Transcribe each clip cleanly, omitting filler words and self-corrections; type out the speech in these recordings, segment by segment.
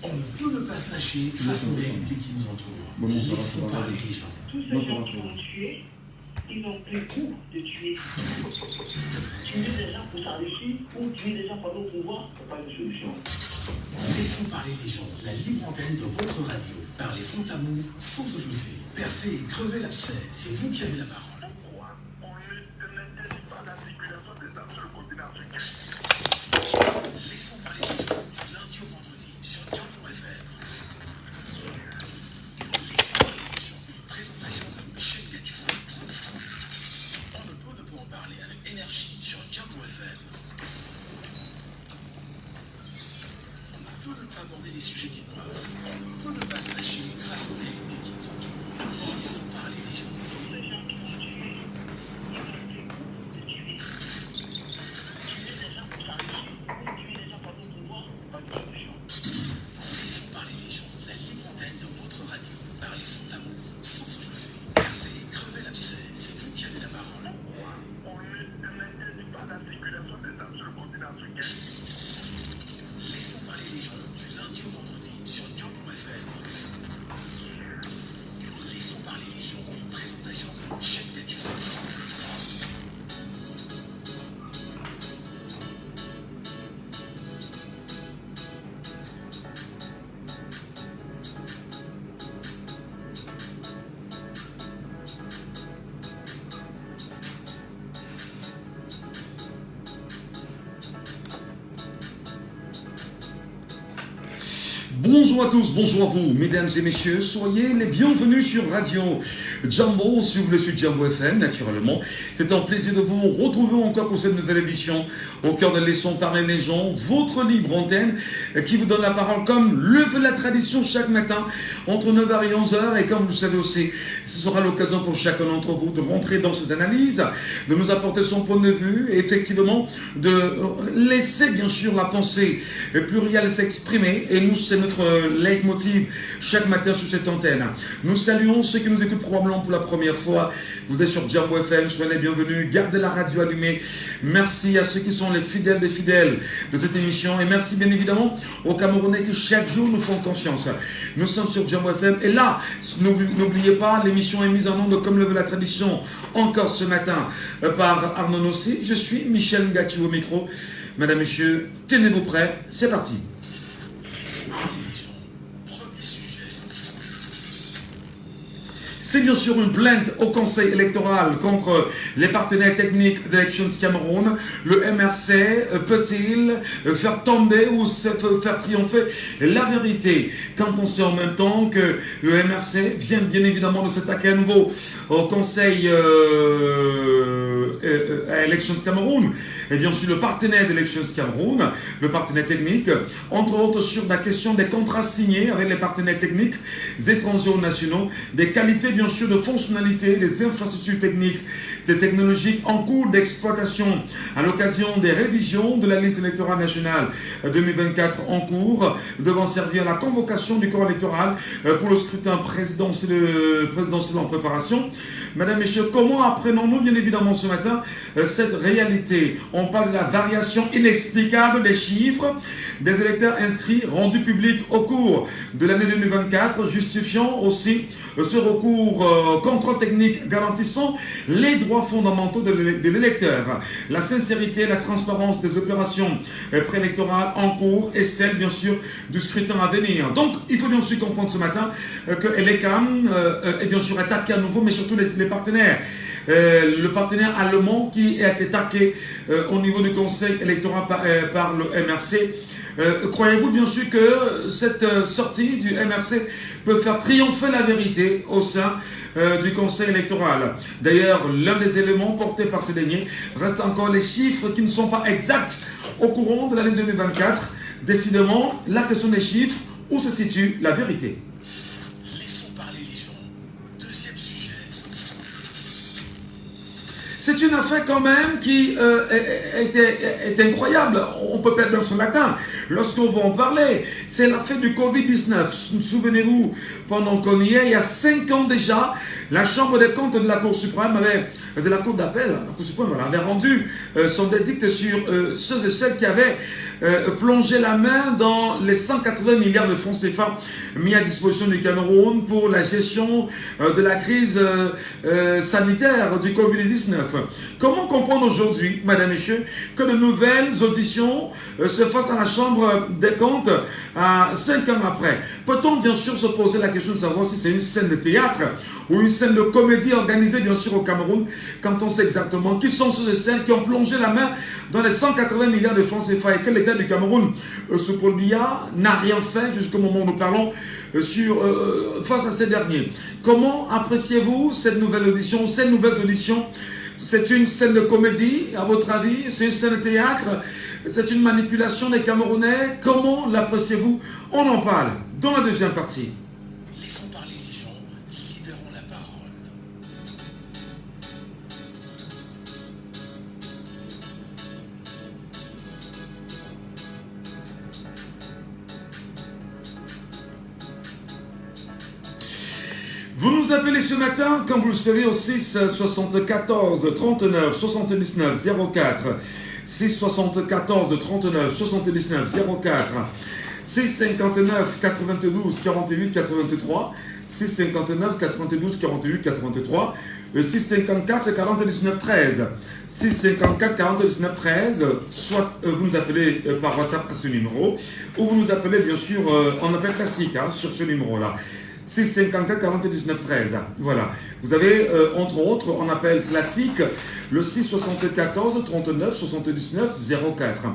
On ne peut ne pas se lâcher face aux réalités qui nous entourent. Laissons parler les gens. Tous ces gens qui ont tué, ils n'ont plus goût de tuer. Tuer des gens pour s'enrichir ou tuer des gens pour le pouvoir, ce n'est pas une solution. Laissons parler les gens. La libre antenne de votre radio. Parlez sans amour, sans se jousser. Percez et crevez l'abcès. C'est vous qui avez la parole. Laissons parler les gens du lundi au vendredi sur Django FM. Laissons parler les gens. Une présentation de Michel Gatiou. On ne peut en parler avec énergie sur Django FM. On ne peut ne pas aborder les sujets qui doivent. On ne peut ne pas se lâcher grâce aux réalités qui nous entourent. Laissons parler les gens. Tous ces gens qui ont tué, ils n'ont plus goût de tuer. Tuer des gens pour s'enrichir ou tuer des gens pour le pouvoir, ce n'est pas une solution. Laissons parler les gens. La libre antenne de votre radio. Parlez sans tabou, sans se jousser. Percez et crevez l'abcès. C'est vous qui avez la parole. Laissons parler les gens du lundi au vendredi sur Django FM. Laissons parler les gens. Une présentation de Michel Gatiou. Bonjour à tous, bonjour à vous, mesdames et messieurs, soyez les bienvenus sur Radio Jambo, si vous voulez sur Jambo FM, naturellement. C'est un plaisir de vous retrouver encore pour cette nouvelle édition au cœur de Laissons parler les gens, votre libre antenne qui vous donne la parole comme le veut la tradition chaque matin entre 9h et 11h. Et comme vous le savez aussi, ce sera l'occasion pour chacun d'entre vous de rentrer dans ces analyses, de nous apporter son point de vue et effectivement de laisser bien sûr la pensée plurielle s'exprimer. Et nous, c'est notre leitmotiv chaque matin sur cette antenne. Nous saluons ceux qui nous écoutent probablement pour la première fois. Vous êtes sur Jambo FM, soyez les bienvenus. Gardez la radio allumée. Merci à ceux qui sont les fidèles des fidèles de cette émission. Et merci bien évidemment aux Camerounais qui chaque jour nous font confiance. Nous sommes sur Jambo FM. Et là, n'oubliez pas, l'émission est mise en onde comme le veut la tradition encore ce matin par Arnaud Nossi. Je suis Michel Gatiou au micro. Mesdames, Messieurs, tenez-vous prêts. C'est parti. C'est bien sûr une plainte au Conseil électoral contre les partenaires techniques d'Elections Cameroun. Le MRC peut-il faire tomber ou faire triompher la vérité quand on sait en même temps que le MRC vient bien évidemment de s'attaquer à nouveau au Conseil Elections Cameroun et bien sûr le partenaire d'Elections Cameroun, le partenaire technique, entre autres sur la question des contrats signés avec les partenaires techniques étrangers ou nationaux, des qualités bien sûr de fonctionnalité, des infrastructures techniques et technologiques en cours d'exploitation à l'occasion des révisions de la liste électorale nationale 2024 en cours, devant servir à la convocation du corps électoral pour le scrutin présidentiel en préparation. Mesdames, Messieurs, comment apprenons-nous bien évidemment ce matin cette réalité? On parle de la variation inexplicable des chiffres des électeurs inscrits rendus publics au cours de l'année 2024, justifiant aussi ce recours contrôle technique garantissant les droits fondamentaux de l'électeur, la sincérité et la transparence des opérations préélectorales en cours et celle bien sûr du scrutin à venir. Donc il faut bien sûr comprendre ce matin que l'ECAM est bien sûr attaqué à nouveau, mais surtout les partenaires. Le partenaire allemand qui a été attaqué au niveau du conseil électoral par le MRC. Croyez-vous bien sûr que cette sortie du MRC peut faire triompher la vérité au sein du conseil électoral? D'ailleurs, l'un des éléments portés par ces derniers reste encore les chiffres qui ne sont pas exacts au courant de l'année 2024. Décidément, la question des chiffres, où se situe la vérité? Laissons parler les gens. Deuxième sujet. C'est une affaire quand même qui est incroyable. On peut perdre même son latin. lorsqu'on va en parler. C'est l'affaire du Covid-19. Souvenez-vous, pendant qu'on y est, il y a 5 ans déjà, la Chambre des comptes de la Cour suprême de la Cour d'appel, la Cour suprême avait rendu son verdict sur ceux et celles qui avaient plongé la main dans les 180 milliards de francs CFA mis à disposition du Cameroun pour la gestion de la crise sanitaire du Covid-19. Comment comprendre aujourd'hui, Madame et Messieurs, que de nouvelles auditions se fassent dans la Chambre des comptes 5 ans après? Peut-on bien sûr se poser la question de savoir si c'est une scène de théâtre ou une scène de comédie organisée bien sûr au Cameroun, quand on sait exactement qui sont ceux et celles qui ont plongé la main dans les 180 milliards de francs CFA et que l'État du Cameroun, sous Paul Biya, n'a rien fait jusqu'au moment où nous parlons face à ces derniers. Comment appréciez-vous cette nouvelle audition, ces nouvelles auditions? C'est une scène de comédie, à votre avis? C'est une scène de théâtre? C'est une manipulation des Camerounais? Comment l'appréciez-vous? On en parle dans la deuxième partie. Laissons parler les gens, libérons la parole. Vous nous appelez ce matin, comme vous le savez, au 6 74 39 79 04. 6 74 39 79 04. 6 59 92 48 83. 6 59 92 48 83. 6 54 49 13. 6 54 49 13. Soit vous nous appelez par WhatsApp à ce numéro, ou vous nous appelez bien sûr en appel classique sur ce numéro-là. 6 54 49 13. Voilà. Vous avez, entre autres, en appel classique, le 6 74 39 79 04.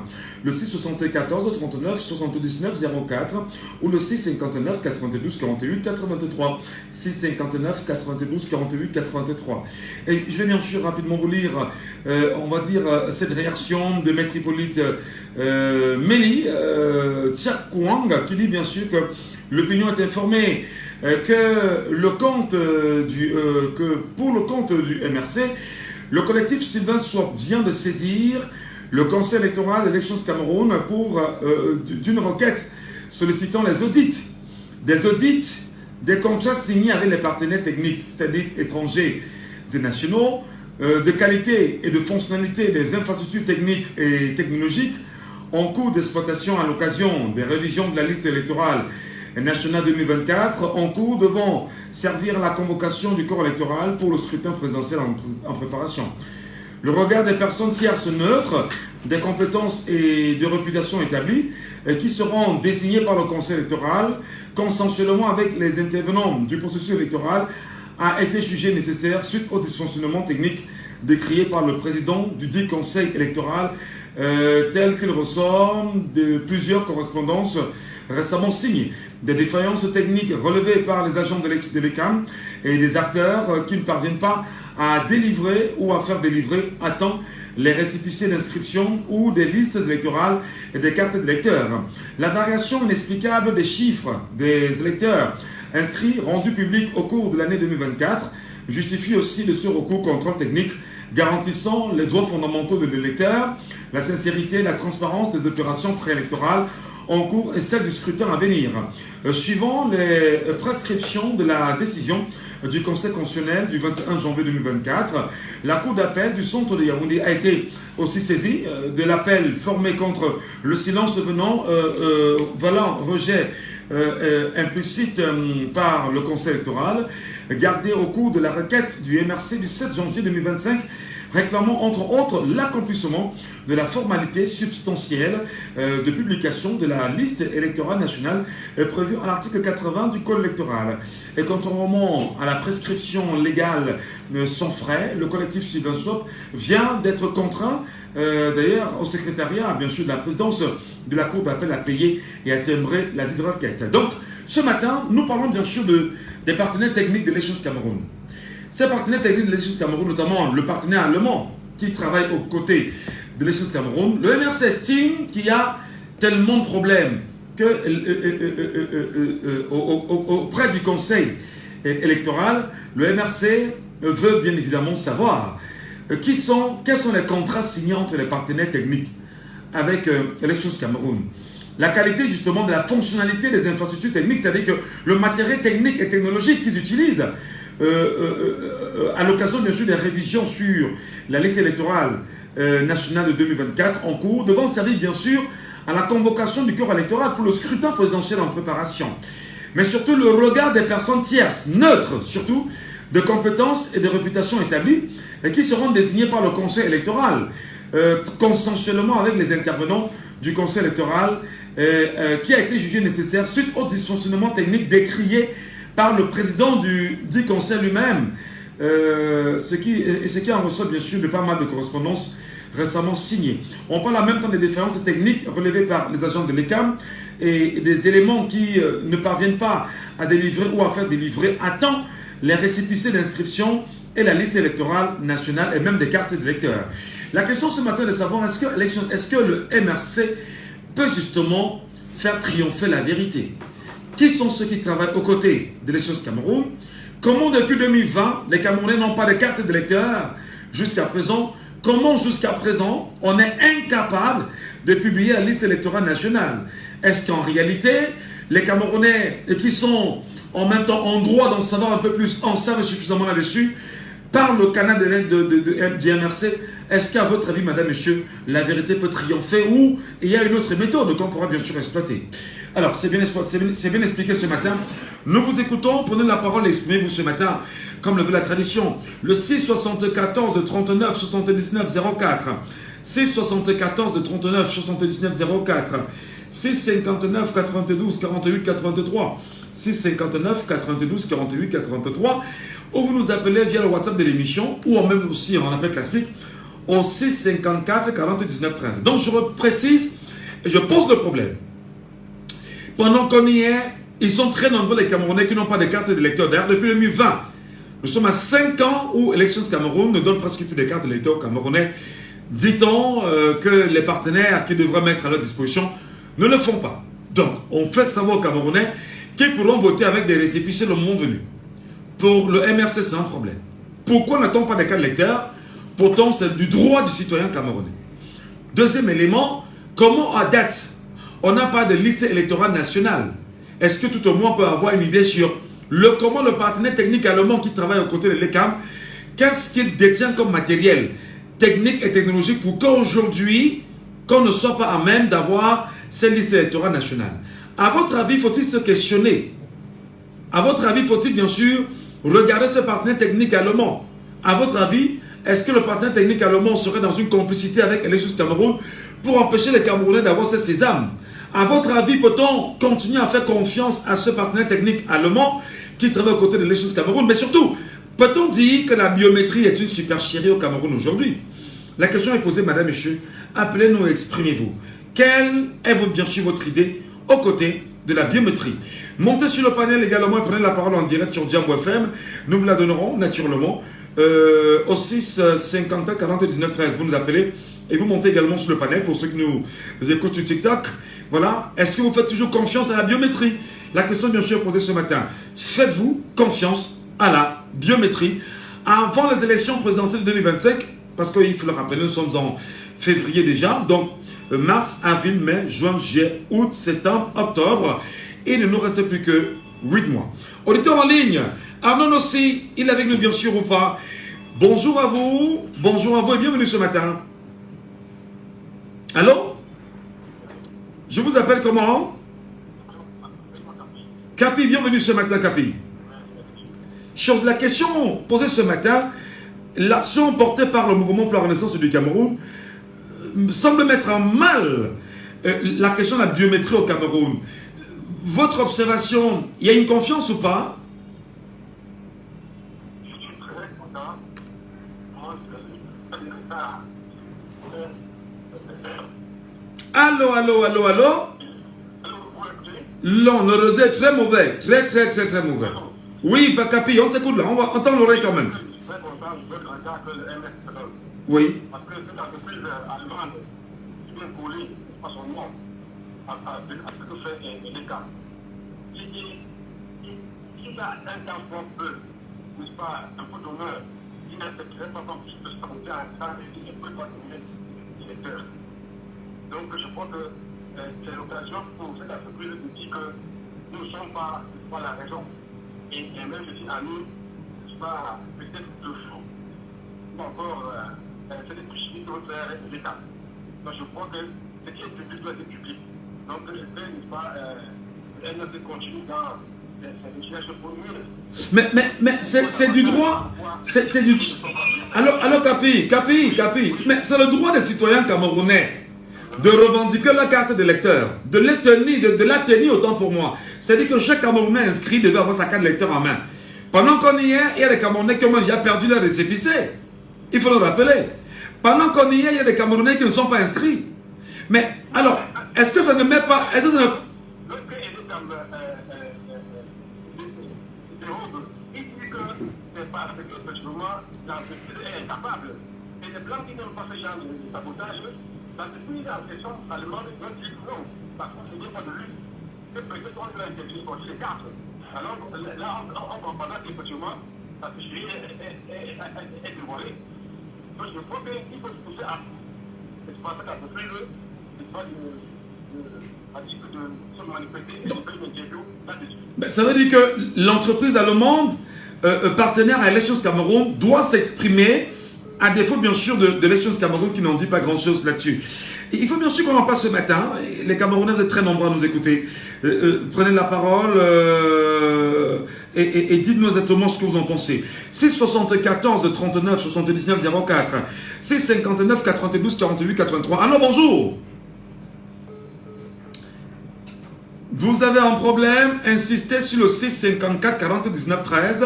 Le 6 74 39 79 04 ou le 6 59 92 48 83. 6 59 92 48 83. Et je vais bien sûr rapidement vous lire, on va dire, cette réaction de Maître Hippolyte Méli Tchakwang, qui dit bien sûr que l'opinion est informée que pour le compte du MRC, le collectif Sylvain Swap vient de saisir le Conseil électoral d'Elections Cameroun pour d'une requête sollicitant les audits des contrats signés avec les partenaires techniques, c'est-à-dire étrangers et nationaux, de qualité et de fonctionnalité des infrastructures techniques et technologiques en cours d'exploitation à l'occasion des révisions de la liste électorale national 2024 en cours devant servir à la convocation du corps électoral pour le scrutin présidentiel en préparation. Le regard des personnes tierces neutres, des compétences et de réputation établies qui seront désignées par le Conseil électoral consensuellement avec les intervenants du processus électoral a été jugé nécessaire suite au dysfonctionnement technique décrié par le président du dit Conseil électoral tel qu'il ressort de plusieurs correspondances récemment signées. Des défaillances techniques relevées par les agents de l'ECAM et des acteurs qui ne parviennent pas à délivrer ou à faire délivrer à temps les récépissés d'inscription ou des listes électorales et des cartes d'électeurs. La variation inexplicable des chiffres des électeurs inscrits rendus publics au cours de l'année 2024 justifie aussi de ce recours contrôle technique garantissant les droits fondamentaux de l'électeur, la sincérité et la transparence des opérations préélectorales en cours et celle du scrutin à venir. Suivant les prescriptions de la décision du Conseil constitutionnel du 21 janvier 2024, la Cour d'appel du centre de Yaoundé a été aussi saisie de l'appel formé contre le silence venant valant rejet implicite par le Conseil électoral, gardé au cours de la requête du MRC du 7 janvier 2025, réclamant entre autres l'accomplissement de la formalité substantielle de publication de la liste électorale nationale prévue à l'article 80 du Code électoral. Et contrairement à la prescription légale sans frais, le collectif Sylvain Swap vient d'être contraint, d'ailleurs au secrétariat, bien sûr, de la présidence de la Cour d'appel à payer et à timbrer la dite requête. Donc, ce matin, nous parlons bien sûr des partenaires techniques de l'Élections Cameroun. Ces partenaires techniques de l'Élections Cameroun, notamment le partenaire allemand qui travaille aux côtés de l'Élections Cameroun, le MRC estime qu'il y a tellement de problèmes que, auprès du Conseil électoral, le MRC veut bien évidemment savoir quels sont les contrats signés entre les partenaires techniques avec l'Élections Cameroun. la qualité justement de la fonctionnalité des infrastructures techniques, c'est-à-dire que le matériel technique et technologique qu'ils utilisent à l'occasion bien sûr des révisions sur la liste électorale nationale de 2024 en cours, devant servir bien sûr à la convocation du corps électoral pour le scrutin présidentiel en préparation. Mais surtout le regard des personnes tierces, neutres surtout, de compétences et de réputation établies, et qui seront désignées par le Conseil électoral, consensuellement avec les intervenants du Conseil électoral, qui a été jugé nécessaire suite au dysfonctionnement technique décrié par le président du Conseil lui-même, ce qui en ressort bien sûr de pas mal de correspondances récemment signées. On parle en même temps des différences techniques relevées par les agents de l'ECAM et des éléments qui ne parviennent pas à délivrer ou à faire délivrer à temps les récépissés d'inscription et la liste électorale nationale et même des cartes d'électeurs. La question ce matin est de savoir est-ce que le MRC peut justement faire triompher la vérité. Qui sont ceux qui travaillent aux côtés de l'Élections Cameroun? Comment depuis 2020, les Camerounais n'ont pas de carte d'électeur jusqu'à présent? Comment jusqu'à présent, on est incapable de publier la liste électorale nationale? Est-ce qu'en réalité, les Camerounais qui sont en même temps en droit d'en savoir un peu plus, en savent suffisamment là-dessus, par le canal du MRC? Est-ce qu'à votre avis, madame, monsieur, la vérité peut triompher ou il y a une autre méthode qu'on pourra bien sûr exploiter? Alors, c'est bien expliqué ce matin. Nous vous écoutons, prenez la parole et exprimez-vous ce matin, comme le veut la tradition. Le 6 74 39 79 04. 6 74 39 79 04. 6 59 92 48 83. 6 59 92 48 83. Ou vous nous appelez via le WhatsApp de l'émission, ou même aussi en appel classique, au 6 54 40 19 13. Donc je précise, et je pose le problème. Pendant qu'on y est, ils sont très nombreux les Camerounais qui n'ont pas de carte d'électeur. D'ailleurs, depuis 2020, nous sommes à 5 ans où Elections Cameroun ne donne presque plus de cartes d'électeur camerounais. Dit-on que les partenaires qui devraient mettre à leur disposition ne le font pas. Donc, on fait savoir aux Camerounais qu'ils pourront voter avec des récépissés le moment venu. Pour le MRC, c'est un problème. Pourquoi n'a-t-on pas de carte d'électeur? Pourtant, c'est du droit du citoyen camerounais. Deuxième élément, comment à date on n'a pas de liste électorale nationale? Est-ce que tout au moins on peut avoir une idée sur comment le partenaire technique allemand qui travaille aux côtés de l'ECAM, qu'est-ce qu'il détient comme matériel technique et technologique pour qu'aujourd'hui, qu'on ne soit pas à même d'avoir cette liste électorale nationale? À votre avis, faut-il se questionner? À votre avis, faut-il bien sûr regarder ce partenaire technique allemand? À votre avis, est-ce que le partenaire technique allemand serait dans une complicité avec Elections Cameroun pour empêcher les Camerounais d'avoir ces sésames? À votre avis, peut-on continuer à faire confiance à ce partenaire technique allemand qui travaille aux côtés de l'Elections Cameroun? Mais surtout, peut-on dire que la biométrie est une supercherie au Cameroun aujourd'hui? La question est posée, madame, monsieur. Appelez-nous et exprimez-vous. Quelle est bien sûr votre idée aux côtés de la biométrie? Montez sur le panel également et prenez la parole en direct sur Djambo FM. Nous vous la donnerons naturellement au 6 51 40 19 13. Vous nous appelez et vous montez également sur le panel pour ceux qui nous écoutent sur TikTok. Voilà. Est-ce que vous faites toujours confiance à la biométrie? La question bien sûr posée ce matin. Faites-vous confiance à la biométrie avant les élections présidentielles de 2025? Parce qu'il faut le rappeler, nous sommes en février déjà. Donc mars, avril, mai, juin, juillet, août, septembre, octobre. Et il ne nous reste plus que 8 mois. Auditeur en ligne, Arnaud aussi, il est avec nous bien sûr ou pas? Bonjour à vous et bienvenue ce matin. Allô? Je vous appelle comment? Capi, bienvenue ce matin, Capi. La question posée ce matin, l'action portée par le mouvement pour la renaissance du Cameroun semble mettre en mal la question de la biométrie au Cameroun. Votre observation, il y a une confiance ou pas? Je suis très content. Allô? Non, le réseau est très mauvais. Très mauvais. Oui, Capi, on t'écoute là. On va entendre l'oreille quand même. Je suis très content de votre regard que le MS donne. Oui. Parce que cette entreprise allemande qui vient coller à son nom à ce que fait l'État. Il a un temps pour peu, n'est-ce pas, un peu d'honneur, il n'accepterait pas qu'on puisse se compter en ça et il ne peut pas donner l'électeur. Donc je crois que c'est l'occasion pour cette entreprise de dire que nous ne sommes pas la raison. Et même si à nous, c'est pas peut-être de fou, ou encore c'est des touches qui doivent faire l'État. Donc je crois que ce qui est public doit être public. Donc j'espère, n'est-ce pas, elle continue dans ses recherches pour mieux. Mais c'est du droit. C'est du. Alors Capi, mais c'est le droit des citoyens camerounais de revendiquer la carte d'électeur, de la tenir autant pour moi. C'est-à-dire que chaque Camerounais inscrit devait avoir sa carte d'électeur en main. Pendant qu'on y est, il y a des Camerounais qui ont déjà perdu leur récépissé. Il faut le rappeler. Pendant qu'on y est, il y a des Camerounais qui ne sont pas inscrits. Mais alors, est-ce que ça ne met pas... Est-ce que ça ne... Il dit que c'est parce que effectivement l'entreprise est incapable. Et les blancs qui n'ont pas ce genre de sabotage, l'entreprise en question allemande doit dire non, parce qu'on ne vient pas de lui. Et peut-être qu'on doit intervenir contre les cartes. Alors là, on comprendra qu'effectivement, la ficherie est dévoilée. Donc je crois qu'il faut se pousser à c'est pas ça l'entreprise, c'est pas de se manifester et de faire une interview là-dessus. Ça veut dire que l'entreprise allemande, partenaire à Elections Cameroun, doit s'exprimer, à défaut bien sûr de Elections Cameroun qui n'en dit pas grand-chose là-dessus. Il faut bien sûr qu'on en passe ce matin. Les Camerounais, vous êtes très nombreux à nous écouter. Prenez la parole et dites-nous exactement ce que vous en pensez. 674 39 79 04. 659 92 48 83. Alors bonjour. Vous avez un problème, insistez sur le 654 40 19 13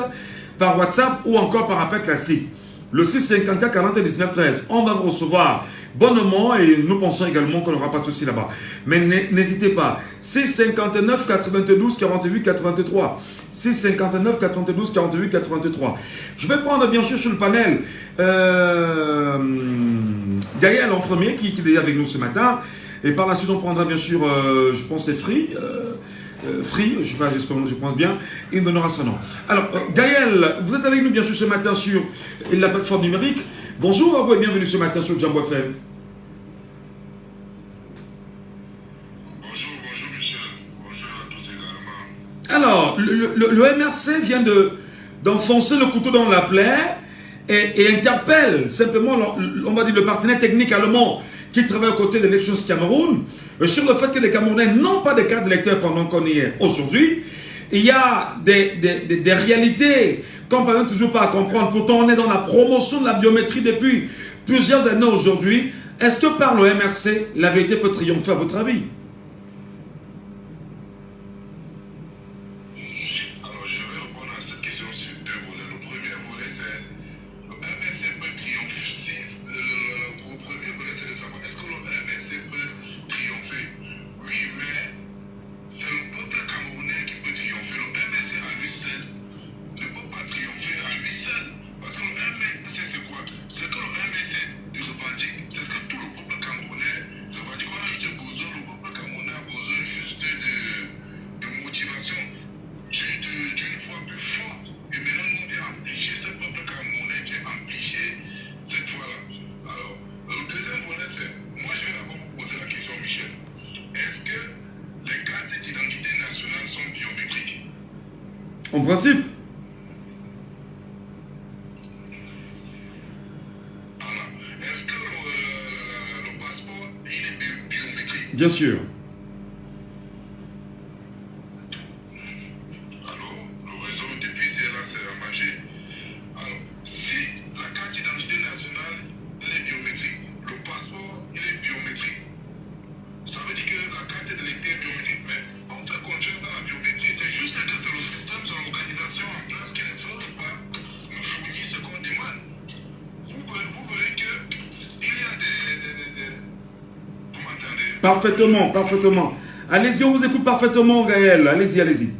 par WhatsApp ou encore par appel classique. Le 654 40 19 13, on va vous recevoir bonnement et nous pensons également qu'on n'aura pas de souci là-bas. Mais n'hésitez pas. 659 92 48 83. 659 92 48 83. Je vais prendre bien sûr sur le panel Gaël en premier qui est déjà avec nous ce matin. Et par la suite, on prendra bien sûr, je pense, c'est Free, je pense bien, il donnera son nom. Alors, Gaël, vous êtes avec nous bien sûr ce matin sur la plateforme numérique. Bonjour à vous et bienvenue ce matin sur Jambo FM. Bonjour Michel, bonjour à tous également. Alors, le MRC vient d'enfoncer le couteau dans la plaie et interpelle simplement, on va dire, le partenaire technique allemand qui travaille aux côtés de Elections Cameroun sur le fait que les Camerounais n'ont pas de carte d'électeur pendant qu'on y est. Aujourd'hui, il y a des réalités qu'on ne parvient toujours pas à comprendre. Pourtant, on est dans la promotion de la biométrie depuis plusieurs années aujourd'hui. Est-ce que par le MRC, la vérité peut triompher à votre avis? Alors, je vais répondre à cette question sur deux volets. Le premier volet, c'est le MRC peut triompher. Le premier volet, c'est de savoir est-ce que le MRC peut triompher? Oui, mais c'est le peuple camerounais qui peut triompher. Le MRC à lui seul ne peut pas triompher à lui seul. Parce que le MRC, c'est quoi? C'est que le MRC revendique. C'est ce que tout le peuple camerounais revendique. On a juste besoin, le peuple camerounais a besoin juste de motivation, d'une foi plus forte. Et maintenant, nous devons amplifier ce peuple camerounais qui est amplifié cette fois-là. Alors, le deuxième volet, c'est, moi je vais d'abord vous poser la question, Michel. Est-ce que les cartes d'identité nationale sont biométriques? En principe. Alors, est-ce que le passeport, il est biométrique? Bien sûr. Alors, le réseau depuis hier là, c'est à manger. Alors, si la carte d'identité nationale, elle est biométrique, le passeport, il est biométrique. Ça veut dire que la carte d'électeur est biométrique, mais on fait confiance à la biométrie. C'est juste que c'est le système, c'est l'organisation en place qui ne veut pas nous fournir ce qu'on demande. Vous verrez qu'il y a des... Vous m'entendez? Parfaitement, parfaitement. Allez-y, on vous écoute parfaitement, Gaël. Allez-y, allez-y.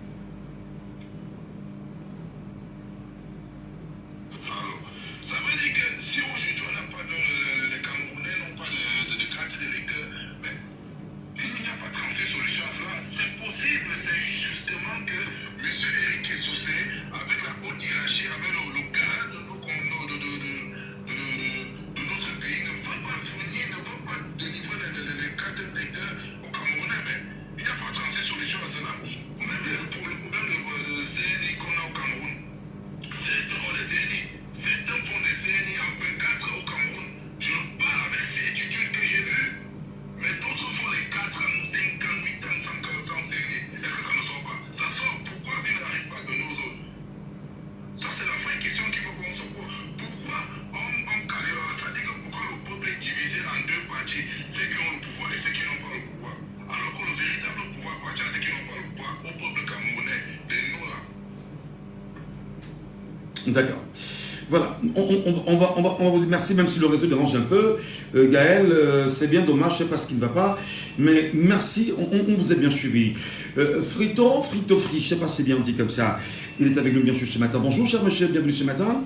Alors, ça veut dire que si aujourd'hui on n'a pas les Camerounais n'ont pas de carte d'électeur, mais il n'y a pas 36 solutions à cela. C'est possible, c'est justement que M. Eric Soussé, avec la haute hiérarchie, avec le garde de notre pays, ne veut pas fournir, ne veut pas délivrer les cartes d'électeur aux Camerounais. D'accord. Voilà, on va vous dire merci, même si le réseau dérange un peu. Gaël, c'est bien dommage, je ne sais pas ce qui ne va pas, mais merci, on vous a bien suivi. Frito Free, je ne sais pas si c'est bien dit comme ça. Il est avec nous bien sûr ce matin. Bonjour cher monsieur, bienvenue ce matin.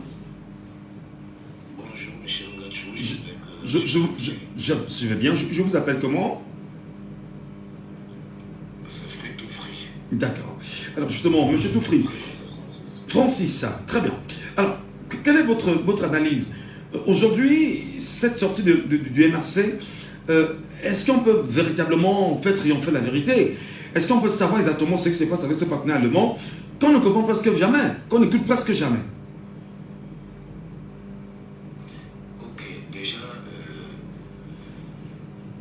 Bonjour, monsieur Ngachou. Je vais bien, je vous appelle comment? C'est Frito Free. D'accord. Alors justement, monsieur Toufri, Francis, très bien. Alors, quelle est votre analyse? Aujourd'hui, cette sortie du MRC, est-ce qu'on peut véritablement faire triompher la vérité? Est-ce qu'on peut savoir exactement ce qui se passe avec ce partenaire allemand qu'on ne comprend presque jamais, qu'on n'écoute presque jamais? Ok, déjà,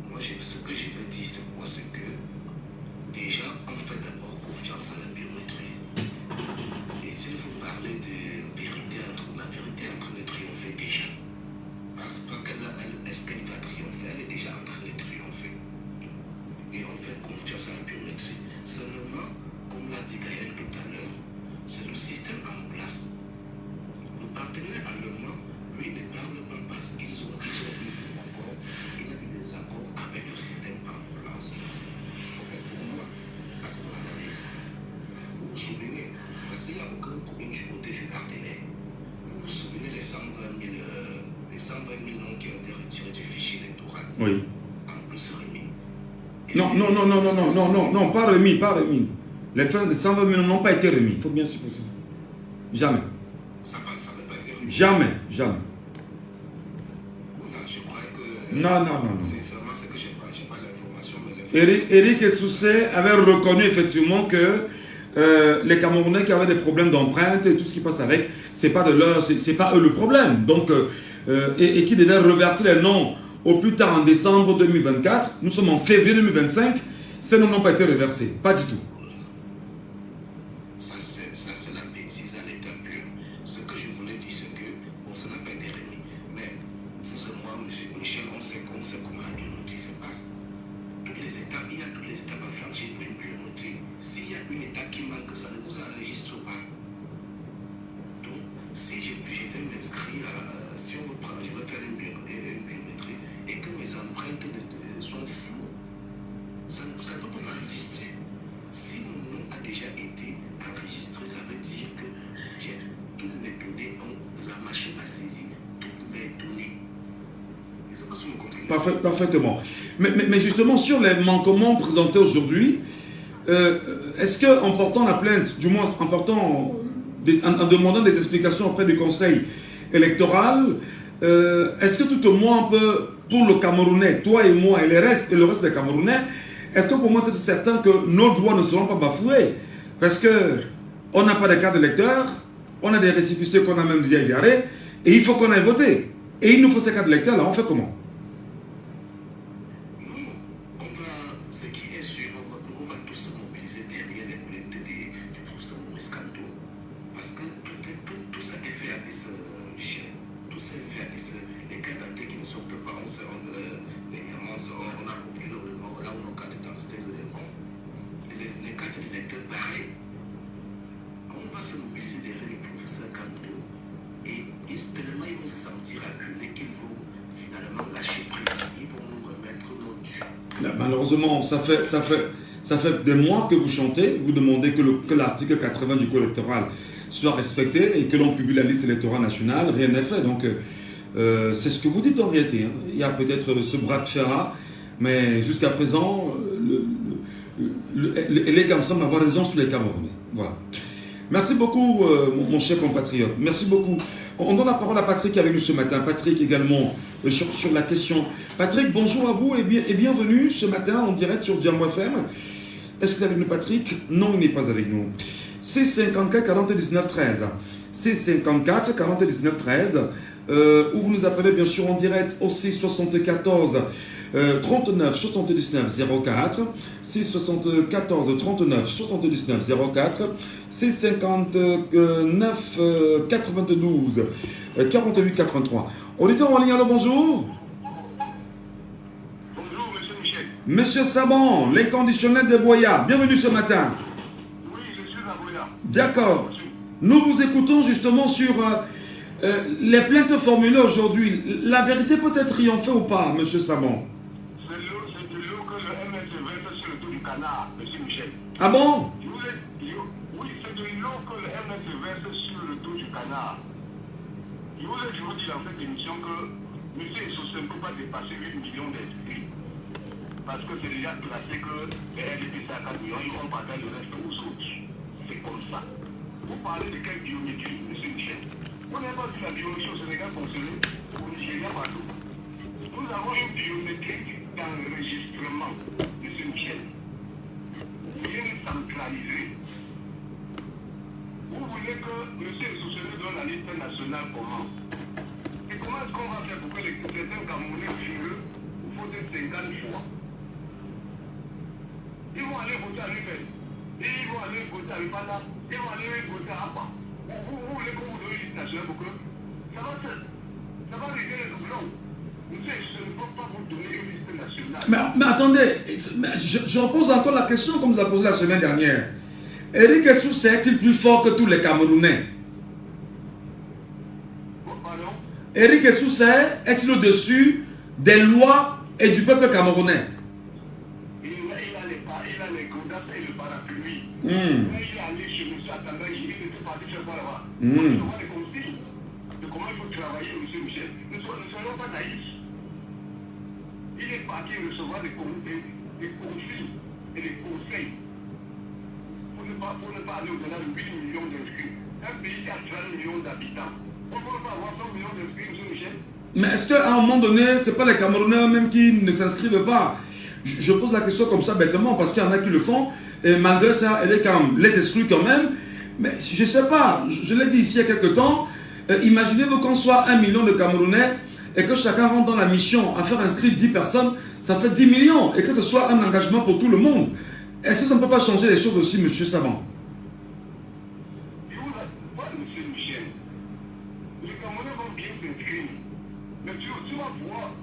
moi ce que je veux dire, c'est quoi? C'est que déjà, on fait d'abord confiance à la biométrie. Et s'il faut parler de vérité, la vérité est en train de triompher déjà. Parce que est-ce qu'elle va triompher? Elle est déjà en train de triompher. Et on fait confiance à la biométrie. Seulement, comme l'a dit Gaël tout à l'heure, c'est le système en place. Le partenaire allemand, lui, ne parle pas parce qu'ils ont eu des accords. Il y a eu des accords avec le système en place. En fait, pour moi, ça c'est mon analyse. Vous vous souvenez, parce qu'il n'y a aucun problème du côté du partenaire. Vous vous souvenez les 120 000 noms qui ont été retirés du fichier électoral? Oui. En plus remis. Non, pas remis. Les 120 000 n'ont pas été remis, il faut bien se préciser. Jamais. Ça n'a pas été remis. Jamais. Voilà, je crois que... Non. Sincèrement, c'est que je n'ai pas l'information. Mais Éric Essoussé avait reconnu effectivement que les Camerounais qui avaient des problèmes d'empreinte et tout ce qui passe avec, c'est pas eux le problème. Donc, et qui devaient reverser les noms au plus tard en décembre 2024. Nous sommes en février 2025. Ces noms n'ont pas été reversés. Pas du tout. ça, c'est la bêtise à l'état pur. Ce que je voulais dire, c'est que, bon, ça n'a pas été remis. Mais vous et moi, Michel, on sait comment la biométrie se passe. Il y a toutes les étapes à franchir pour une biométrie. S'il y a une étape qui manque, ça ne vous enregistre pas. Donc, si je vais m'inscrire, si on veut prendre, je veux faire une biométrie et que mes empreintes sont floues, ça ne peut pas m'enregistrer. Si mon nom a déjà été enregistré, ça veut dire que toutes mes données, la machine a saisi toutes mes données. Et c'est pas ce que vous comprenez. Parfaitement. Mais justement, sur les manquements présentés aujourd'hui, est-ce qu'en portant la plainte, du moins en demandant des explications auprès du Conseil électoral, est-ce que tout au moins pour le Camerounais, toi et moi et le reste des Camerounais, est-ce que pour moi c'est certain que nos droits ne seront pas bafoués? Parce qu'on n'a pas de carte d'électeur, on a des récépissés qu'on a même déjà égarés, et il faut qu'on aille voter. Et il nous faut ces cartes d'électeurs, là on fait comment? Ce qui est sûr, on va tous se mobiliser derrière les plaintes du professeur Maurice Kanto. Parce que tout ça est fait à des Michel. Tout ça est fait à des les cartes d'identité qui ne sortent pas. Dernièrement, on a coupé là où nos cartes d'identité vont. Les cartes d'électeurs, pareil. On va se mobiliser derrière le professeur Kanto. Et tellement ils vont se sentir acculés qu'ils vont finalement lâcher prise. Ils vont nous remettre nos dû. Malheureusement, ça fait des mois que vous chantez, vous demandez que l'article 80 du Code électoral soit respecté et que l'on publie la liste électorale nationale, rien n'est fait. Donc, c'est ce que vous dites en réalité. Hein. Il y a peut-être ce bras de fer-là, mais jusqu'à présent, les Camerounais semblent avoir raison sur les Camerounais. Voilà. Merci beaucoup, mon cher compatriote. Merci beaucoup. On donne la parole à Patrick avec nous ce matin. Patrick également sur la question. Patrick, bonjour à vous et bienvenue ce matin en direct sur Diambo FM. Est-ce qu'il est avec nous, Patrick? Non, il n'est pas avec nous. C54 40 19 13. C54 40 19 13. Où vous nous appelez bien sûr en direct au C74 39 79 04, C74 39 79 04, C59 92 48 83. Auditeur en ligne, alors bonjour. Bonjour, monsieur Michel. Monsieur Saban, l'inconditionnel de Boya, bienvenue ce matin. Oui, je suis à Boya. D'accord. Nous vous écoutons justement sur les plaintes formulées aujourd'hui. La vérité peut être triomphée ou pas, M. Sabon? C'est de l'eau que le MS verse sur le dos du canard, M. Michel. Ah bon? Oui, c'est de l'eau que le MS verse sur le dos du canard. Je vous dis dans cette émission que M. Essossé ne peut pas dépasser 8 millions d'inscrits. Parce que c'est déjà classé que les RDP c'est à 4 millions, ils vont partager le reste aux autres. C'est comme ça. Vous parlez de quelle biométrie, M. Michel? Vous n'avez pas vu la biométrie au Sénégal fonctionner, au Nigeria partout. Nous avons une biométrie d'enregistrement, M. Michel. Rien n'est centralisé. Vous voulez que M. Essossé donne la liste nationale comment? Et comment est-ce qu'on va faire pour que certains Camerounais fureux votent 50 fois? Ils vont aller voter à l'UPEL. Ils vont aller voter à l'UPADA. Ils vont aller voter à APA. Vous voulez qu'on vous donne une liste nationale pour que ça va régler les doublons. Monsieur, je ne peux pas vous donner une liste nationale. Mais attendez, je repose encore la question comme je l'ai posée la semaine dernière. Éric Essossé est-il plus fort que tous les Camerounais? Pardon? Éric Essossé est-il au-dessus des lois et du peuple camerounais? Il a les godasses et le parapluie. Mm. Quand il est allé chez M. Atanda, il était parti faire quoi là-bas? Il faut recevoir les consignes de comment il faut travailler, M. Michel. Ne soyons pas naïfs. Il est parti recevoir des consignes et des conseils pour ne pas aller au-delà de 8 millions d'inscrits. Un pays qui a 30 millions d'habitants. On ne peut pas avoir 100 millions d'inscrits, M. Michel. Mais est-ce qu'à un moment donné, ce n'est pas les Camerounais eux-mêmes qui ne s'inscrivent pas? Je pose la question comme ça bêtement parce qu'il y en a qui le font et malgré ça, les exclut quand même. Mais je ne sais pas, je l'ai dit ici il y a quelques temps, imaginez-vous qu'on soit 1 million de Camerounais et que chacun rentre dans la mission à faire inscrire 10 personnes, ça fait 10 millions et que ce soit un engagement pour tout le monde. Est-ce que ça ne peut pas changer les choses aussi, M. Savant? M. Michel, les Camerounais vont bien s'inscrire. Mais tu vas voir,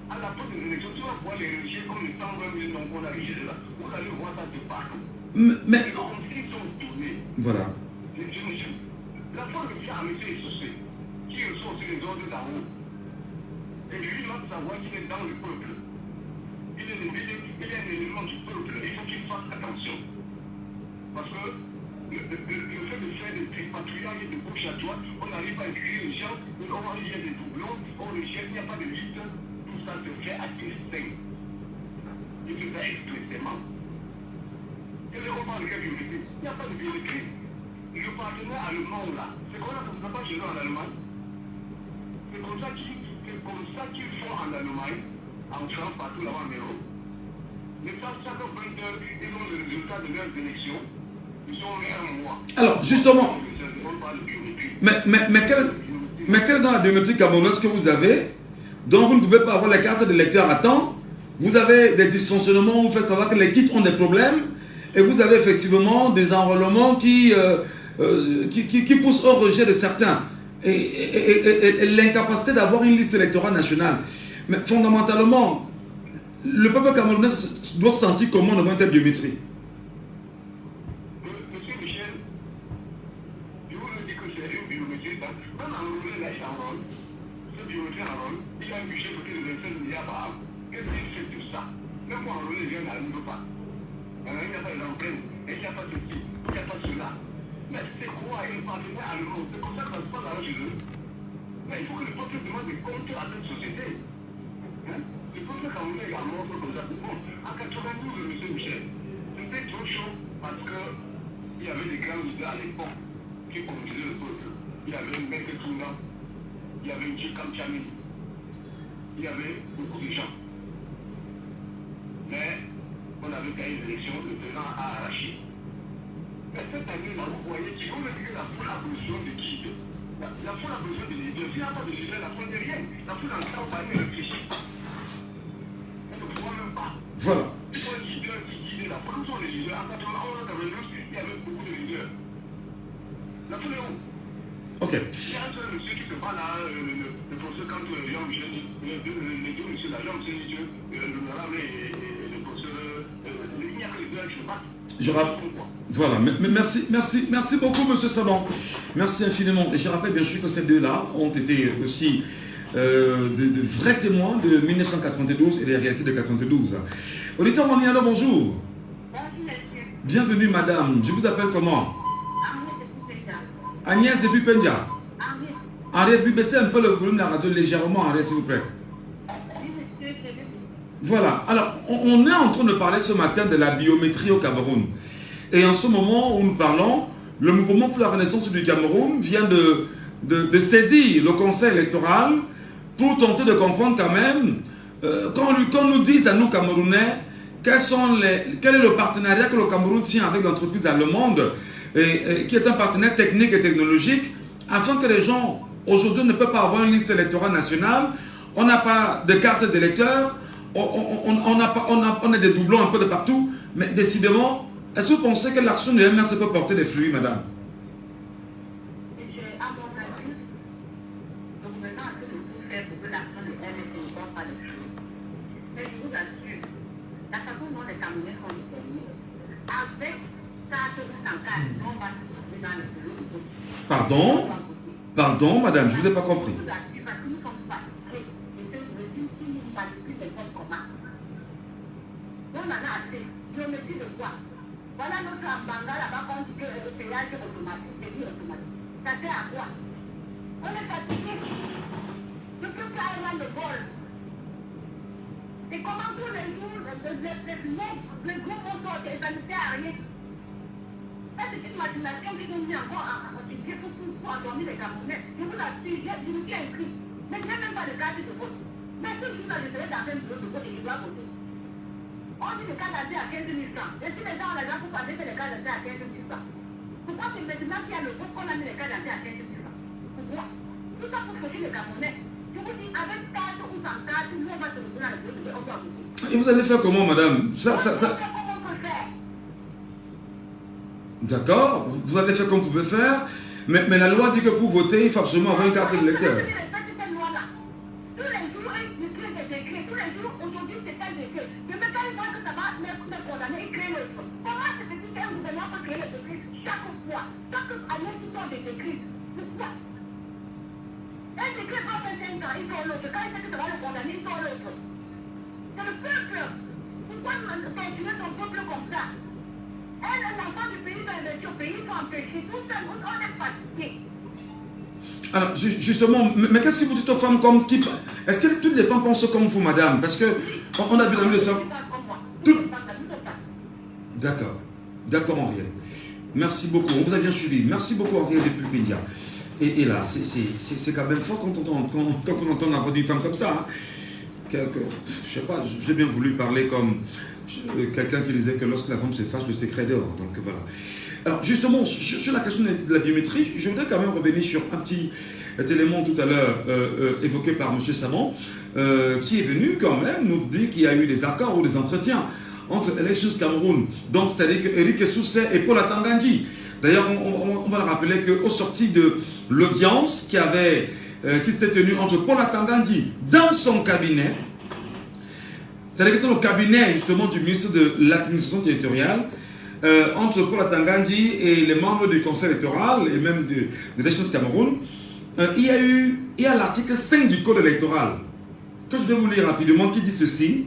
à la fin des élections, tu vas voir les régions comme les 120 000 noms qu'on a régistrés là. Vous allez voir ça de partout. Mais Les consignes sont données. voilà. La fois le vient à M. Essossé, qui reçoit aussi les ordres d'en haut. Et lui doit savoir qu'il est dans le peuple. Il est un élément du peuple. Il faut qu'il fasse attention. Parce que le fait de faire des tripatouillages de gauche à droite, on n'arrive pas à écrire les gens, on va lire des doublons, on le jette, il n'y a pas de liste. Tout ça se fait à destin. Il se fait expressément. Et là, on parle de quelle biométrie? Il n'y a pas de biométrie. Le partenaire allemand là, c'est quoi là que vous n'avez pas chez nous en Allemagne? C'est comme ça qu'ils font en Allemagne, en France, partout là-bas en Europe. Mais ça, chaque 20 heures, ils ont le résultat de leurs élections. Ils ont mis un mois. Alors, justement, On parle de biométrie. mais quelle est dans la biométrie camerounaise que vous avez, dont vous ne pouvez pas avoir les cartes de lecteur à temps? Vous avez des dysfonctionnements, vous faites savoir que les kits ont des problèmes, et vous avez effectivement des enrôlements qui poussent au rejet de certains, et l'incapacité d'avoir une liste électorale nationale. Mais fondamentalement, le peuple camerounais doit se sentir comment devant telle biométrie? Monsieur Michel, je vous le dis que c'est une biométrie. Quand l'enrôlé là, il enrôle, ce biométrie enrôle, il a un budget côté de 25 milliards par an. Qu'est-ce qu'il fait de ça? Même pour enrôler les gens, il ne veut pas. Il n'y a pas d'empreinte, il n'y a pas de ceci, il n'y a pas de cela. Mais c'est quoi une partenaire allemand? C'est comme ça que ça se passe là chez eux. Mais il faut que le peuple demande des comptes à cette société. Hein? Le peuple camerounais également fait comme ça. Bon, en 92, M. Michel, c'était trop chaud parce qu'il y avait des grands leaders à l'époque qui conduisaient le peuple. Il y avait Mbeke Touna, il y avait Djekam Tchamini, il y avait beaucoup de gens. Mais on avait gagné l'élection, le président a arraché. Mais cette année-là, vous voyez qu'il faut dire que la foule a besoin de guides. La foule a besoin de leaders. S'il n'y a pas de leader, la foule n'est rien. La foule en train de réfléchir. Elle ne voit même pas. Voilà. Il faut un leader qui guide la foule. Où sont les leaders? En 91, il y avait beaucoup de leaders. La foule est où? Ok. Il y a un seul monsieur qui se bat là, le professeur quand Jean-Michel, les deux messieurs là, Jean-Michel Dieu, l'honorable et le professeur, il n'y a que les deux qui se battent. Je rappelle. Pourquoi? Voilà, merci beaucoup, monsieur Savant. Merci infiniment. Et je rappelle bien sûr que ces deux-là ont été aussi de vrais témoins de 1992 et des réalités de 92. Auditeur Manialo, bonjour. Bonjour, monsieur. Bienvenue, madame. Je vous appelle comment? Agnès depuis Penja. Agnès depuis Penja. Agnès. Arrête, baissez un peu le volume de la radio légèrement, arrête s'il vous plaît. Oui, monsieur, je l'ai. Voilà, alors on est en train de parler ce matin de la biométrie au Cameroun. Et en ce moment où nous parlons, le mouvement pour la renaissance du Cameroun vient de saisir le conseil électoral pour tenter de comprendre quand même, quand nous disent à nous Camerounais, quel est le partenariat que le Cameroun tient avec l'entreprise allemande, qui est un partenaire technique et technologique, afin que les gens aujourd'hui ne peuvent pas avoir une liste électorale nationale, on n'a pas de carte d'électeur, on a des doublons un peu de partout, mais décidément, est-ce que vous pensez que l'action de MRC peut porter des fruits, madame? Monsieur, à mon avis, le gouvernement a fait le tout faire pour que l'action de MRC ne porte pas les choses. Mais je vous assure, la façon dont les Camerounais sont déterminés, avec carte ou sans carte, on va se trouver dans le bureau. Pardon, madame, je ne vous ai pas compris. Je vous assure, parce que nous sommes fatigués. Et que je veux dire, si nous manipulons les bonnes commandes, on en a assez. Biométrie de quoi? Voilà notre ambanga là-bas qu'on dit que le péage est automatique, c'est automatique. Ça sert à quoi? On est fatigué. Je peux pas avoir le vol. C'est comment tous les jours, les gros motos, ça ne sert à rien. Ça, c'est une machination qui nous met encore à continuer pour endormir les Camerounais. Je vous assure, je vous ai écrit. Mais je n'ai même pas de carte de vote. Mais ce jour-là, je serai dans un bureau de vote et je dois voter. On dit les cas d'entrée à 15 000 francs. Et si les gens ont l'argent pour passer les cas d'entrée à 15 000 francs, pourquoi c'est maintenant qu'il y a le vote qu'on a mis les cas d'entrée à 15 000 francs? Pourquoi? Tout ça pour choquer les Camerounais. Je vous dis, avec carte ou sans carte, nous on va se retrouver dans le bureau de vote, on doit voter. Et vous allez faire comment, madame? Comment on peut faire? D'accord, vous allez faire comme vous pouvez faire, mais la loi dit que pour voter, il faut absolument avoir une carte d'électeur. Tous les jours, ils écrivent des décrets. Tous les jours, aujourd'hui, c'est un décret. Je ne peux pas voir que ça va me condamner et créer l'autre. Comment c'est possible qu'un gouvernement peut créer les décrets chaque fois? Chaque année, ils font des décrets. Pourquoi? Un décret va faire 5 ans, ils font l'autre. Quand ils savent que ça va le condamner, ils font l'autre. C'est le peuple. Pourquoi continuer ton peuple comme ça? Un enfant du pays dans le pays, il faut empêcher. Tout ça, on est fatigué. Alors, justement, mais qu'est-ce que vous dites aux femmes comme qui... Est-ce que toutes les femmes pensent comme vous, madame? Parce que on a vu dans le sang... D'accord, Henriette. Merci beaucoup, on vous a bien suivi. Merci beaucoup, Henriette, depuis Pédia. Et là, c'est quand même fort quand on entend la voix d'une femme comme ça. Hein. Je sais pas, j'ai bien voulu parler comme quelqu'un qui disait que lorsque la femme se fâche, le secret dehors. Donc voilà. Alors justement, sur la question de la biométrie, je voudrais quand même revenir sur un petit élément tout à l'heure évoqué par M. Savant, qui est venu quand même nous dire qu'il y a eu des accords ou des entretiens entre Elections Cameroun, donc c'est-à-dire que Eric Soucet et Paul Atangandji. D'ailleurs, on va le rappeler qu'au sorti de l'audience qui s'était tenue entre Paul Atangandji dans son cabinet, c'est-à-dire que dans le cabinet justement du ministre de l'administration territoriale, entre Paul Atangandji et les membres du conseil électoral et même de l'Élection Cameroun, il y a l'article 5 du code électoral que je vais vous lire rapidement qui dit ceci.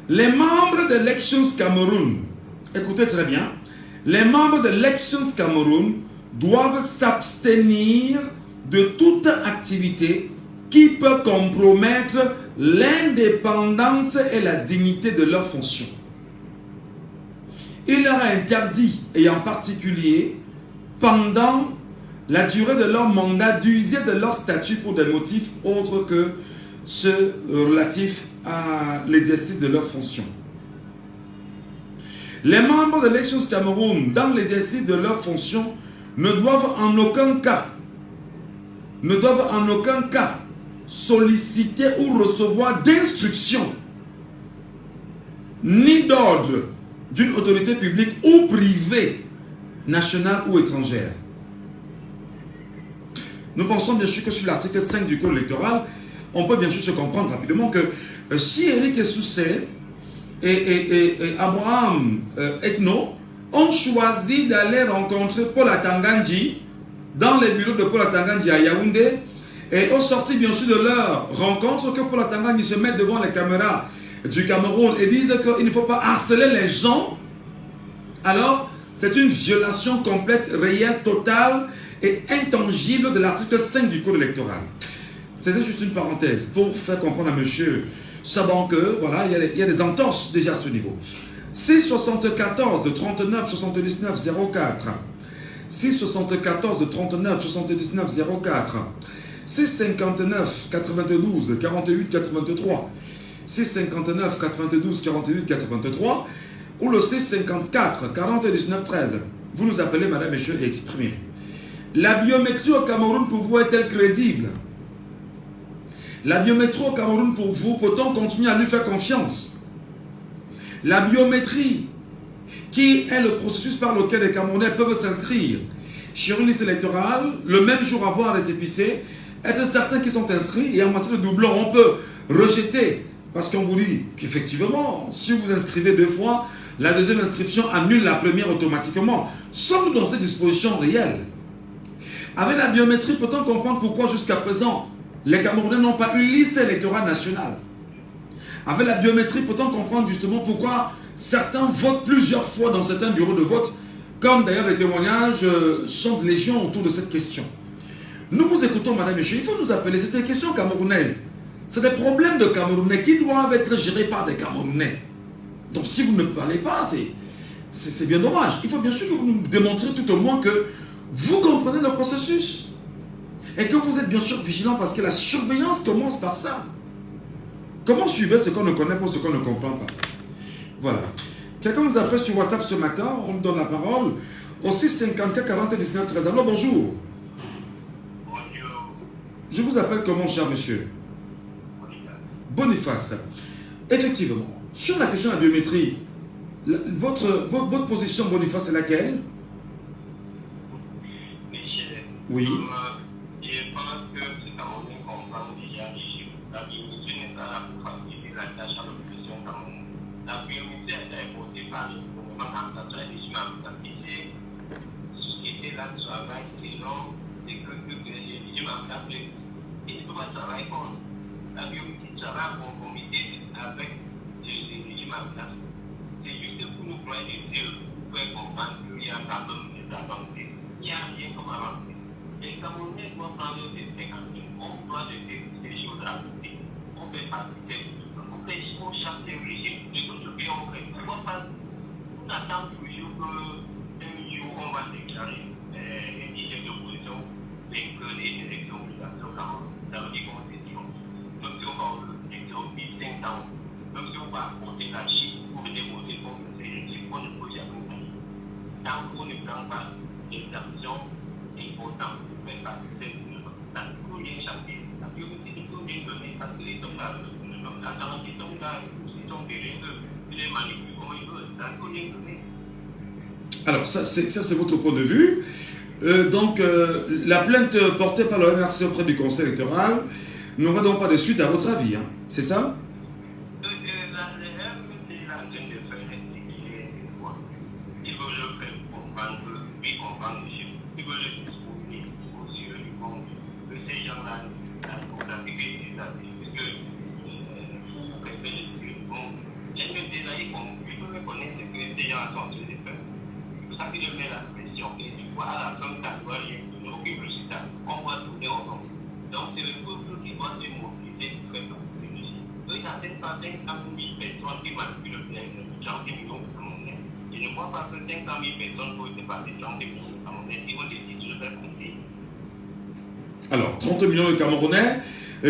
Les membres de l'Élection Cameroun, écoutez très bien, les membres de l'Élection Cameroun doivent s'abstenir de toute activité qui peut compromettre l'indépendance et la dignité de leurs fonctions. Il leur est interdit, et en particulier, pendant la durée de leur mandat, d'user de leur statut pour des motifs autres que ceux relatifs à l'exercice de leurs fonctions. Les membres de l'Élection Cameroun, dans l'exercice de leurs fonctions, ne doivent en aucun cas solliciter ou recevoir d'instructions ni d'ordre d'une autorité publique ou privée, nationale ou étrangère. Nous pensons bien sûr que sur l'article 5 du code électoral, on peut bien sûr se comprendre rapidement que si Eric Soucet et Abraham Ekno ont choisi d'aller rencontrer Paul Atangandji dans les bureaux de Paul Atangandji à Yaoundé. Et au sorti bien sûr de leur rencontre, que Paul Atangandji se mette devant les caméras du Cameroun et disent qu'il ne faut pas harceler les gens. Alors, c'est une violation complète, réelle, totale et intangible de l'article 5 du Code électoral. C'était juste une parenthèse pour faire comprendre à monsieur Saban que, voilà, il y a des entorses déjà à ce niveau. 674 de 39 79 04. 674 de 39 79 04. 659 92 48 83. 659 92 48 83. Ou le 654 40 19 13. Vous nous appelez, madame, monsieur, et exprimez. La biométrie au Cameroun pour vous est-elle crédible? La biométrie au Cameroun pour vous, peut-on continuer à lui faire confiance? La biométrie, qui est le processus par lequel les Camerounais peuvent s'inscrire sur une liste électorale, le même jour avoir les épicés, être certains qui sont inscrits, et en matière de doublon, on peut rejeter, parce qu'on vous dit qu'effectivement, si vous inscrivez 2 fois, la deuxième inscription annule la première automatiquement. Sommes-nous dans cette disposition réelle? Avec la biométrie, peut-on comprendre pourquoi jusqu'à présent, les Camerounais n'ont pas une liste électorale nationale? Avec la biométrie, peut-on comprendre justement pourquoi certains votent plusieurs fois dans certains bureaux de vote, comme d'ailleurs les témoignages sont de légion autour de cette question. Nous vous écoutons, madame et monsieur, il faut nous appeler, c'est des questions camerounaises. C'est des problèmes de Camerounais qui doivent être gérés par des Camerounais. Donc si vous ne parlez pas, c'est bien dommage. Il faut bien sûr que vous nous démontrez tout au moins que vous comprenez le processus. Et que vous êtes bien sûr vigilant parce que la surveillance commence par ça. Comment suivre ce qu'on ne connaît pas, ce qu'on ne comprend pas? Voilà. Quelqu'un nous appelle sur WhatsApp ce matin, on nous donne la parole. Au 654 40 19 13. Alors bonjour. Bonjour. Je vous appelle comment, cher monsieur? Boniface. Effectivement, sur la question de la biométrie, votre position, Boniface, c'est laquelle? Michel. Oui. Je pense que ces Camerounais comprennent déjà les chiffres. La biométrie n'est pas là pour faciliter la tâche à l'opposition camerounaise. La biométrie a été imposée par le gouvernement central des Chimams. C'est société là travaille selon les Chimams. Il ne peut pas travailler contre. La biométrie travaille en conformité avec les Chimams. C'est juste pour nous croire pour faire comprendre qu'il y a quand même des avancées. Il n'y a rien comme avancée. Les Camerounais doivent prendre des 50 000. On doit des choses à côté. On fait participer. On fait chaque régime. Les autres pays ont fait. On attend toujours qu'un jour on va déclarer une dizaine d'opposition et que les élections obligatoires au Cameroun. Ça veut dire qu'on s'est dit. Même si on va aux élections 15 ans, même si on va apporter la Chine pour venir voter contre ces régimes, on ne peut jamais gagner. Tant qu'on ne prend pas les actions importantes. Alors, ça c'est votre point de vue. La plainte portée par le MRC auprès du Conseil électoral n'aura donc pas de suite à votre avis, hein? C'est ça? Alors, 30 millions de Camerounais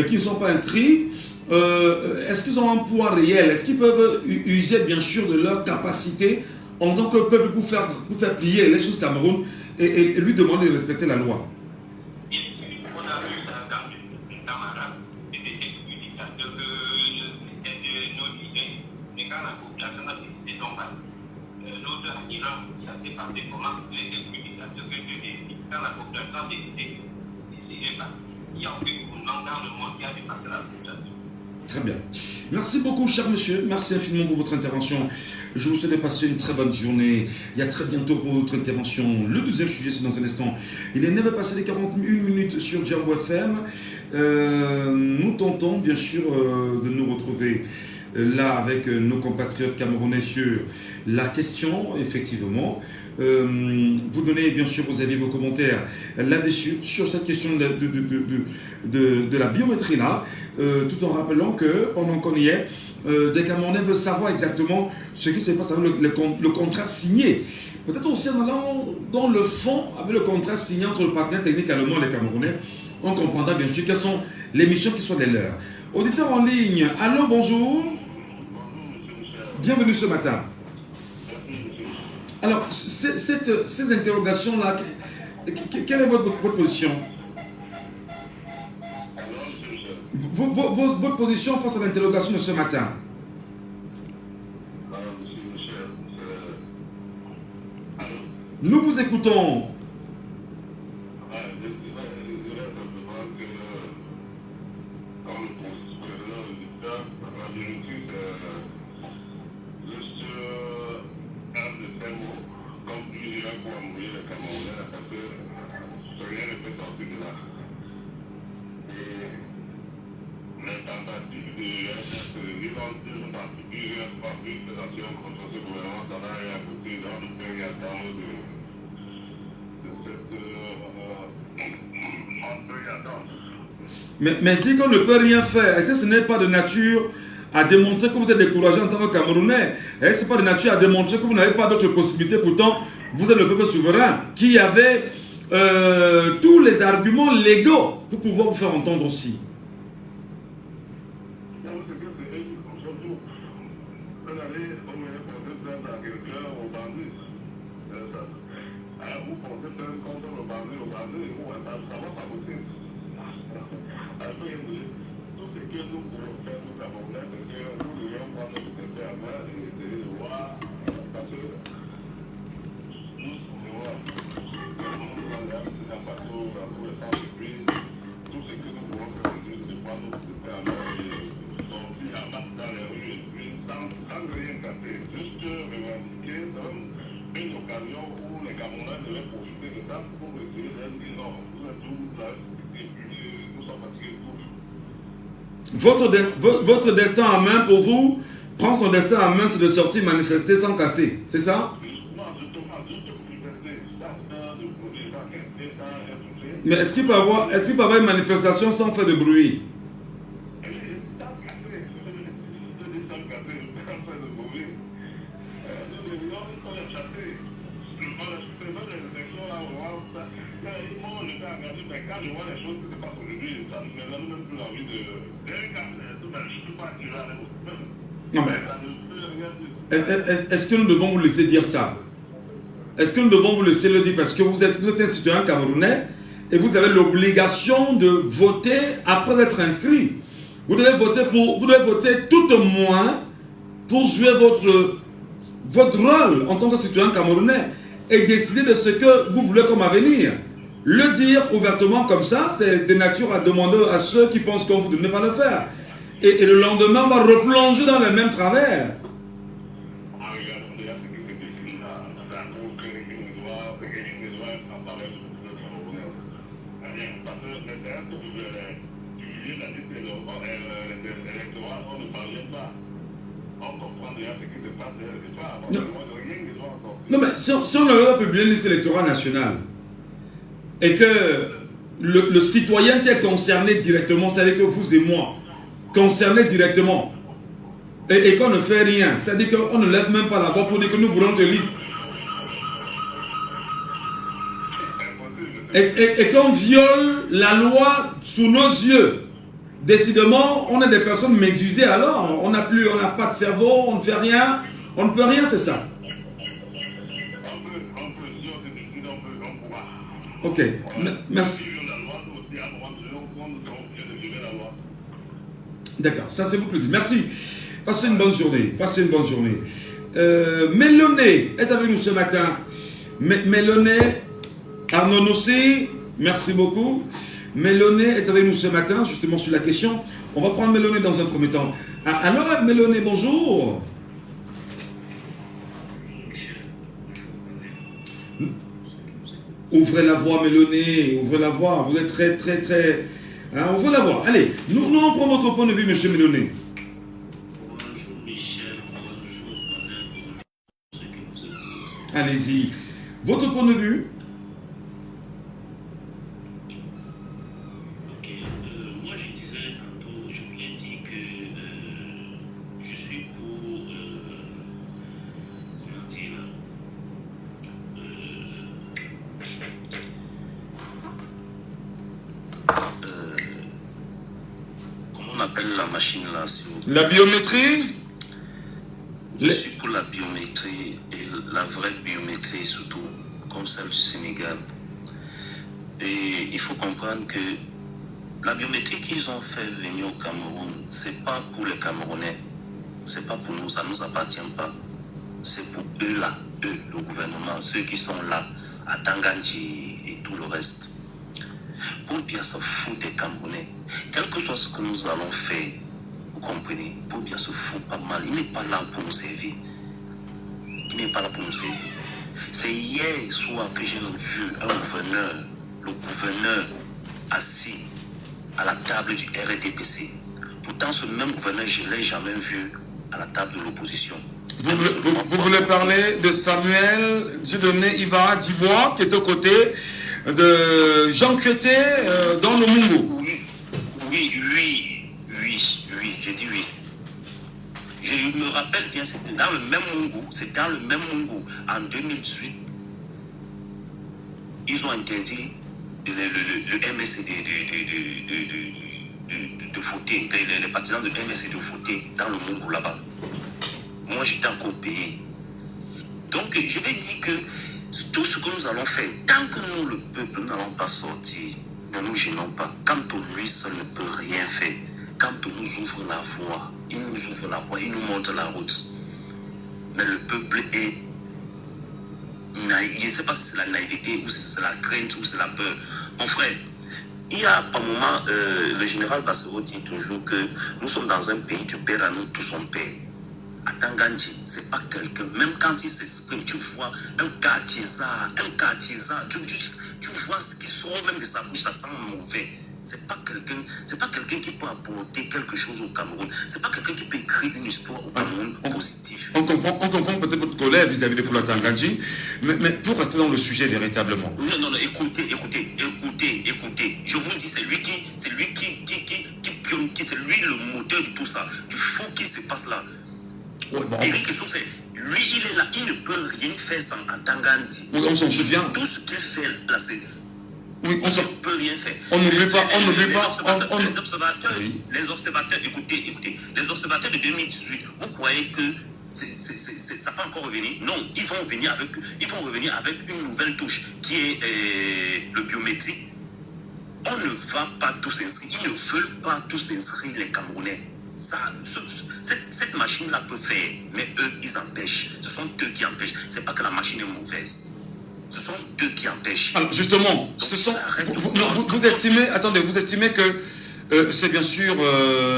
qui ne sont pas inscrits, est-ce qu'ils ont un poids réel? Est-ce qu'ils peuvent user bien sûr de leur capacité en tant que peuple pour faire plier les choses Cameroun et lui demander de respecter la loi? Très bien. Merci beaucoup, cher monsieur. Merci infiniment pour votre intervention. Je vous souhaite de passer une très bonne journée. Et à très bientôt pour votre intervention. Le deuxième sujet, c'est dans un instant. Il est neuf passé les 41 minutes sur Djambo FM. Nous tentons, bien sûr, de nous retrouver là avec nos compatriotes camerounais sur la question, effectivement. Vous donnez bien sûr vos avis, vos commentaires là-dessus, sur cette question de la biométrie là, tout en rappelant que pendant qu'on y est, des Camerounais veulent savoir exactement ce qui se passe avec le contrat signé. Peut-être aussi en allant dans le fond avec le contrat signé entre le partenaire technique allemand et les Camerounais, on comprendra bien sûr quelles sont les missions qui sont les leurs. Auditeur en ligne, allô, bonjour. Bienvenue ce matin. Alors, ces interrogations-là, quelle est votre position? Votre position face à l'interrogation de ce matin? Nous vous écoutons. Mais dit qu'on ne peut rien faire, est-ce que ce n'est pas de nature à démontrer que vous êtes découragé en tant que Camerounais? Est-ce que ce n'est pas de nature à démontrer que vous n'avez pas d'autres possibilités? Pourtant, vous êtes le peuple souverain qui avait tous les arguments légaux pour pouvoir vous faire entendre aussi. Votre destin en main pour vous, prendre son destin en main, c'est de sortir manifester sans casser, c'est ça? Mais est-ce qu'il peut y avoir une manifestation sans faire de bruit? Non mais, est-ce que nous devons vous laisser dire ça? Est-ce que nous devons vous laisser le dire parce que vous êtes un citoyen camerounais et vous avez l'obligation de voter après être inscrit? Vous devez voter tout au moins pour jouer votre rôle en tant que citoyen camerounais et décider de ce que vous voulez comme avenir. Le dire ouvertement comme ça, c'est de nature à demander à ceux qui pensent qu'on vous ne pas le faire. Et le lendemain, on va replonger dans le même travers. Non, mais si on avait pas publié une liste électorale nationale et que le citoyen qui est concerné directement, c'est-à-dire que vous et moi, concernés directement, et qu'on ne fait rien, c'est-à-dire qu'on ne lève même pas la voix pour dire que nous voulons des listes, et qu'on viole la loi sous nos yeux, décidément, on est des personnes médusées alors, on n'a pas de cerveau, on ne fait rien, on ne peut rien, c'est ça. Ok, merci. D'accord, ça c'est vous qui le dites. Merci. Passez une bonne journée. Passez une bonne journée. Méloné est avec nous ce matin. Méloné, Arnaud Nossi, merci beaucoup. Méloné est avec nous ce matin, justement sur la question. On va prendre Méloné dans un premier temps. Ah, alors, Méloné, bonjour. Ouvrez la voie, Méloné, ouvrez la voie. Vous êtes très, très, très... Hein, ouvrez la voie. Allez, nous on prend votre point de vue, monsieur Méloné. Bonjour Michel, bonjour Bonheur, bonjour ceux qui nous écoutent. Allez-y. Votre point de vue? Ok, moi je disais tantôt, je voulais dire que je suis pour, comment dire là, comment on appelle la machine là s'il vous plaît? La biométrie? Je suis pour la biométrie et la vraie biométrie surtout, comme celle du Sénégal. Et il faut comprendre que la biométrie qu'ils ont fait venir au Cameroun, c'est pas pour les Camerounais, c'est pas pour nous, ça nous appartient pas. C'est pour eux là, eux, le gouvernement, ceux qui sont là, à Tanganji et tout le reste. Pour bien se foutre des Camerounais, quel que soit ce que nous allons faire, vous comprenez, pour bien se foutre pas mal, il n'est pas là pour nous servir. Il n'est pas là pour nous servir. C'est hier soir que j'ai vu un gouverneur, le gouverneur assis à la table du RDPC. Pourtant, ce même gouverneur, je ne l'ai jamais vu à la table de l'opposition. Vous voulez parler de Samuel Dieudonné Iva Dibois, qui est aux côtés de Jean Crété dans le Mungo. Oui, j'ai dit oui. Je me rappelle bien, c'était dans le même Mungo, en 2018. Ils ont interdit le MSD de voter, les partisans de MSD de voter dans le Mungo là-bas. Moi, j'étais encore payé. Donc, je vais dire que tout ce que nous allons faire, tant que nous, le peuple, n'allons pas sortir, ne nous gênons pas. Quand lui seul ne peut rien faire, quand on nous ouvre la voie, il nous ouvre la voie, il nous montre la route. Mais le peuple est naïf. Je ne sais pas si c'est la naïveté, ou si c'est la crainte, ou c'est la peur. Mon frère, il y a par moment, le général Bassero dit toujours que nous sommes dans un pays du père à nous, tout son père. À Tanganji, c'est pas quelqu'un, même quand il s'exprime, tu vois un cartisan, tu vois ce qui sort même de sa bouche, ça sent mauvais. C'est pas quelqu'un qui peut apporter quelque chose au Cameroun. C'est pas quelqu'un qui peut écrire une histoire au Cameroun positive. On comprend peut-être votre colère vis-à-vis de Foula Tanganji, mais pour rester dans le sujet véritablement. Non, écoutez. Je vous dis, c'est lui c'est lui le moteur de tout ça. Du fou qui se passe là. Ouais, bon, Éric Essoussé, lui, il est là, il ne peut rien faire sans Tanganji. Oui, on s'en souvient. Tout ce qu'il fait là, c'est... Oui, il ne peut rien faire. On n'oublie pas. Les observateurs, écoutez, les observateurs de 2018, vous croyez que ça ne va pas encore revenir? Non, ils vont revenir avec une nouvelle touche qui est le biométrique. On ne va pas tous inscrire. Ils ne veulent pas tous inscrire les Camerounais. Cette machine-là peut faire, mais eux, ils empêchent. Ce sont eux qui empêchent. Ce n'est pas que la machine est mauvaise. Ce sont eux qui empêchent. Alors justement, vous estimez que c'est bien sûr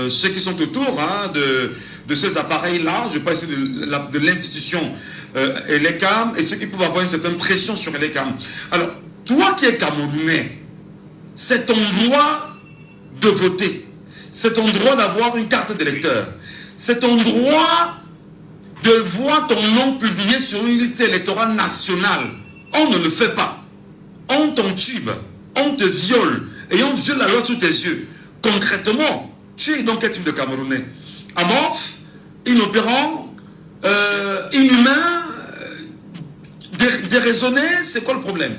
ceux qui sont autour de ces appareils-là, je ne vais pas essayer de l'institution ELECAM, et ceux qui peuvent avoir une certaine pression sur ELECAM. Alors, toi qui es Camerounais, c'est ton droit de voter. C'est ton droit d'avoir une carte d'électeur. C'est ton droit de voir ton nom publié sur une liste électorale nationale. On ne le fait pas. On t'entube, on te viole et on viole la loi sous tes yeux. Concrètement, tu es donc quel type de Camerounais? Amorphe, inopérant, inhumain, déraisonné, c'est quoi le problème?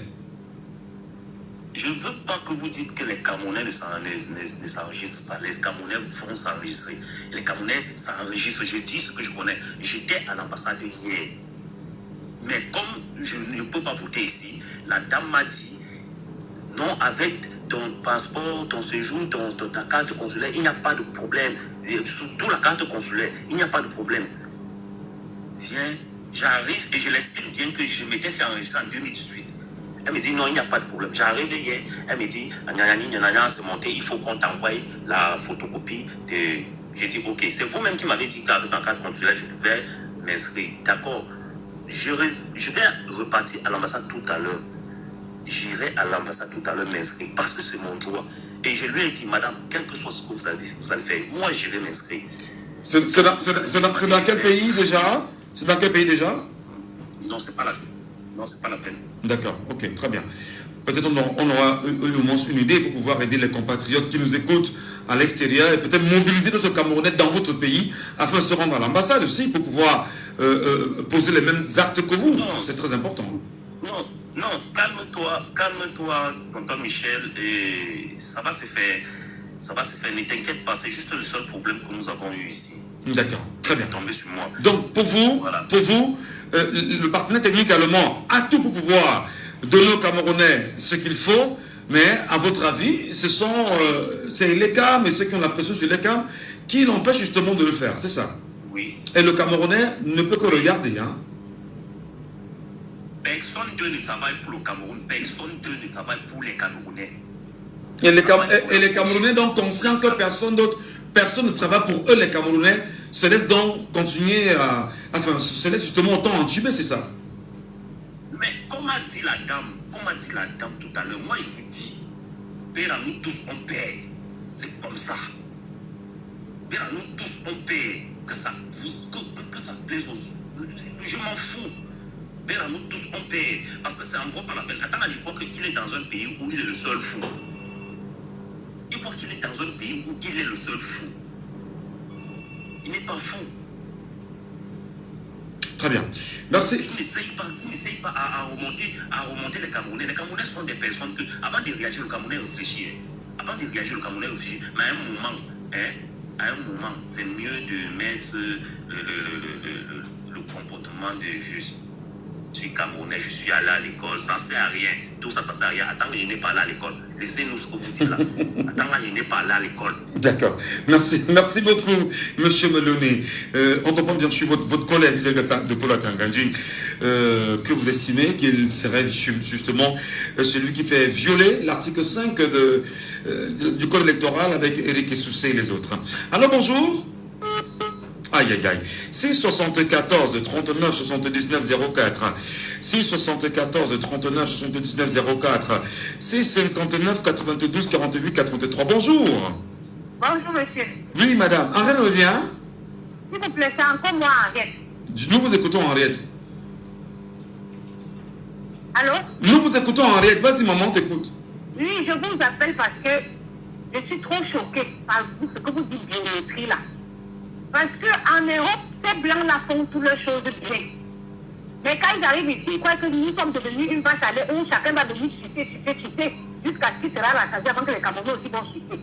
Je ne veux pas que vous dites que les Camerounais ne s'enregistrent pas. Les Camerounais vont s'enregistrer. Les Camerounais s'enregistrent. Je dis ce que je connais. J'étais à l'ambassade hier. Mais comme je ne peux pas voter ici, la dame m'a dit, non, avec ton passeport, ton séjour, ta carte consulaire, il n'y a pas de problème. Surtout la carte consulaire, il n'y a pas de problème. Viens, j'arrive et je l'explique bien que je m'étais fait enregistrer en 2018. Elle me dit non, il n'y a pas de problème. J'arrive hier, elle me dit, c'est monté, il faut qu'on t'envoie la photocopie de... J'ai dit, ok, c'est vous-même qui m'avez dit qu'avec un cadre consulaire, je pouvais m'inscrire. D'accord. Je vais repartir à l'ambassade tout à l'heure. J'irai à l'ambassade tout à l'heure m'inscrire parce que c'est mon droit. Et je lui ai dit, madame, quel que soit ce que vous allez faire, moi j'irai m'inscrire. C'est dans quel pays déjà? C'est dans quel pays déjà? Non, c'est pas la peine. Non, c'est pas la peine. D'accord, ok, très bien. Peut-être on aura au moins une idée pour pouvoir aider les compatriotes qui nous écoutent à l'extérieur et peut-être mobiliser notre Camerounais dans votre pays afin de se rendre à l'ambassade aussi pour pouvoir poser les mêmes actes que vous. C'est très important. Non, calme-toi, tonton Michel, et ça va se faire. Ça va se faire, ne t'inquiète pas, c'est juste le seul problème que nous avons eu ici. D'accord, très bien. C'est tombé sur moi. Donc pour vous, le partenaire technique allemand a tout pour pouvoir donner aux Camerounais ce qu'il faut, mais à votre avis, c'est les CAM et ceux qui ont la pression sur les CAM qui l'empêchent justement de le faire, c'est ça? Oui. Et le Camerounais ne peut que regarder, hein? Personne ne travaille pour le Cameroun, personne ne travaille pour les Camerounais. Et les Camerounais, donc, conscients que personne ne travaille pour eux, les Camerounais, se laissent donc continuer se laissent justement autant entuber, c'est ça? Mais comme a dit la dame tout à l'heure, moi je vous dis, père à nous tous on paie. C'est comme ça. Père à nous tous on paie. Que ça plaise aux... Je m'en fous. Père à nous tous on paie. Parce que c'est en gros pas la peine. Attends, je crois qu'il est dans un pays où il est le seul fou. Il croit qu'il est dans un pays où il est le seul fou. Il n'est pas fou. Très bien. Merci. Il n'essaye pas à remonter les Camerounais. Les Camerounais sont des personnes que, avant de réagir, le Camerounais réfléchit. Avant de réagir, le Camerounais réfléchit. Mais à un moment, c'est mieux de mettre le comportement de juste. Je suis Camerounais, je suis allé à l'école, ça ne sert à rien. Tout ça, ça ne sert à rien. Attends que je n'ai pas allé à l'école. Laissez-nous ce que vous dites là. Attends que je n'ai pas allé à l'école. D'accord. Merci beaucoup, M. Meloni. On comprend bien sûr votre collègue de Paul Atangandji, que vous estimez qu'il serait justement celui qui fait violer l'article 5 du code électoral avec Éric Essoussé et les autres. Alors bonjour. Aïe, aïe, aïe. 674 39 79 04. 674 39 79 04. 659 92 48 83. Bonjour. Bonjour, monsieur. Oui, madame. Henriette revient. S'il vous plaît, c'est encore moi, Henriette. Nous vous écoutons, Henriette. Allô? Nous vous écoutons, Henriette. Vas-y, maman, t'écoute. Oui, je vous appelle parce que je suis trop choquée par ce que vous dites biométrie là. Parce qu'en Europe, ces blancs-là font toutes les choses bien. Mais quand ils arrivent ici, ils croient que nous sommes devenus une vache à lait où chacun va venir chuter, jusqu'à ce qu'il sera rassasié avant que les Camerounais aussi vont chuter.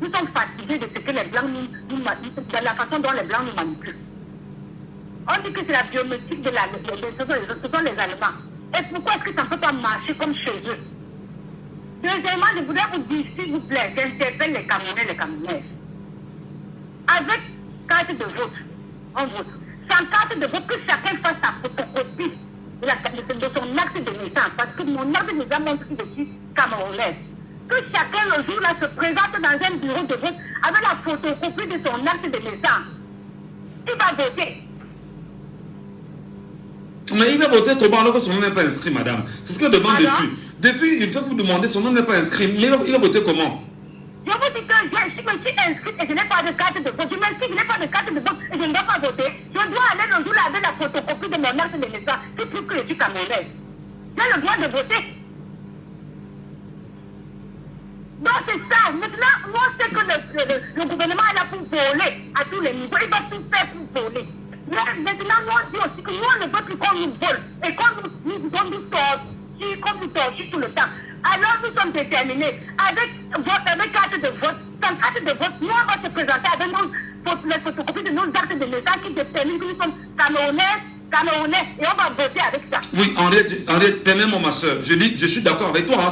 Nous sommes fatigués de ce que les blancs de la façon dont les blancs nous manipulent. On dit que c'est la biométrie ce sont les Allemands. Et pourquoi est-ce que ça ne peut pas marcher comme chez eux? Deuxièmement, je voudrais vous dire, s'il vous plaît, j'interpelle les Camerounais, les Camerounaises. Avec carte de vote, on vote. Sans carte de vote, que chacun fasse sa photocopie de son acte de naissance. Parce que mon acte de naissance montre que je suis camerounaise. Que chacun le jour-là se présente dans un bureau de vote avec la photocopie de son acte de naissance. Il va voter. Mais il va voter comment alors que son nom n'est pas inscrit, madame? C'est ce que demande depuis. Une fois que vous demandez, son nom n'est pas inscrit. Mais il va voter comment? Je vous dis que je me suis inscrite et je n'ai pas de carte de vote. Je m'inscris, je n'ai pas de carte de vote et je ne dois pas voter. Je dois aller le jour-là avec la photocopie de mon acte de naissance qui prouve que je suis camerounaise. J'ai le droit de voter. Donc c'est ça. Maintenant, on sait que le gouvernement est là pour voler à tous les niveaux. Il va tout faire pour voler. Mais maintenant, nous on dit aussi que nous on ne veut plus qu'on nous vole et qu'on nous torture tout le temps. Alors nous sommes déterminés avec carte de vote. Sans carte de vote, nous on va se présenter avec les photocopies de nos actes de naissance qui déterminent que nous sommes Camerounais et on va voter avec ça. Oui, Henriette, permets-moi ma soeur. Je suis d'accord avec toi. Hein,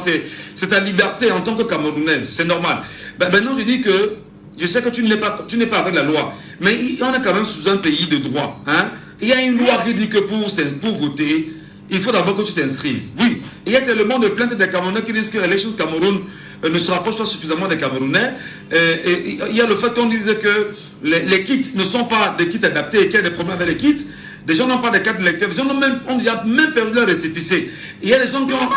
c'est ta liberté en tant que Camerounaise. C'est normal. Maintenant, je dis que je sais que tu n'es pas avec la loi. Mais on est quand même sous un pays de droit. Hein? Il y a une loi qui dit que pour voter, il faut d'abord que tu t'inscrives. Oui, il y a tellement de plaintes des Camerounais qui disent que l'élection du Cameroun ne se rapproche pas suffisamment des Camerounais. Et il y a le fait qu'on disait que les kits ne sont pas des kits adaptés et qu'il y a des problèmes avec les kits. Des gens n'ont pas de carte de lecteur. Des gens ont déjà même perdu leur récépissé. Il y a des gens qui ont...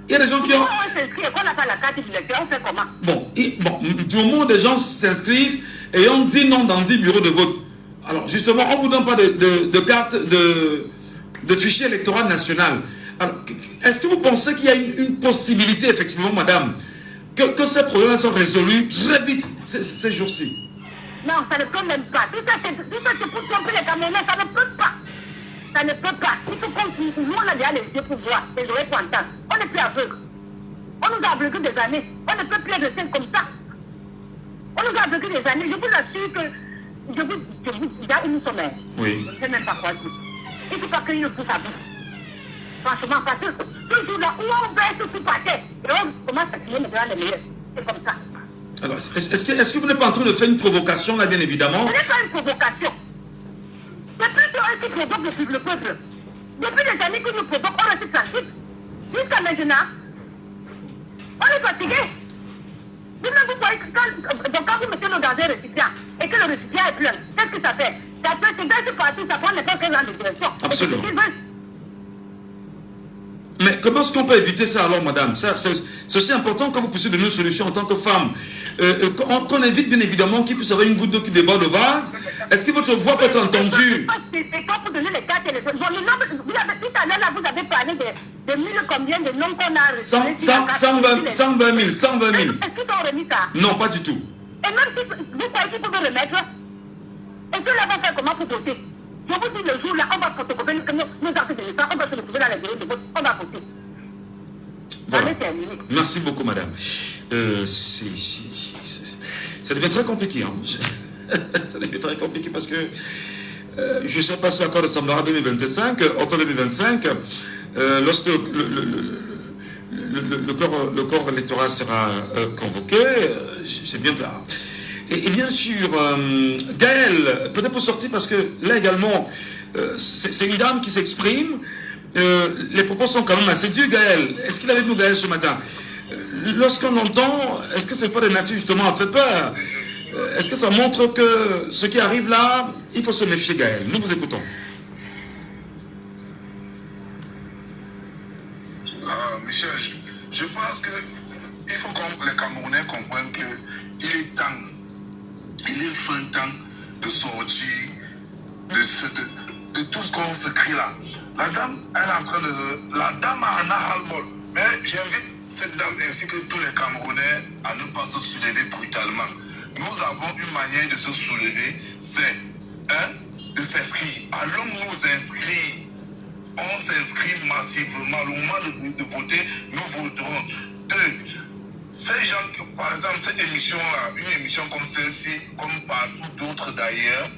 Il y a des gens qui ont... On n'a pas la carte de lecteur, on fait comment? Bon, du moment où des gens s'inscrivent et on dit non dans 10 bureaux de vote. Alors justement, on ne vous donne pas de carte de fichier électoral national. Alors, est-ce que vous pensez qu'il y a une possibilité, effectivement, madame, que ces problèmes soient résolus très vite ces jours-ci? Non, ça ne peut même pas. Tout ça, c'est pour tromper les Camerounais, ça ne peut pas. Ça ne peut pas. Il faut qu'on... Nous, on a déjà les yeux pour voir, les oreilles pour entendre. On n'est plus aveugles. On nous a aveuglés des années. On ne peut plus être comme ça. On nous a aveuglés des années. Je vous assure que... Là où nous sommes, oui. Je ne sais même pas quoi dire. Il ne faut pas qu'il nous pousse à bout. Franchement, parce que toujours là où on baisse tout par terre, et on commence à crier maintenant les meilleurs. C'est comme ça. Alors, est-ce que vous n'êtes pas en train de faire une provocation, là, bien évidemment? Ce n'est pas une provocation. C'est plutôt eux qui provoquent le peuple. Depuis des années que nous provoquons, on reste tranquille. Jusqu'à maintenant, on est fatigué. Vous-même, vous voyez que quand vous mettez l'eau dans un récipient et que le récipient est plein, qu'est-ce que ça fait? Ça peut se baisser partout, ça prend n'importe quel genre de direction. Absolument. Mais comment est-ce qu'on peut éviter ça alors, madame? C'est aussi important quand vous puissiez donner une solution en tant que femme. Qu'on évite bien évidemment qu'il puisse y avoir une goutte d'eau qui déborde le vase. Est-ce que votre voix peut être entendue? C'est pas pour donner les cartes et les autres. Bon, tout à l'heure, vous avez parlé de 1000 combien de noms qu'on a... 120 000. Est-ce qu'ils ont remis ça? Non, pas du tout. Et même si vous croyez qu'ils peuvent remettre, et que là, on va faire comment pour voter? Je vous dis, le jour là, on va photocopier nos actes de naissance, on va se retrouver dans les bureaux de vote, on va voter. Voilà. Terminé. Merci beaucoup, madame. Ça devient très compliqué. Hein. Ça devient très compliqué parce que je ne sais pas si à quoi ressemblera 2025. En 2025, lorsque le corps électoral sera convoqué, c'est bien tard. Et bien sûr, Gaël, peut-être pour sortir, parce que là également, c'est une dame qui s'exprime. Les propos sont quand même assez durs, Gaël. Est-ce qu'il est avec nous, Gaël, ce matin? Lorsqu'on entend, est-ce que ce n'est pas de nature justement à faire peur? Est-ce que ça montre que ce qui arrive là, il faut se méfier, Gaël? Nous vous écoutons. Michel, je pense qu'il faut que les Camerounais comprennent qu'il est temps. Il est fin temps de sortir de tout ce qu'on se crie là. La dame, elle est en train de... La dame a un ras-le-bol. Mais j'invite cette dame ainsi que tous les Camerounais à ne pas se soulever brutalement. Nous avons une manière de se soulever, c'est de s'inscrire. Allons nous inscrire. On s'inscrit massivement. Au moment de voter, nous voterons. 2. Ces gens, par exemple, cette émission-là, une émission comme celle-ci, comme partout d'autres d'ailleurs,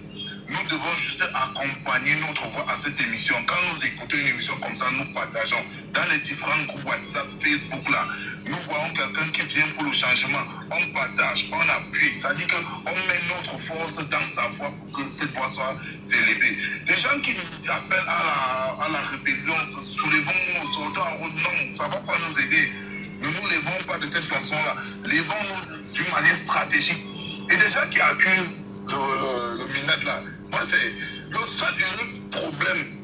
nous devons juste accompagner notre voix à cette émission. Quand nous écoutons une émission comme ça, nous partageons. Dans les différents groupes WhatsApp, Facebook, là, nous voyons quelqu'un qui vient pour le changement. On partage, on appuie. Ça dit qu'on met notre force dans sa voix pour que cette voix soit élevée. Les gens qui nous appellent à la rébellion, soulevons-nous, sortons en route, non, ça ne va pas nous aider. Ne nous levons pas de cette façon-là. Levons-nous d'une manière stratégique. Et des gens qui accusent le minette là, moi c'est le seul unique problème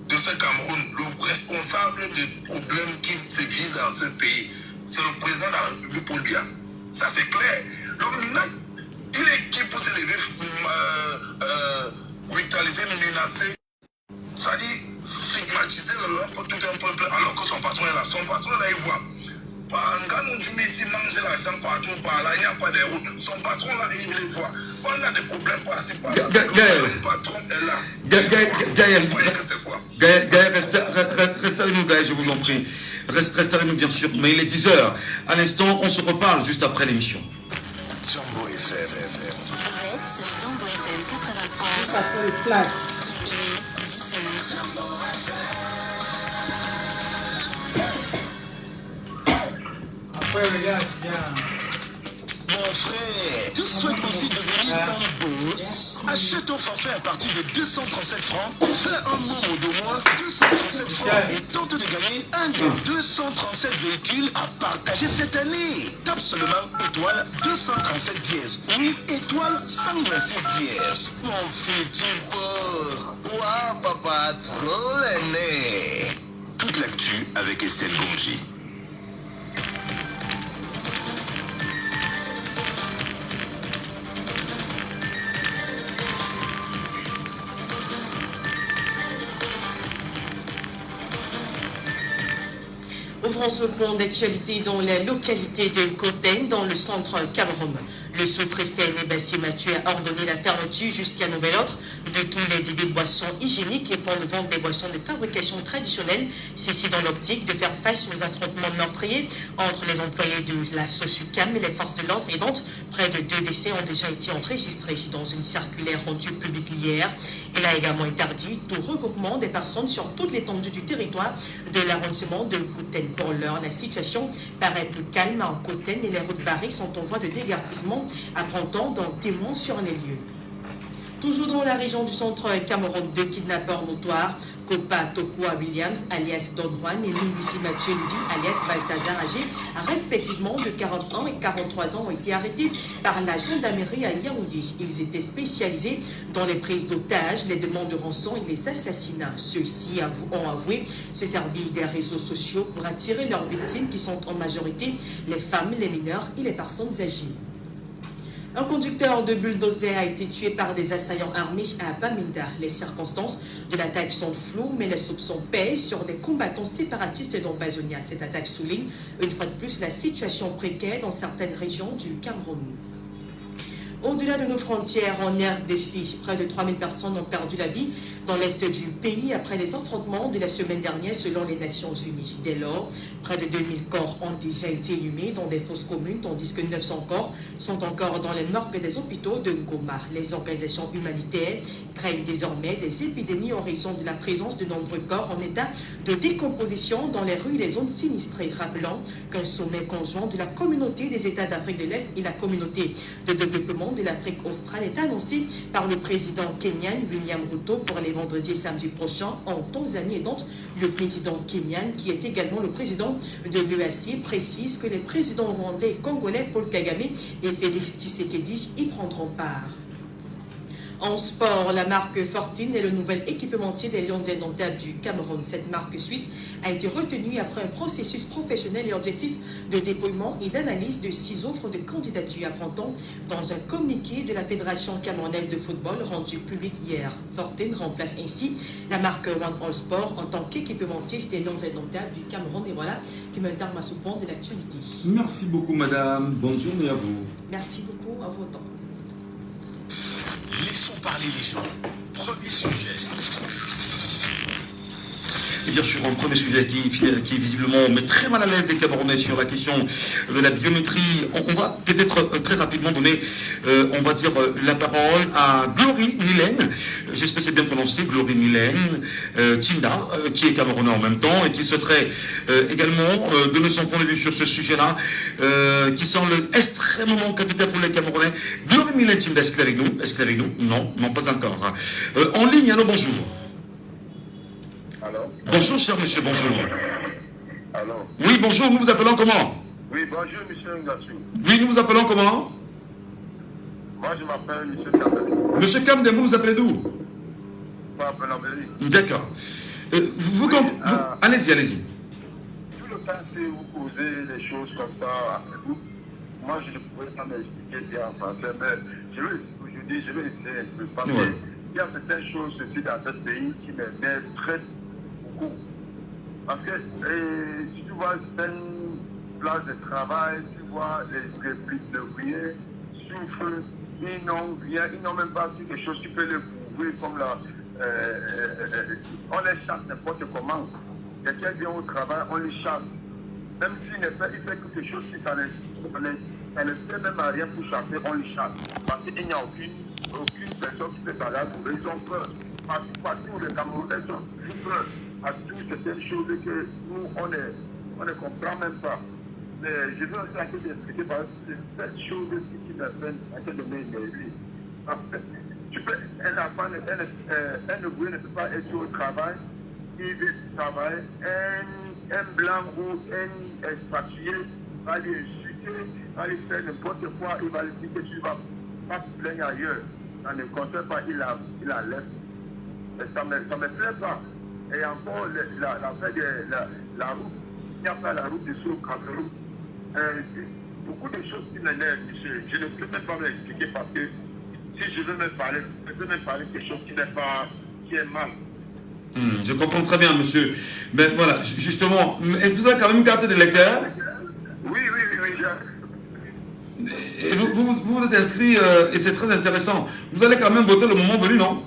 de ce Cameroun, le responsable des problèmes qui se vivent dans ce pays, c'est le président de la République Paul Biya. Ça c'est clair. Le minette, il est qui pour se lever, brutaliser, menacer, c'est-à-dire stigmatiser un peu tout un peuple alors que son patron est là. Son patron là, il voit. Quand on dit ici mange l'argent partout par là, il n'y a pas de route. Son patron là, il les voit. On a des problèmes par ici par là. Le patron est là. Gaël, restez avec nous, Gaël, je vous en prie. Restez avec nous, bien sûr. Mais il est 10h. À l'instant, on se reparle juste après l'émission. Jambo FM. Vous êtes sur Jambo FM 91. Ça fait le flash. Il est 10h. Après, regarde, bien. frère. Tu souhaites aussi devenir un boss? Achète ton forfait à partir de 237 francs ou fais un membre de moins 237 francs et tente de gagner un des 237 véhicules à partager cette année. Tape seulement étoile 237 dièse ou étoile 126 dièse. Mon futur boss. Waouh papa, trop aimé. Toute l'actu avec Estelle Bonji. Ouvrons ce point d'actualité dans la localité de Koten, dans le centre Cameroun. Le sous-préfet Nébastien Mathieu a ordonné la fermeture jusqu'à nouvel ordre de tous les débits de boissons hygiéniques et points de vente des boissons de fabrication traditionnelle, ceci dans l'optique de faire face aux affrontements meurtriers entre les employés de la SOSUCAM et les forces de l'ordre. Et donc, près de 2 décès ont déjà été enregistrés dans une circulaire rendue publique hier. Il a également interdit tout regroupement des personnes sur toute l'étendue du territoire de l'arrondissement de Koten. Pour l'heure, la situation paraît plus calme en Koten et les routes barrées sont en voie de déguerpissement, apprend-on d'un témoin sur les lieux. Toujours dans la région du centre Cameroun, 2 kidnappeurs notoires, Kopa Tokwa Williams, alias Don Juan, et Lumbisi Mathieu Ndi, alias Balthazar, âgés respectivement de 41 et 43 ans, ont été arrêtés par la gendarmerie à Yaoundé. Ils étaient spécialisés dans les prises d'otages, les demandes de rançon et les assassinats. Ceux-ci ont avoué se servir des réseaux sociaux pour attirer leurs victimes, qui sont en majorité les femmes, les mineurs et les personnes âgées. Un conducteur de bulldozer a été tué par des assaillants armés à Bamenda. Les circonstances de l'attaque sont floues, mais les soupçons pèsent sur des combattants séparatistes d'Ambazonia. Cette attaque souligne une fois de plus la situation précaire dans certaines régions du Cameroun. Au-delà de nos frontières, en RDC, près de 3000 personnes ont perdu la vie dans l'est du pays après les affrontements de la semaine dernière selon les Nations Unies. Dès lors, près de 2000 corps ont déjà été inhumés dans des fosses communes, tandis que 900 corps sont encore dans les morgues des hôpitaux de Goma. Les organisations humanitaires craignent désormais des épidémies en raison de la présence de nombreux corps en état de décomposition dans les rues et les zones sinistrées, rappelant qu'un sommet conjoint de la communauté des États d'Afrique de l'Est et la communauté de développement de l'Afrique australe est annoncé par le président kenyan William Ruto pour les vendredis et samedis prochains en Tanzanie. Et donc, le président kenyan, qui est également le président de l'EAC, précise que les présidents rwandais et congolais Paul Kagame et Félix Tshisekedi y prendront part. En sport, la marque Fortin est le nouvel équipementier des Lions indomptables du Cameroun. Cette marque suisse a été retenue après un processus professionnel et objectif de dépouillement et d'analyse de 6 offres de candidature, apprend-on dans un communiqué de la Fédération camerounaise de football rendu public hier. Fortin remplace ainsi la marque One All Sport en tant qu'équipementier des Lions indomptables du Cameroun. Et voilà qui me termine à ce point de l'actualité. Merci beaucoup, madame. Bonne journée à vous. Merci beaucoup à votre temps. Laissons parler les gens. Premier sujet. Et bien sûr, un premier sujet qui visiblement met très mal à l'aise les Camerounais sur la question de la biométrie. On va peut-être très rapidement donner, on va dire, la parole à Glory Mylène. J'espère que c'est bien prononcé, Glory Mylène Tinda, qui est Camerounais en même temps et qui souhaiterait également donner son point de vue sur ce sujet-là, qui semble extrêmement capital pour les Camerounais. Glory Mylène Tinda, est-ce qu'elle est avec nous? Est-ce qu'elle est avec nous? Non, non, pas encore. En ligne, allô, bonjour. Alors? Bonjour, cher monsieur, bonjour. Alors? Oui, bonjour, nous vous appelons comment? Oui, bonjour, monsieur Ngassou. Oui, nous vous appelons comment? Moi, je m'appelle monsieur Kamel. Monsieur Kamden, vous nous appelez d'où? Pas Benambéry. D'accord. Allez-y, allez-y. Tout le temps que vous posez les choses comme ça après vous, moi, je ne pourrais pas m'expliquer bien en français, mais aujourd'hui, je vais essayer un peu. Parce qu'il y a certaines choses aussi dans ce pays qui m'énervent très beaucoup. Parce que si tu vois certaines places de travail, tu vois les ouvriers souffrent, ils n'ont rien, ils n'ont même pas quelque chose qui peut les couvrir comme la... on les chasse n'importe comment. Quelqu'un vient au travail, on les chasse. Même s'il fait quelque chose qui ça ne fait même à rien pour chasser, on les chasse. Parce qu'il n'y a aucune personne qui peut parler pour eux. Ils ont peur. Partout les Camerounais ont peur à toutes certaines choses que nous, on ne comprend même pas. Mais je veux aussi un peu expliquer parce que c'est cette chose qui me fait un peu de m'énerver. Un ouvrier ne peut pas être au travail, il veut travailler, un blanc ou un expatrié va lui insulter, va lui faire n'importe quoi, il va lui dire que tu vas pas te plaindre ailleurs. Ça ne compte pas, il la laisse. Ça me plaît pas. Et encore, l'affaire de la route, il n'y a pas la route de sur Cameroun. Beaucoup de choses qui m'énervent, monsieur. Je ne peux même pas m'expliquer parce que si je veux même parler, je peux même parler de quelque chose qui est mal. Je comprends très bien, monsieur. Mais voilà, justement, est-ce que vous avez quand même une carte d'électeur? Oui. Et vous êtes inscrit, et c'est très intéressant. Vous allez quand même voter le moment venu, non?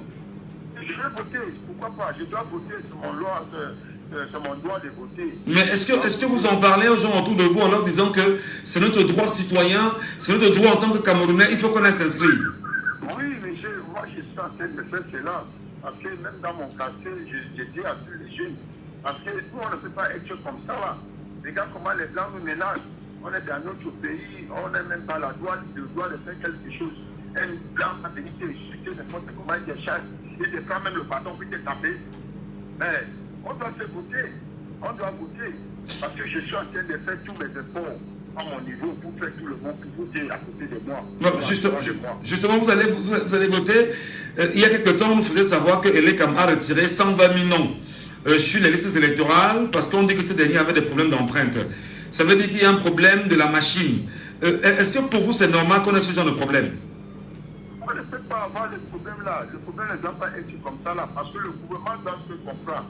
Je vais voter, pourquoi pas? Je dois voter sur mon droit de voter. Mais est-ce que vous en parlez aux gens autour de vous en leur disant que c'est notre droit citoyen, c'est notre droit en tant que Camerounais, il faut qu'on s'inscrive? Oui, mais moi je suis en train de faire cela. Parce que même dans mon quartier, je dis à tous les jeunes, parce que nous on ne peut pas être comme ça là. Regarde comment les Blancs nous ménagent. On est dans notre pays, on n'est même pas la droit de faire quelque chose. Un Blanc a tenu de chuter n'importe comment il te chasse, il te prend même le bâton pour te taper. Mais on doit se voter, on doit voter. Parce que je suis en train de faire tous mes efforts à mon niveau pour faire tout le monde pour voter à côté de moi. Voilà, justement, vous allez voter. Il y a quelques temps, on nous faisait savoir que Elekam a retiré 120 000 noms sur les listes électorales parce qu'on dit que ces derniers avaient des problèmes d'empreinte. Ça veut dire qu'il y a un problème de la machine. Est-ce que pour vous, c'est normal qu'on ait ce genre de problème? On ne peut pas avoir ce problème-là. Le problème ne doit pas être comme ça là, parce que le gouvernement doit se comprendre.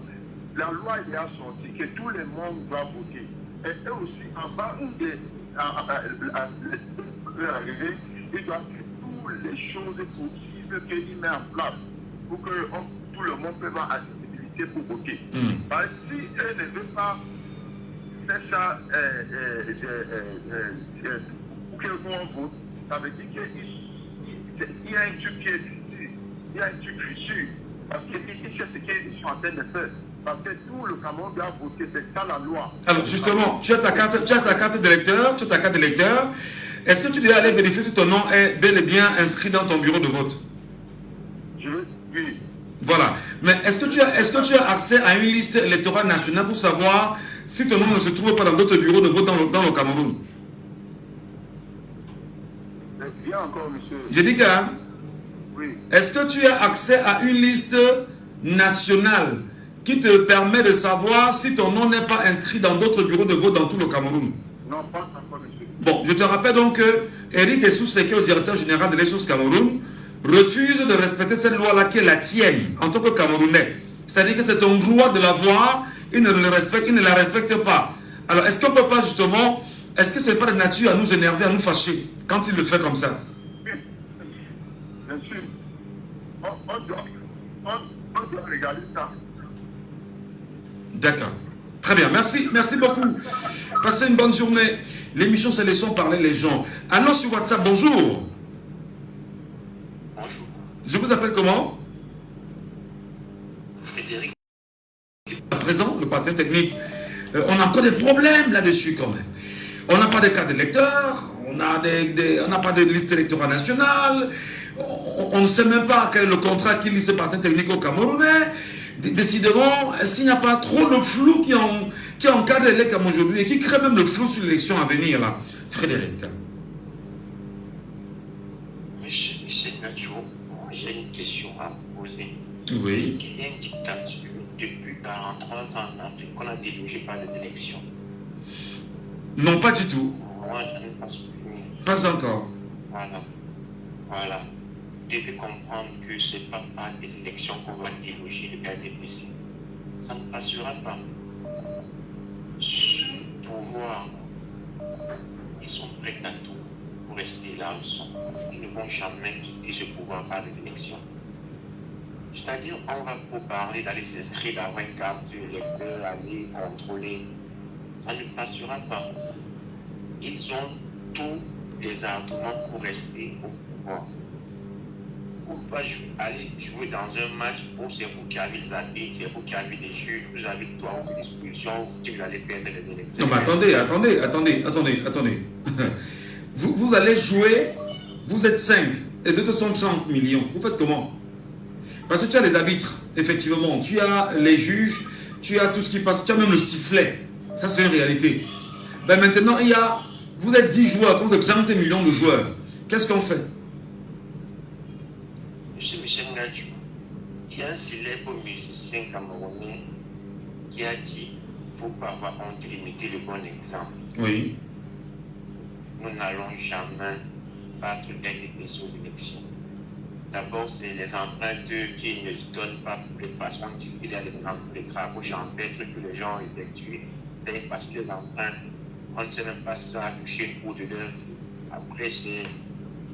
La loi est sortie que tout le monde doit voter. Et eux aussi, en bas arriver, il doit faire toutes les choses possibles qu'il met en place pour que tout le monde puisse avoir accessibilité pour voter. Parce que si eux ne veulent pas faire ça pour que nous on vote, ça veut dire qu'il y a un truc qui est ici, il y a un truc fichu. Parce qu'ils sait ce qu'ils sont en train de faire. Parce que tout le Cameroun doit voter, c'est ça la loi. Alors justement, tu as ta carte d'électeur, Est-ce que tu dois aller vérifier si ton nom est bel et bien inscrit dans ton bureau de vote? Oui. Voilà. Mais est-ce que tu as accès à une liste électorale nationale pour savoir si ton nom ne se trouve pas dans d'autres bureaux de vote dans le Cameroun? Bien encore, monsieur. J'ai dit que... Oui. Est-ce que tu as accès à une liste nationale qui te permet de savoir si ton nom n'est pas inscrit dans d'autres bureaux de vote dans tout le Cameroun? Non, pas encore, monsieur. Bon, je te rappelle donc que Eric Essoussé, qui est le directeur général de l'Essos Cameroun, refuse de respecter cette loi-là qui est la tienne en tant que Camerounais. C'est-à-dire que c'est ton droit de l'avoir, il ne la respecte pas. Alors, est-ce qu'on ne peut pas justement, est-ce que ce n'est pas de nature à nous énerver, à nous fâcher quand il le fait comme ça? Oui, bien sûr. On doit regarder ça. D'accord. Très bien. Merci beaucoup. Passez une bonne journée. L'émission, c'est Laissons parler les gens. Annonce sur WhatsApp, bonjour. Bonjour. Je vous appelle comment? Frédéric. À présent, le partenaire technique. On a encore des problèmes là-dessus quand même. On n'a pas de carte d'électeur, on n'a pas de liste électorale nationale, on ne sait même pas quel est le contrat qui lie ce partenaire technique au Camerounais. Décidément, est-ce qu'il n'y a pas trop de flou qui encadre l'élection aujourd'hui et qui crée même le flou sur l'élection à venir là, Frédéric? Monsieur Nacho, moi j'ai une question à vous poser. Oui. Est-ce qu'il y a une dictature depuis 43 ans en Afrique qu'on a délogé par les élections? Non, pas du tout. Moi, je ne pense pas. Pas encore. Voilà. Vous devez comprendre que ce n'est pas par des élections qu'on va déloger le PADPC. Ça ne passera pas. Ce pouvoir, ils sont prêts à tout pour rester là où ils sont. Ils ne vont jamais quitter ce pouvoir par des élections. C'est-à-dire, on va pour parler d'aller s'inscrire, d'avoir une carte électeur, aller contrôler. Ça ne passera pas. Ils ont tous les arguments pour rester au pouvoir. vous ne pouvez pas aller jouer dans un match où c'est vous qui avez les arbitres, c'est vous qui avez les juges, vous avez tout à votre disposition, si vous allez perdre les élections. Non, mais attendez. Vous allez jouer, vous êtes 5 et d'autres sont 30 millions. Vous faites comment? Parce que tu as les arbitres, effectivement, tu as les juges, tu as tout ce qui passe, tu as même le sifflet. Ça, c'est une réalité. Ben maintenant, vous êtes 10 joueurs contre 30 millions de joueurs. Qu'est-ce qu'on fait? Monsieur Michel Ngadjou, il y a un célèbre musicien camerounais qui a dit qu'il ne faut pas avoir honte d'imiter le bon exemple. Oui. Nous n'allons jamais battre des aux élections. D'abord, c'est les empreintes qui ne donnent pas pour les patients. Il y a les travaux champêtres que les gens ont effectués. C'est parce que les empreintes, on ne sait même pas si on a touché le bout de l'œuvre. Après,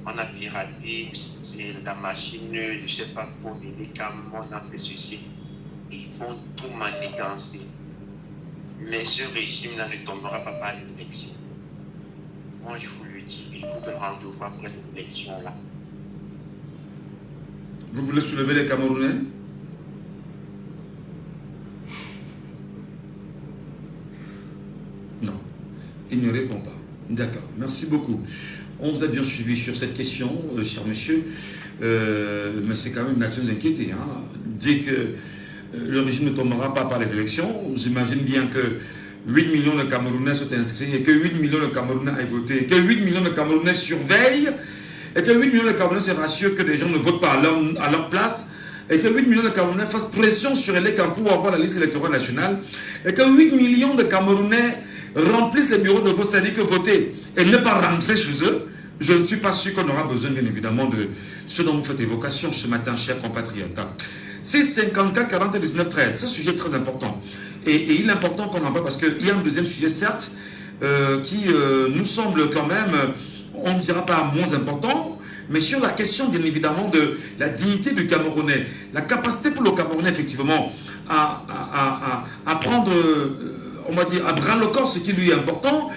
on a piraté, c'est la machine, je ne sais pas trop, les médicaments, on a fait ceci. Ils vont tout manigancer. Mais ce régime-là ne tombera pas par les élections. Moi, je vous le dis, il faut de rendez-vous après ces élections-là. Vous voulez soulever les Camerounais? Non, il ne répond pas. D'accord, merci beaucoup. On vous a bien suivi sur cette question, cher monsieur, mais c'est quand même nature de nous inquiéter. Hein. Dès que le régime ne tombera pas par les élections, j'imagine bien que 8 millions de Camerounais sont inscrits et que 8 millions de Camerounais aient voté, et que 8 millions de Camerounais surveillent, et que 8 millions de Camerounais se rassurent que les gens ne votent pas à leur place, et que 8 millions de Camerounais fassent pression sur les camps pour avoir la liste électorale nationale, et que 8 millions de Camerounais remplissent les bureaux de vote, c'est-à-dire que voter et ne pas rentrer chez eux. Je ne suis pas sûr qu'on aura besoin, bien évidemment, de ce dont vous faites évocation ce matin, chers compatriotes. C'est 54 40 19 13. Ce sujet est très important. Et il est important qu'on en parle parce qu'il y a un deuxième sujet, certes, qui nous semble quand même, on ne dira pas moins important, mais sur la question, bien évidemment, de la dignité du Camerounais, la capacité pour le Camerounais, effectivement, à prendre, on va dire, à bras le corps ce qui lui est important,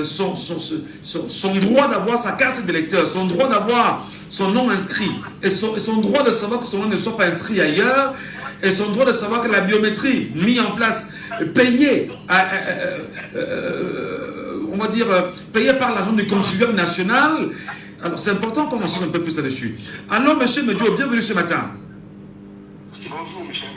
son droit d'avoir sa carte d'électeur, son droit d'avoir son nom inscrit, et son droit de savoir que son nom ne soit pas inscrit ailleurs, et son droit de savoir que la biométrie mise en place, payée, on va dire, payée par l'argent du contribuable national. Alors c'est important qu'on en sache un peu plus là-dessus. Alors, monsieur Medio, bienvenue ce matin. Bonjour, Michel.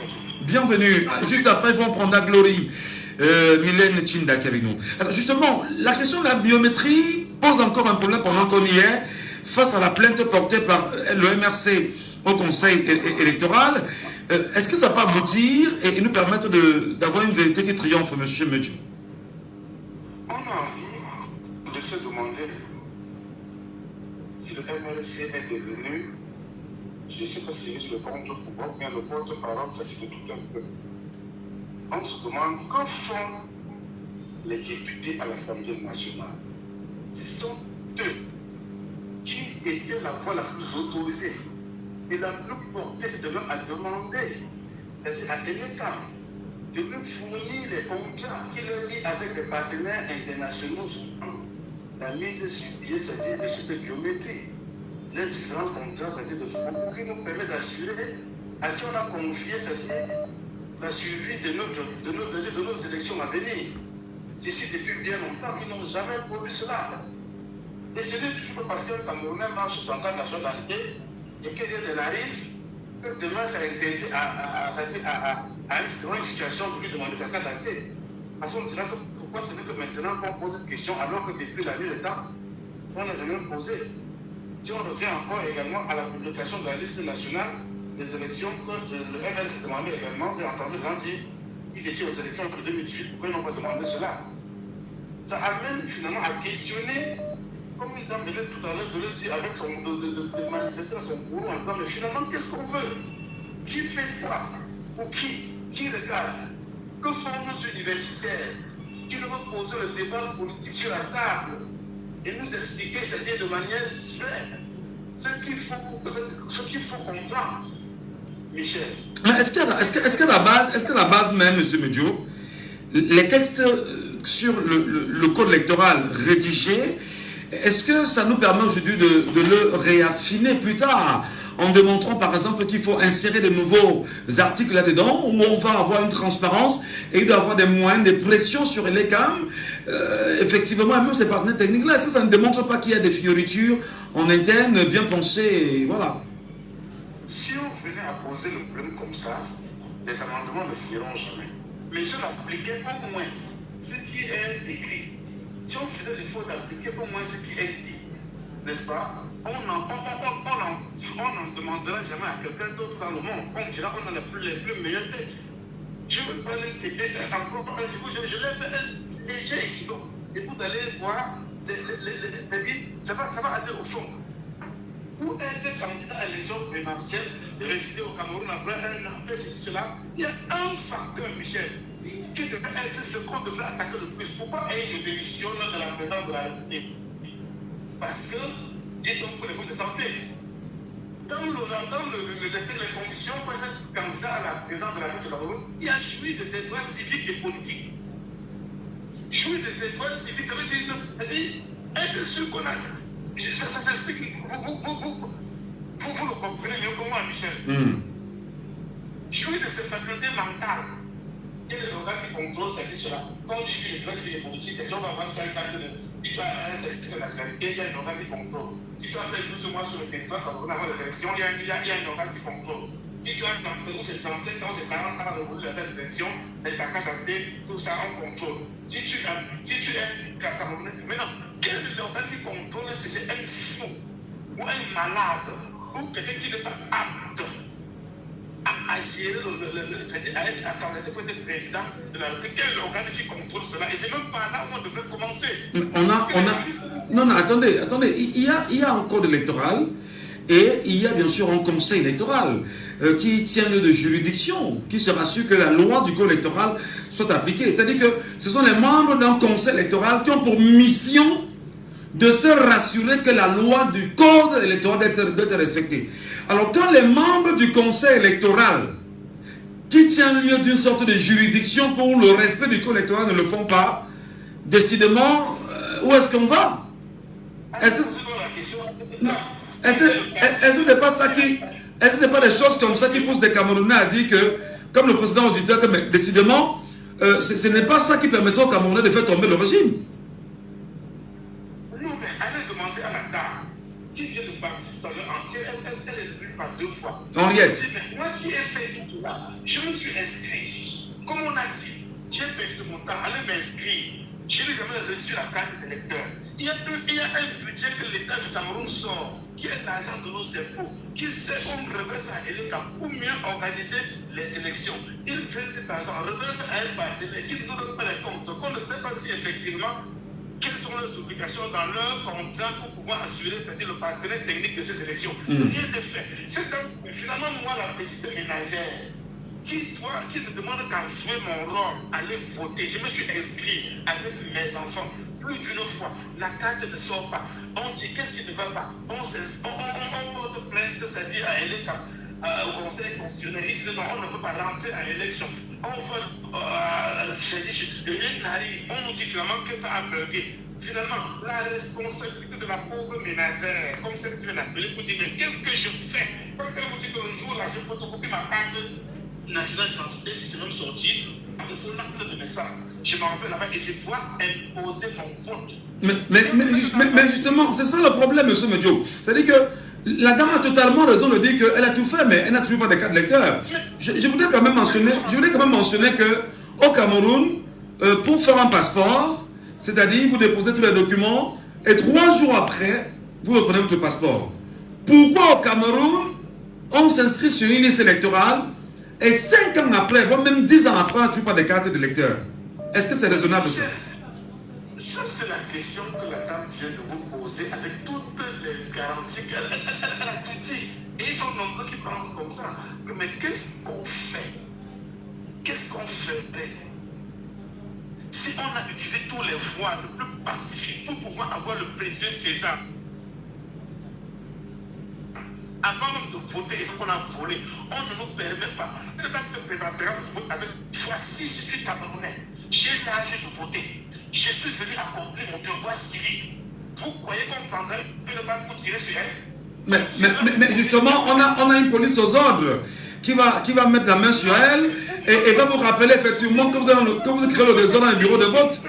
Bienvenue. Juste après, ils vont prendre la Glory. Mylène Tchinda qui est avec nous. Alors justement, la question de la biométrie pose encore un problème pendant qu'on y est, face à la plainte portée par le MRC au Conseil électoral. Est-ce que ça peut aboutir et nous permettre d'avoir une vérité qui triomphe, monsieur Medio? On a envie de se demander si le MRC est devenu, je ne sais pas si c'est le contre-pouvoir, mais le porte-parole, ça fait de tout un peu. On se demande que font les députés à l'Assemblée nationale. Ce sont eux qui étaient la voix la plus autorisée et la plus portée de même à demander, c'est-à-dire à l'État, de lui fournir les contrats qu'il a mis avec les partenaires internationaux sur la mise sur pied, c'est-à-dire de cette biométrie. Les différents contrats, c'est-à-dire de fonds qui nous permettent d'assurer à qui on a confié, c'est-à-dire la suivi de nos élections à venir. Ceci depuis bien longtemps, ils n'ont jamais produit cela. Et c'est toujours parce qu'un Camerounais marche sur son cas de nationalité et qu'il arrive que demain ça interdit à une situation de lui demander sa carte d'identité. Parce qu'on dira que pourquoi ce n'est que maintenant qu'on pose cette question alors que depuis la nuit des temps, on n'a jamais posé. Si on revient encore également à la publication de la liste nationale des élections que le ML s'est demandé également, j'ai entendu grand dire, il était aux élections de 2018, pourquoi ils n'ont pas demandé cela? Ça amène finalement à questionner, comme il a mêlé tout à l'heure de le dire avec de manifester son boulot en disant, mais finalement, qu'est-ce qu'on veut? Qui fait quoi? Pour qui? Qui regarde? Que font nos universitaires qui nous veulent poser le débat politique sur la table et nous expliquer, c'est-à-dire de manière claire, ce qu'il faut comprendre? Michel. Mais est-ce qu'à la base même, M. Medio, les textes sur le code électoral rédigé, est-ce que ça nous permet aujourd'hui de le réaffiner plus tard en démontrant par exemple qu'il faut insérer de nouveaux articles là-dedans, où on va avoir une transparence et il doit y avoir des moyens de pression sur les CAM. Effectivement, même ces partenaires techniques-là, est-ce que ça ne démontre pas qu'il y a des fioritures en interne bien pensées? Voilà. Si on venait à poser le problème comme ça, les amendements ne finiront jamais. Mais si on appliquait au moins ce qui est écrit, si on faisait l'effort d'appliquer au moins ce qui est dit, n'est-ce pas, on n'en demandera jamais à quelqu'un d'autre dans le monde. On dira qu'on a les plus meilleurs textes. Je veux pas encore un niveau, je l'ai fait un léger équivoque. Et vous allez voir, ça va aller au fond. Pour être candidat à l'élection présidentielle, de résider au Cameroun après un an, faire ceci, cela, il y a un facteur, Michel, qui devrait être ce qu'on devrait attaquer le plus. Pourquoi je démissionne de la présidence de la République? Parce que, dites-donc pour les fonds de santé, dans les conditions pour être candidat à la présidence de la République du Cameroun, il a joui de ses droits civiques et politiques. Jouir de ses droits civiques, ça veut dire être sûr qu'on a. Ça s'explique. Vous le comprenez mieux que moi, Michel. Jouir de ses facultés mentales. Et les organes qui contrôlent cette vie-là. Quand on dit jouir de ses droits civiques et politiques, c'est qu'on va avoir sur une carte de. Si tu as un certificat de nationalité, il y a un organe qui contrôle. Si tu as fait 12 mois sur le territoire, quand on a des élections, il y a un organe qui contrôle. Si tu as un Pérou, c'est 35 ans, c'est 40 ans, de la date des élections, et ta carte d'identité, tout ça, on contrôle. Si tu es Camerounais, maintenant, quel est l'organe qui contrôle si c'est un fou ou un malade ou quelqu'un qui n'est pas apte à gérer c'est-à-dire à être candidat pour être président de la République? Quel est l'organe qui contrôle cela? Et c'est même pas là où on devrait commencer. Non, attendez. Il y a un code électoral. Et il y a bien sûr un conseil électoral qui tient lieu de juridiction, qui se rassure que la loi du code électoral soit appliquée. C'est-à-dire que ce sont les membres d'un conseil électoral qui ont pour mission de se rassurer que la loi du code électoral doit être respectée. Alors quand les membres du conseil électoral, qui tient lieu d'une sorte de juridiction pour le respect du code électoral, ne le font pas, décidément, où est-ce qu'on va? Est-ce que c'est pas ça qui... Est-ce que c'est pas des choses comme ça qui poussent des Camerounais à dire que, comme le président auditeur, que mais, décidément, ce n'est pas ça qui permettra aux Camerounais de faire tomber le régime? Non, mais allez demander à la dame qui vient de participer dans le entier, elle est venue par 2 fois. Henriette. Moi qui ai fait tout là, je me suis inscrit. Comme on a dit, j'ai perdu mon temps, allez m'inscrire. Je n'ai jamais reçu la carte d'électeur. Il y a un budget que l'État du Cameroun sort, qui est l'argent de nos impôts, qui sait qu'on reverse à l'État pour mieux organiser les élections. Il prend cet argent, reverse à un partenaire qui ne nous donne pas les comptes. Donc on ne sait pas si effectivement quelles sont leurs obligations dans leur contrat pour pouvoir assurer, c'est-à-dire le partenaire technique de ces élections. Rien n'est fait. C'est finalement moi la petite ménagère qui ne demande qu'à jouer mon rôle, aller voter. Je me suis inscrit avec mes enfants plus d'une fois. La carte ne sort pas. On dit qu'est-ce qui ne va pas? On porte plainte, c'est-à-dire à l'électeur, au conseil constitutionnel. Ils disent non, on ne peut pas rentrer à l'élection. On veut, rien n'arrive. On nous dit finalement que ça a bugué. Finalement, la responsabilité de la pauvre ménagère, comme celle qui vient d'appeler, pour dire mais qu'est-ce que je fais? Parce qu'elle vous dit que le jour là, je photocopie ma carte nationale d'identité, si c'est même sorti, il faut l'acte de naissance. Je m'en vais là-bas et je dois imposer mon vote. Mais justement, c'est ça le problème, M. Medjo. C'est-à-dire que la dame a totalement raison de dire qu'elle a tout fait, mais elle n'a toujours pas de carte d'électeur. Je voudrais quand même mentionner qu'au Cameroun, pour faire un passeport, c'est-à-dire vous déposez tous les documents et 3 jours après, vous reprenez votre passeport. Pourquoi au Cameroun, on s'inscrit sur une liste électorale et 5 ans après, voire même 10 ans après, on n'a toujours pas de carte d'électeur? Est-ce que c'est raisonnable ça? Ça, c'est la question que la dame vient de vous poser avec toutes les garanties qu'elle a tout dit. Et ils sont nombreux qui pensent comme ça. Mais qu'est-ce qu'on fait? Qu'est-ce qu'on ferait si on a utilisé tous les voies les plus pacifiques pour pouvoir avoir le précieux César? Avant même de voter, il faut qu'on a volé. On ne nous permet pas. Cette dame se présentera avec voici, je suis Camerounais. J'ai l'âge de voter. Je suis venu accomplir mon devoir civique. Vous croyez qu'on prendrait une balle pour tirer sur elle? Mais justement, on a une police aux ordres qui va mettre la main sur elle et va vous rappeler effectivement que vous créez le désordre dans le bureau de vote.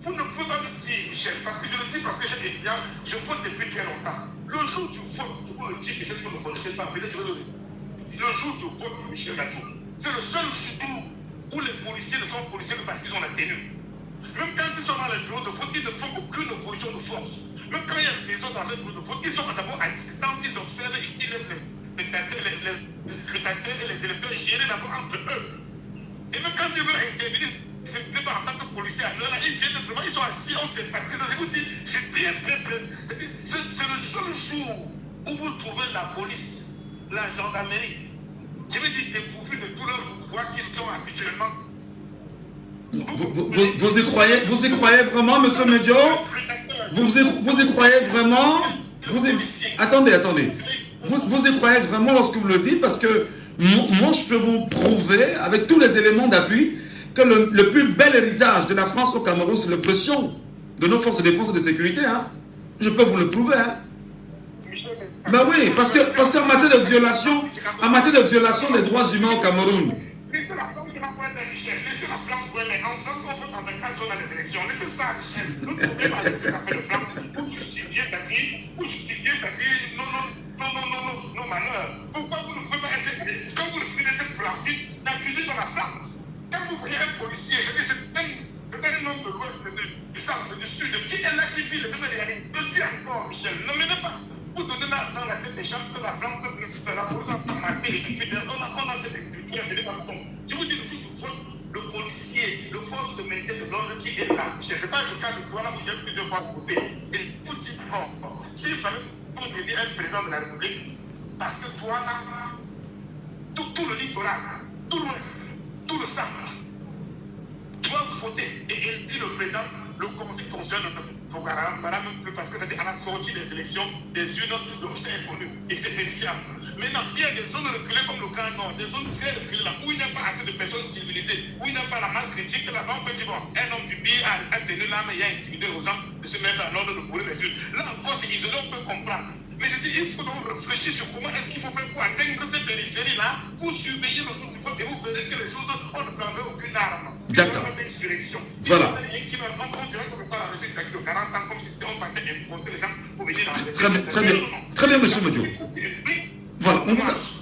Vous ne pouvez pas me dire, Michel, parce que je le dis parce que je vote depuis très longtemps. Le jour du vote, vous le dites, Michel, vous ne connaissez pas, mais là, je vais le dire. Le jour du vote, Michel Gatou, c'est le seul jour où les policiers ne sont policiers que parce qu'ils ont la tenue. Même quand ils sont dans les bureaux de vote, ils ne font aucune opposition de force. Même quand il y a des gens dans un bureau de vote, ils sont d'abord à distance, ils observent et ils laissent les spectateurs, les scrutateurs et les électeurs gérer d'abord entre eux. Et même quand ils veulent intervenir, c'est pas en tant que policier à l'heure là, ils viennent vraiment, ils sont assis, on sympathise. Je vous dis, c'est très. C'est le seul jour où vous trouvez la police, la gendarmerie, je veux dire, dépourvus de tout leur pouvoir qui sont habituellement. Vous y croyez vraiment, monsieur Medio? Vous y croyez vraiment? Attendez. Vous y croyez vraiment lorsque vous le dites? Parce que moi, je peux vous prouver, avec tous les éléments d'appui, que le plus bel héritage de la France au Cameroun, c'est l'oppression de nos forces de défense et de sécurité. Hein? Je peux vous le prouver. Hein? Ben oui, parce qu'en matière de violation des droits humains au Cameroun, Laissez la France jouer les enfants qu'on fait en 24 jours dans les élections. Laissez ça, Michel. Nous ne pouvons pas laisser la fête de France pour justifier sa fille, nos malheurs. Pourquoi vous ne pouvez pas être, quand vous refusez d'être flatif, d'accusez dans la France? Quand vous voyez un policier, c'est un homme de l'Ouest, du centre, du Sud, qui est là, qui vit le même réalité. Je dis encore, Michel, ne menez pas. Vous donnez dans la tête des gens que la France, la police a maté les études. On a cette écriture, je vous dis, le policier, le force de maintien de l'ordre qui est là. Je ne sais pas, je calme le là où j'ai plusieurs fois voté. Et vous dites, s'il fallait qu'on devienne un président de la République, parce que toi, là, tout le littoral, tout l'ouest, tout le centre, doivent voter et élire le président, le conseil constitutionnel parce que c'était à la sortie des élections, des urnes, le résultat est connu et c'est vérifiable. Maintenant, il y a des zones reculées comme le Grand Nord, des zones très reculées là, où il n'y a pas assez de personnes civilisées, où il n'y a pas la masse critique, là-bas on peut dire, bon, un homme du pays a tenu l'arme et a intimidé aux gens de se mettre en ordre de brûler les urnes. Là encore, c'est isolé, on peut comprendre. Mais je dis, il faut donc réfléchir sur comment est-ce qu'il faut faire pour atteindre cette périphérie-là, pour surveiller le jour du vote et vous verrez que les choses, on ne prendrait aucune arme. D'accord. Voilà. Très bien, monsieur Medio. Voilà,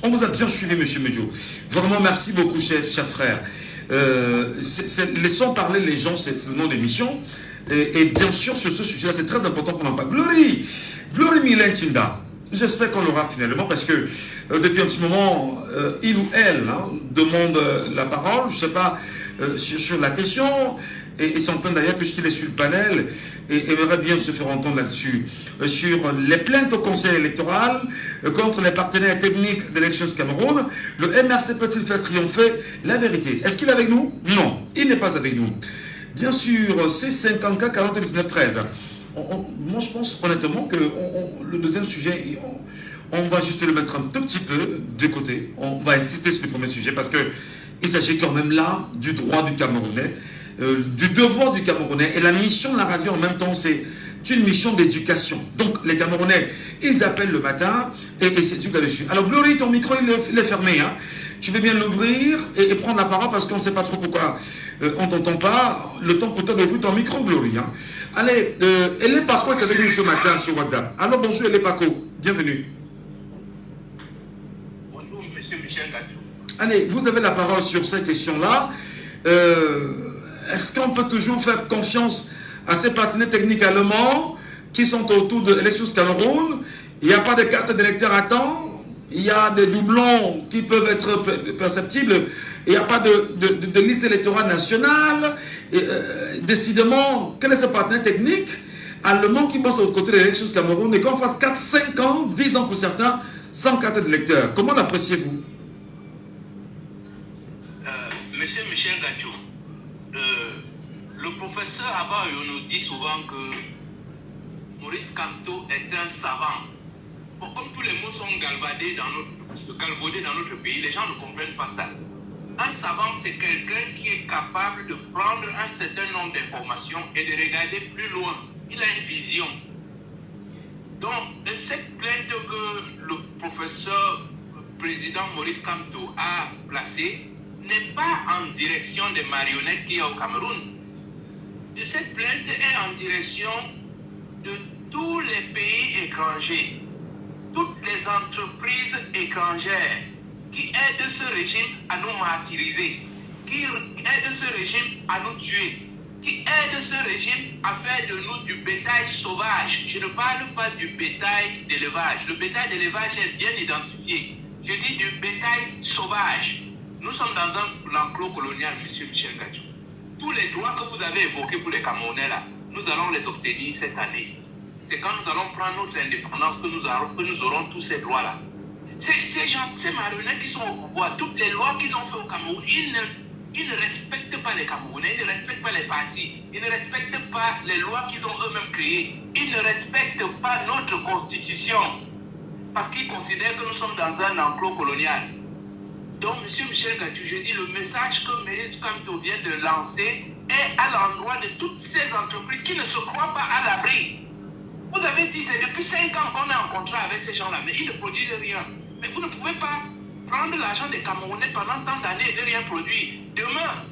on vous a bien suivi, monsieur Medio. Vraiment, merci beaucoup, cher frère. Laissons parler les gens, c'est le nom d'émission. Et bien sûr, sur ce sujet-là, c'est très important qu'on en parle. Glory Milen Tinda. J'espère qu'on l'aura finalement parce que depuis un petit moment, il ou elle demande la parole, je ne sais pas, sur la question, et s'en plaint d'ailleurs puisqu'il est sur le panel et aimerait bien se faire entendre là-dessus, sur les plaintes au conseil électoral contre les partenaires techniques d'Elections Cameroun. Le MRC peut-il faire triompher la vérité? Est-ce qu'il est avec nous? Non, il n'est pas avec nous. Bien sûr, c'est 50K 49 13. Moi, je pense honnêtement que le deuxième sujet, on va juste le mettre un tout petit peu de côté. On va insister sur le premier sujet parce qu'il s'agit quand même là du droit du Camerounais, du devoir du Camerounais. Et la mission de la radio en même temps, c'est une mission d'éducation. Donc, les Camerounais, ils appellent le matin et c'est du là-dessus. Alors, Glory, ton micro, il est fermé. Hein. Tu veux bien l'ouvrir et prendre la parole parce qu'on ne sait pas trop pourquoi on ne t'entend pas. Le temps pour toi d'ouvrir ton micro, Glory. Hein. Allez, Elé Paco est avec nous ce matin sur WhatsApp. Alors, bonjour Elé Paco, bienvenue. Bonjour, monsieur Michel Gatou. Allez, vous avez la parole sur cette question-là. Est-ce qu'on peut toujours faire confiance à ces partenaires techniques allemands qui sont autour de l'Elections Cameroun? Il n'y a pas de carte d'électeur à temps. Il y a des doublons qui peuvent être perceptibles. Il n'y a pas de liste électorale nationale. Décidément, quel est ce partenaire technique allemand qui bosse de l'autre côté de l'Elections Cameroun et qu'on fasse 4, 5 ans, 10 ans pour certains, sans carte d'électeur? Comment l'appréciez-vous? Monsieur Michel Gatou, le professeur Abba nous dit souvent que Maurice Kamto est un savant. Bon, comme tous les mots sont galvaudés dans notre pays, les gens ne comprennent pas ça. Un savant, c'est quelqu'un qui est capable de prendre un certain nombre d'informations et de regarder plus loin. Il a une vision. Donc, cette plainte que le professeur président Maurice Kamto a placée n'est pas en direction des marionnettes qu'il y a au Cameroun. Cette plainte est en direction de tous les pays étrangers, toutes les entreprises étrangères qui aident ce régime à nous martyriser, qui aident ce régime à nous tuer, qui aident ce régime à faire de nous du bétail sauvage. Je ne parle pas du bétail d'élevage. Le bétail d'élevage est bien identifié. Je dis du bétail sauvage. Nous sommes dans un enclos colonial, M. Michel Gadjou. Tous les droits que vous avez évoqués pour les Camerounais, là, nous allons les obtenir cette année. C'est quand nous allons prendre notre indépendance que nous aurons tous ces droits-là. Ces gens, ces marionnettes qui sont au pouvoir, toutes les lois qu'ils ont fait au Cameroun, ils ne respectent pas les Camerounais, ils ne respectent pas les partis, ils ne respectent pas les lois qu'ils ont eux-mêmes créées, ils ne respectent pas notre constitution, parce qu'ils considèrent que nous sommes dans un enclos colonial. Donc, M. Michel Gadjou, je dis, le message que Maurice Kamto vient de lancer est à l'endroit de toutes ces entreprises qui ne se croient pas à l'abri. Vous avez dit, c'est depuis 5 ans qu'on est en contrat avec ces gens-là, mais ils ne produisent rien. Mais vous ne pouvez pas prendre l'argent des Camerounais pendant tant d'années et de rien produire. Demain,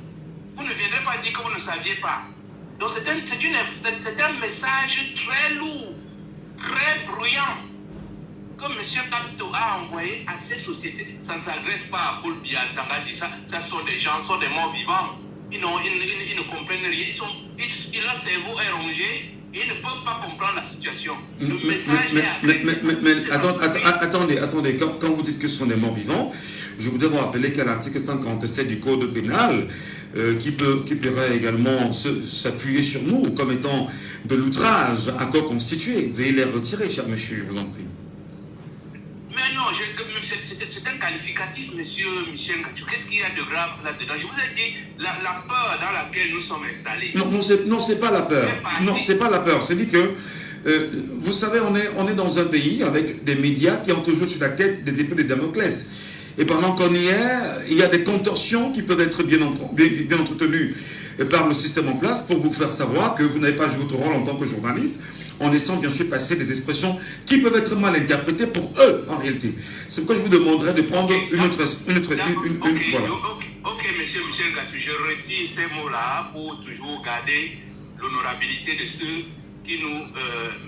vous ne viendrez pas dire que vous ne saviez pas. Donc c'est un message très lourd, très bruyant que M. Kamto a envoyé à ces sociétés. Ça ne s'adresse pas à Paul Biya, ça sont des gens, sont des morts vivants. Ils ne comprennent rien, leur cerveau est rongé. Ils ne peuvent pas comprendre la situation. Le message attendez. Quand vous dites que ce sont des morts vivants, je voudrais vous rappeler qu'il y a l'article 57 du Code pénal qui pourrait également s'appuyer sur nous comme étant de l'outrage à corps constitué. Veuillez les retirer, cher monsieur, je vous en prie. Mais non, c'est un qualificatif, monsieur Michel Gadjou. Qu'est-ce qu'il y a de grave là-dedans? Je vous ai dit, la peur dans laquelle nous sommes installés. Non, c'est pas la peur. Non, c'est pas la peur. C'est dit que, vous savez, on est dans un pays avec des médias qui ont toujours sur la tête des épées de Damoclès. Et pendant qu'on y est, il y a des contorsions qui peuvent être bien entretenues par le système en place pour vous faire savoir que vous n'avez pas joué votre rôle en tant que journaliste, en laissant bien sûr passer des expressions qui peuvent être mal interprétées pour eux en réalité. C'est pourquoi je vous demanderais de prendre une autre voilà. Ok, monsieur Michel Gadjou, je retire ces mots-là pour toujours garder l'honorabilité de ceux qui nous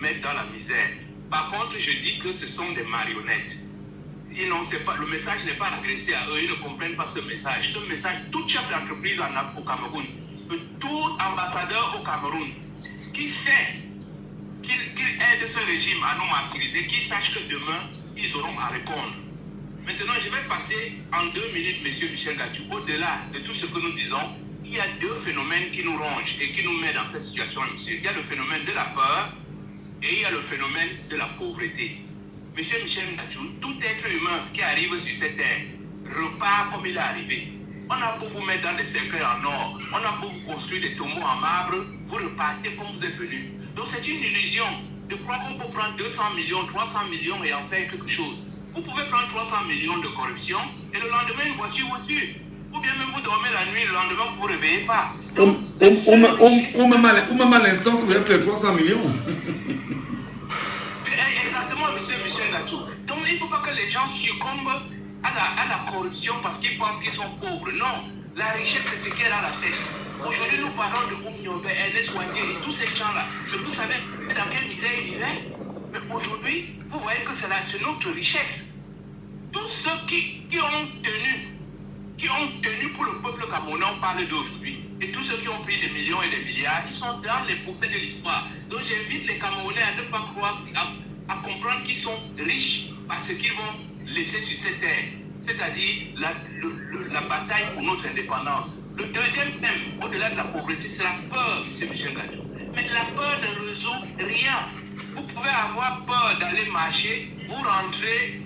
mettent dans la misère. Par contre, je dis que ce sont des marionnettes. Le message n'est pas adressé à eux, ils ne comprennent pas ce message. Ce message, toute chef d'entreprise au Cameroun, tout ambassadeur au Cameroun, qui sait qu'il aide ce régime à nous martyriser, qui sache que demain, ils auront à répondre. Maintenant, je vais passer en 2 minutes, monsieur Michel Gadjou. Au-delà de tout ce que nous disons, il y a 2 phénomènes qui nous rongent et qui nous mettent dans cette situation, monsieur. Il y a le phénomène de la peur et il y a le phénomène de la pauvreté. Monsieur Michel Gadjou, tout être humain qui arrive sur cette terre repart comme il est arrivé. On a beau vous mettre dans des cercueils en or, on a beau vous construire des tombeaux en marbre, vous repartez comme vous êtes venu. Donc c'est une illusion de croire qu'on peut prendre 200 millions, 300 millions et en faire quelque chose. Vous pouvez prendre 300 millions de corruption et le lendemain une voiture vous tue. Ou bien même vous dormez la nuit, le lendemain vous ne vous réveillez pas. Ou même à l'instant que vous avez fait 300 millions. Exactement, monsieur Michel Gadjou. Donc il ne faut pas que les gens succombent à la corruption parce qu'ils pensent qu'ils sont pauvres. Non, la richesse c'est ce qu'elle a à la tête. Aujourd'hui nous parlons de Oumnyombe, Ernest Ouadé et tous ces gens-là. Mais vous savez dans quelle misère ils vivaient? Mais aujourd'hui, vous voyez que c'est notre richesse. Tous ceux qui ont tenu pour le peuple camerounais, on parle d'aujourd'hui. Et tous ceux qui ont pris des millions et des milliards, ils sont dans les fossés de l'histoire. Donc j'invite les Camerounais à ne pas croire, à comprendre qu'ils sont riches parce qu'ils vont laisser sur cette terre. C'est-à-dire la bataille pour notre indépendance. Le deuxième thème, au-delà de la pauvreté, c'est la peur, M. Michel Gadjou. Mais la peur ne résout rien. Vous pouvez avoir peur d'aller marcher, vous rentrez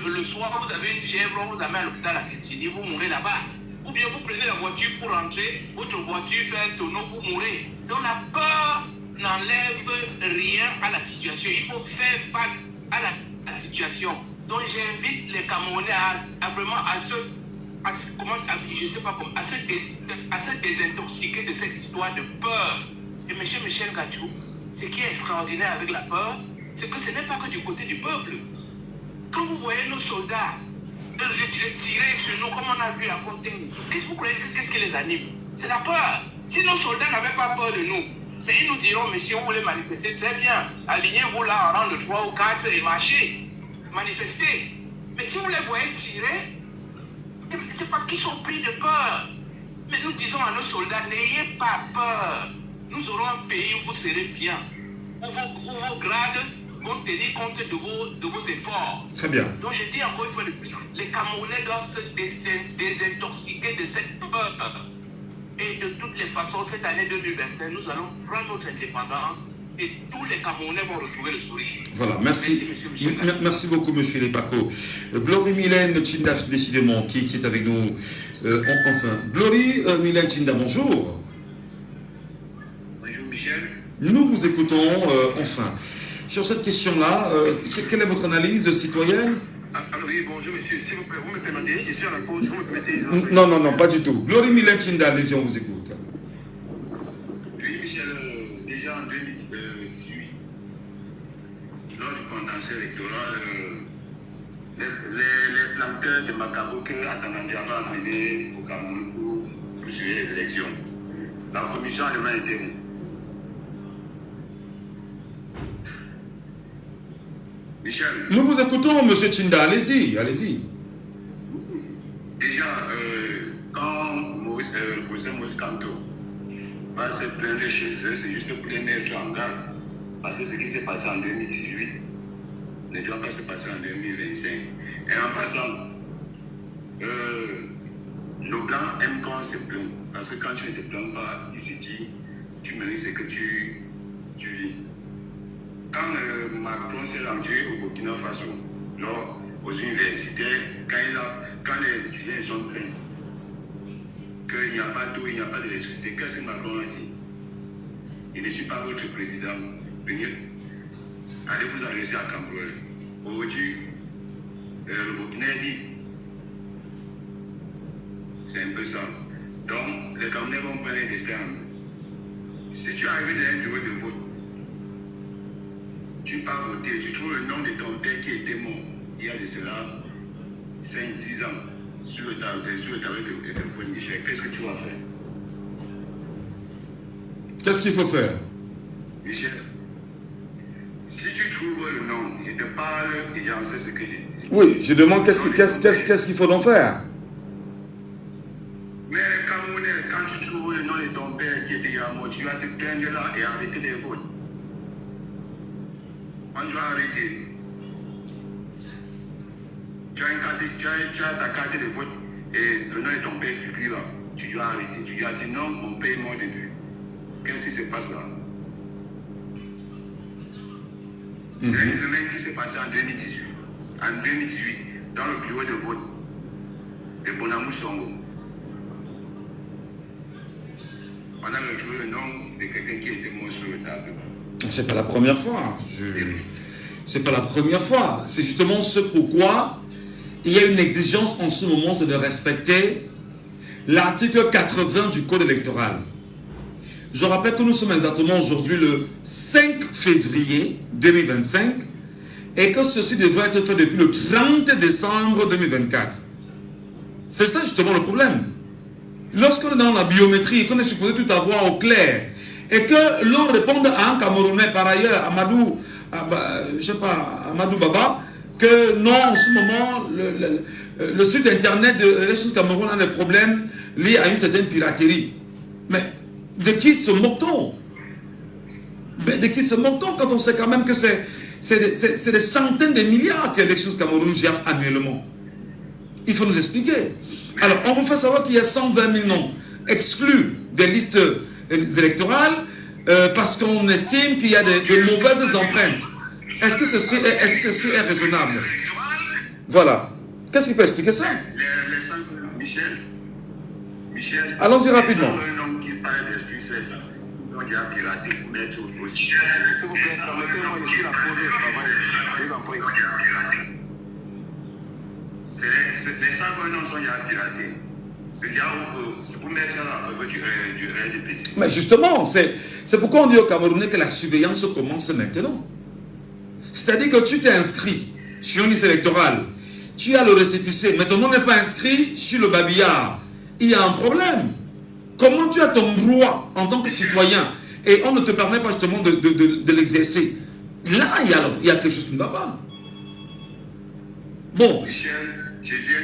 le soir, vous avez une fièvre, on vous amène à l'hôpital à Kétini, vous mourrez là-bas. Ou bien vous prenez la voiture pour rentrer, votre voiture fait un tonneau, vous mourrez. Donc la peur n'enlève rien à la situation. Il faut faire face à la situation. Donc j'invite les Camerounais à vraiment à se désintoxiquer de cette histoire de peur. Et M. Michel Gadjou, ce qui est extraordinaire avec la peur, c'est que ce n'est pas que du côté du peuple. Quand vous voyez nos soldats tirer sur nous, comme on a vu à Fontaine, qu'est-ce qui les anime? C'est la peur. Si nos soldats n'avaient pas peur de nous, mais ils nous diront, mais si vous voulez manifester, très bien, alignez-vous là en rang de 3 ou 4 et marchez, manifestez. Mais si vous les voyez tirer, c'est parce qu'ils sont pris de peur. Mais nous disons à nos soldats, n'ayez pas peur. Nous aurons un pays où vous serez bien, où vos grades vont tenir compte de vos efforts. Très bien. Donc je dis encore une fois de plus, les Camerounais doivent se désintoxiquer de cette peur. Et de toutes les façons, cette année 2025, nous allons prendre notre indépendance et tous les Camerounais vont retrouver le sourire. Voilà, merci. Merci beaucoup, monsieur Lepako. Glory Mylène Tchinda, décidément, qui est avec nous. Enfin, Glory Mylène Tchinda, bonjour. Bonjour, Michel. Nous vous écoutons, enfin. Sur cette question-là, quelle est votre analyse citoyenne? Alors oui, bonjour monsieur, s'il vous plaît, vous me permettez, je suis à la pause, vous me permettez... Non, pas du tout. Glory Mylène Tchinda, allez-y, on vous écoute. Oui, Michel, déjà en 2018, lors du condensé électoral, les planteurs de Macabo que Atanandiaba a mené au Cameroun pour suivre les élections, la commission a vraiment été... Michel. Nous vous écoutons, monsieur Tchinda, allez-y, allez-y. Déjà, quand le professeur Maurice Kamto va se plaindre chez eux, c'est juste pour les mettre en garde. Parce que ce qui s'est passé en 2018 ne doit pas se passer en 2025. Et en passant, nos blancs aiment quand on se plaint. Parce que quand tu ne te plains pas, il se dit, tu mérites ce que tu vis. Quand Macron s'est rendu au Burkina Faso, lors aux universités, quand les étudiants sont plaints qu'il n'y a pas d'eau, il n'y a pas d'électricité, qu'est-ce que Macron a dit? Il ne suis pas votre président. Venez, allez vous adresser à Cameroun. Aujourd'hui, le Burkina dit, c'est un peu ça. Donc, les Camerounais vont prendre les destins. Si tu arrives dans un bureau de vote, tu pars voter, tu trouves le nom de ton père qui était mort il y a de cela 5-10 ans sur le tableau de vote, Michel. Qu'est-ce que tu vas faire? Qu'est-ce qu'il faut faire? Michel, si tu trouves le nom, je te parle et j'en sais ce que je dis. Oui, je demande qu'est-ce qu'il faut donc faire? Mais les Camerounais, quand tu trouves le nom de ton père qui était mort, tu vas te plaindre là et arrêter les votes. On doit arrêter. Tu as ta carte de vote et le nom de ton père figure là. Tu dois arrêter. Tu dois dire non, mon père est mort de lui. Qu'est-ce qui se passe là? C'est un phénomène qui s'est passé en 2018. En 2018, dans le bureau de vote de Bonamou Songo, on a retrouvé le nom de quelqu'un qui était mort sur le tableau. C'est pas la première fois. C'est pas la première fois. C'est justement ce pourquoi il y a une exigence en ce moment, c'est de respecter l'article 80 du Code électoral. Je rappelle que nous sommes exactement aujourd'hui le 5 février 2025 et que ceci devrait être fait depuis le 30 décembre 2024. C'est ça justement le problème. Lorsqu'on est dans la biométrie et qu'on est supposé tout avoir au clair et que l'on réponde à un Camerounais par ailleurs, Amadou Baba, que non, en ce moment, le site internet de Élections Cameroun a des problèmes liés à une certaine piraterie. Mais de qui se moque-t-on? De qui se moque-t-on quand on sait quand même que c'est des centaines de milliards que Élections Cameroun gère annuellement? Il faut nous expliquer. Alors, on vous fait savoir qu'il y a 120 000 noms exclus des listes électorales parce qu'on estime qu'il y a de mauvaises empreintes. Est-ce que ceci est raisonnable? Voilà. Qu'est-ce qui peut expliquer ça? Michel. Allons-y rapidement. Les 120 noms sont piratés. C'est pour mettre ça à la faveur du RDPC. Mais justement, c'est pourquoi on dit aux Camerounais que la surveillance commence maintenant. C'est-à-dire que tu t'es inscrit sur une liste électorale, tu as le récépissé, mais ton nom n'est pas inscrit sur le babillard. Il y a un problème. Comment tu as ton droit en tant que citoyen et on ne te permet pas justement de l'exercer? Là, il y a quelque chose qui ne va pas. Bon. Michel, je viens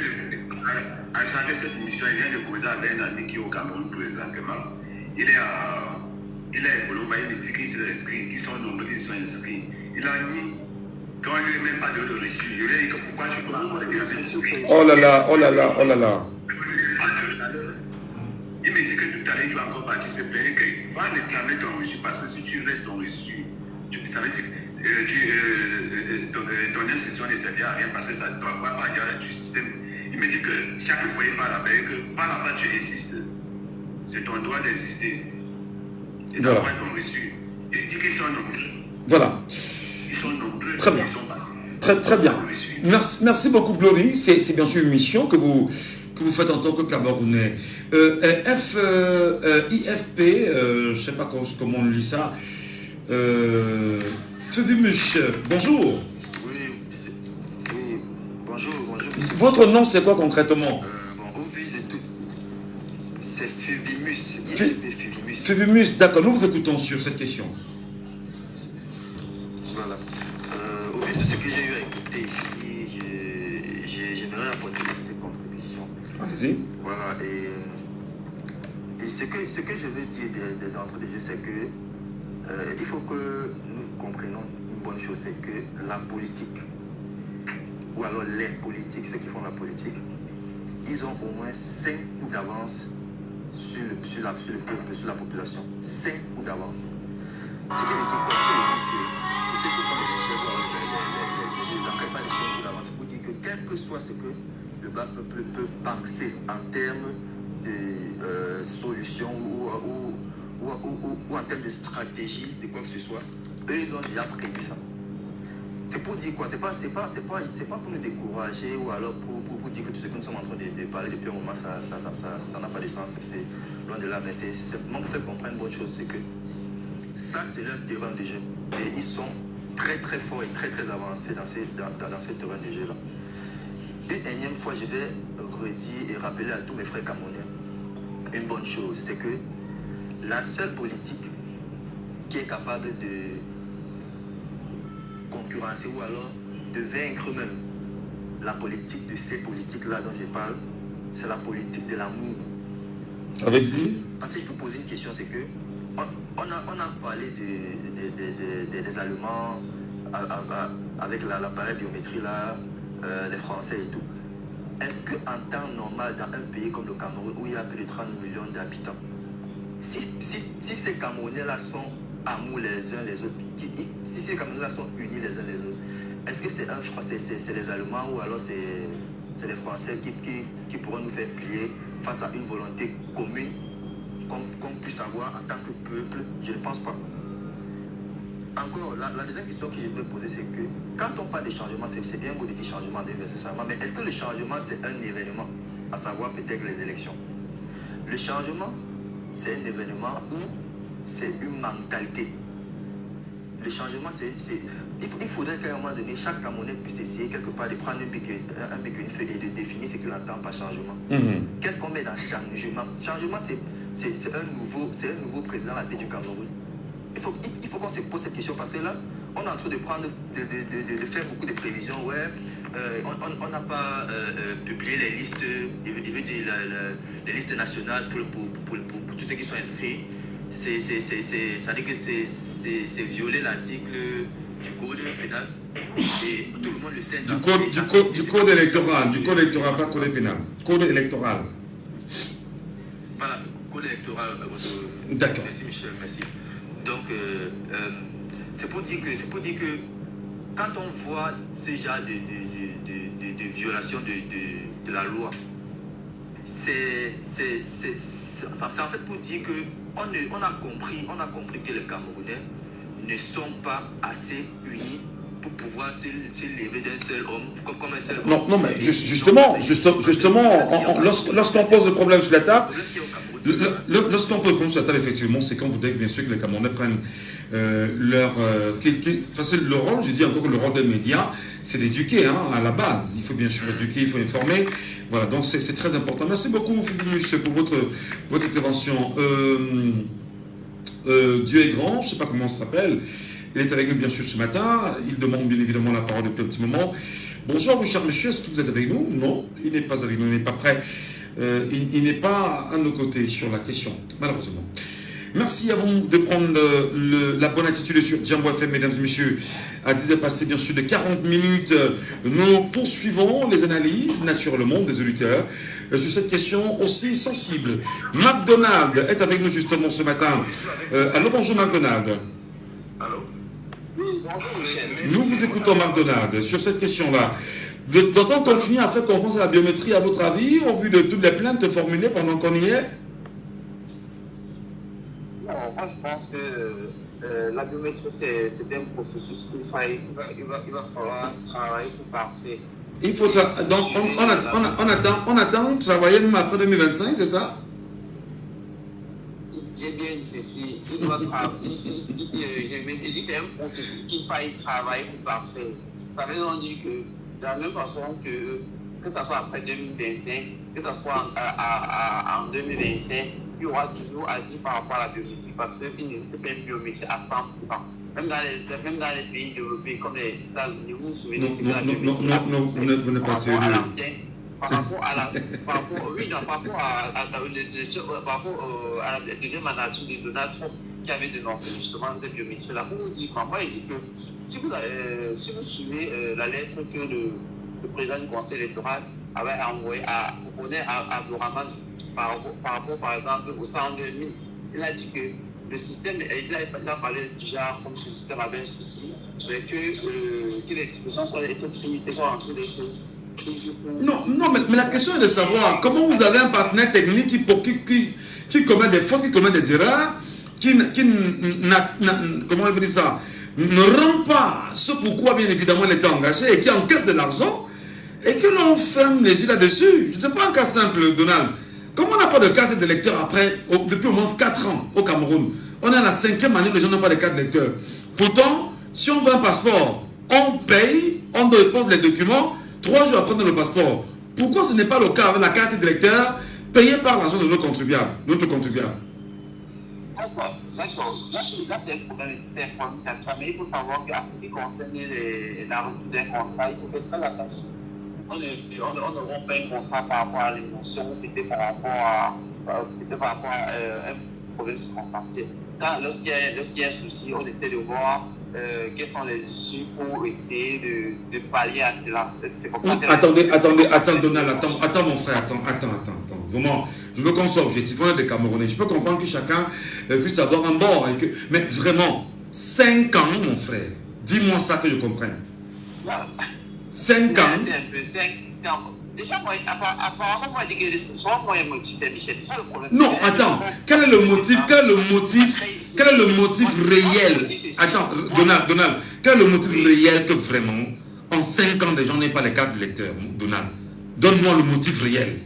à travers cette émission, il vient de causer avec un ami qui est au Cameroun présentement. Il est Bolova, il me dit qu'ils sont inscrits, qu'ils sont nombreux, qu'ils sont inscrits. Il a mis, quand il ne met pas de reçu, je lui ai dit pourquoi je peux avoir des inscrits. Oh là là, oh là là, oh là là. Il me dit que tout à l'heure, il va encore participer, qu'il va réclamer ton reçu, parce que si tu restes ton reçu, ça veut dire ton inscription ne sert à rien, parce que ça ne doit pas partir du système. Il me dit que chaque fois il va là-bas, que par là-bas tu insistes. C'est ton droit d'insister. Et d'avoir ton reçu. Il dit qu'ils sont nombreux. Voilà. Ils sont nombreux. Très bien. Ils sont partis. Très bien. Merci beaucoup, Glory. C'est bien sûr une mission que vous faites en tant que Camerounais. IFP, je ne sais pas comment on lit ça. Fuvimus, bonjour. Oui, bonjour. Votre nom, c'est quoi concrètement? Bon, au vu de tout, c'est Fuvimus. Fuvimus, d'accord. Nous vous écoutons sur cette question. Voilà. Au vu de ce que j'ai eu à écouter ici, j'aimerais apporter des contributions. Allez-y. Voilà. Et ce que je veux dire d'entrée de jeu, c'est que il faut que nous comprenions une bonne chose, c'est que la politique, ou alors les politiques, ceux qui font la politique, ils ont au moins 5 coups d'avance sur le peuple, sur la population. 5 coups d'avance. Ce qui veut dire quoi? Ce qui veut dire que ceux qui sont les échelles, pas les 5 coups d'avance, pour dire que quel que soit ce que le bas peuple peut penser en termes de solutions ou en termes de stratégie, de quoi que ce soit, eux, ils ont déjà prévu ça. C'est pour dire quoi? C'est pas pour nous décourager ou alors pour dire que tout ce que nous sommes en train de parler depuis un moment, ça n'a pas de sens. C'est loin de là. Mais c'est simplement pour faire comprendre une bonne chose, c'est que ça, c'est leur terrain de jeu. Et ils sont très très forts et très très avancés dans ce terrain de jeu-là. Une énième fois, je vais redire et rappeler à tous mes frères camerounais une bonne chose, c'est que la seule politique qui est capable de concurrencer ou alors de vaincre même la politique de ces politiques-là dont je parle, c'est la politique de l'amour. Avec lui? Parce que je peux poser une question, c'est que on a parlé des Allemands avec l'appareil biométrie là, les Français et tout. Est-ce qu'en temps normal, dans un pays comme le Cameroun, où il y a plus de 30 millions d'habitants, si ces Camerounais-là sont amour les uns les autres, si ces Camerounais-là sont unis les uns les autres, est-ce que c'est c'est les Allemands ou alors c'est les Français qui pourront nous faire plier face à une volonté commune qu'on puisse avoir en tant que peuple? Je ne pense pas. Encore, la deuxième question que je veux poser, c'est que quand on parle de changement, c'est bien beau de dire changement, mais est-ce que le changement, c'est un événement, à savoir peut-être les élections? Le changement, c'est un événement où c'est une mentalité. Le changement, il faudrait qu'à un moment donné, chaque Camerounais puisse essayer quelque part de prendre un bic, une feuille et de définir ce qu'il entend par changement. Qu'est-ce qu'on met dans changement? Changement, c'est un nouveau président à la tête du Cameroun. Il faut qu'on se pose cette question parce que là, on est en train de faire beaucoup de prévisions. Ouais, on n'a pas publié les listes, je veux dire les listes nationales pour tous ceux qui sont inscrits. Ça dit que c'est violer l'article du code pénal. Et tout le monde le sait. Du code électoral, pas code pénal. Code électoral. Voilà, code électoral. D'accord. Merci Michel, merci. Donc, c'est pour dire que quand on voit ce genre de violation de la loi, c'est en fait pour dire que on a compris que les Camerounais ne sont pas assez unis pour pouvoir se lever d'un seul homme, comme un seul homme. Non, mais justement, lorsqu'on pose le problème sur la table, Lorsqu'on peut prendre sur la table, effectivement, c'est quand vous voudrez bien sûr que les Camerounais prennent leur rôle, je dis encore que le rôle des médias, c'est d'éduquer à la base. Il faut bien sûr éduquer, il faut informer. Voilà, donc c'est très important. Merci beaucoup, Philippe, pour votre intervention. Dieu est grand, je ne sais pas comment ça s'appelle. Il est avec nous bien sûr ce matin. Il demande bien évidemment la parole depuis un petit moment. Bonjour, mon cher monsieur, est-ce que vous êtes avec nous? Non, il n'est pas avec nous, il n'est pas prêt. Il n'est pas à nos côtés sur la question, malheureusement. Merci à vous de prendre la bonne attitude sur Jambo FM, mesdames et messieurs. À 10h passé, bien sûr, de 40 minutes, nous poursuivons les analyses, naturellement, des auditeurs sur cette question aussi sensible. McDonald est avec nous justement ce matin. Allô, bonjour McDonald. Allô? Nous vous écoutons McDonald sur cette question-là. Doit-on continuer à faire confiance à la biométrie, à votre avis, au vu de toutes les plaintes formulées pendant qu'on y est? Non, moi je pense que la biométrie c'est un processus qu'il va falloir travailler pour parfait. Il faut ça. Donc on attend travailler même après 2025, c'est ça? J'ai bien dit ceci, il doit travailler. J'ai dit c'est un processus qu'il faille travailler pour parfait. Ça veut dire que de la même façon que ça soit après 2025, que ça soit en 2025, il y aura toujours à dire par rapport à la biométrie parce qu'il n'existe pas une biométrie à 100%. Même dans les pays développés comme les États-Unis, vous vous souvenez non, vous n'êtes pas sûr. Par rapport à la deuxième mandature de Donald Trump qui avait dénoncé justement cette biométrie-là. Pour vous dire quoi, moi, il dit que si vous suivez la lettre que le président du conseil électoral avait envoyée à Abdourahmane par rapport, par exemple, au 102 000, il a dit que le système, il a parlé du genre comme ce système avait un souci, que les dispositions soient été prises et sont rentrées des choses. Non, mais la question est de savoir comment vous avez un partenaire technique qui commet des fautes, qui commet des erreurs, comment on veut dire ça, ne rend pas ce pourquoi bien évidemment il était engagé et qui encaisse de l'argent et que l'on ferme les yeux là-dessus. Je ne sais pas un cas simple, Donald. Comme on n'a pas de carte d'électeur depuis au moins 4 ans au Cameroun, on est à la 5e année où les gens n'ont pas de carte d'électeur. Pourtant, si on veut un passeport, on paye, on dépose les documents, 3 jours après on a le passeport. Pourquoi ce n'est pas le cas avec la carte d'électeur payée par l'argent de notre contribuable? D'accord. Là, c'est un problème, mais il faut savoir qu'à ce qui concerne la rupture d'un contrat, il faut faire très attention. On ne rompt pas un contrat par rapport à l'émotion, c'était par rapport à un problème circonstanciel. Lorsqu'il y a un souci, on essaie de voir quelles sont les issues pour essayer de pallier à cela. Attends, Donald, attends mon frère, attends. Vraiment, je veux qu'on soit objectif, on est des Camerounais. Je peux comprendre que chacun puisse avoir un bord. Mais vraiment, 5 ans, mon frère, dis-moi ça que je comprenne. 5 ans. Déjà, apparemment, moi, je dis que souvent, moi, il y a un motif, Michel. C'est ça le problème. Non, attends. Quel est le motif réel? Attends, Donald, quel est le motif réel que vraiment, en 5 ans, les gens n'aient pas les cartes d'électeurs, Donald? Donne-moi le motif réel.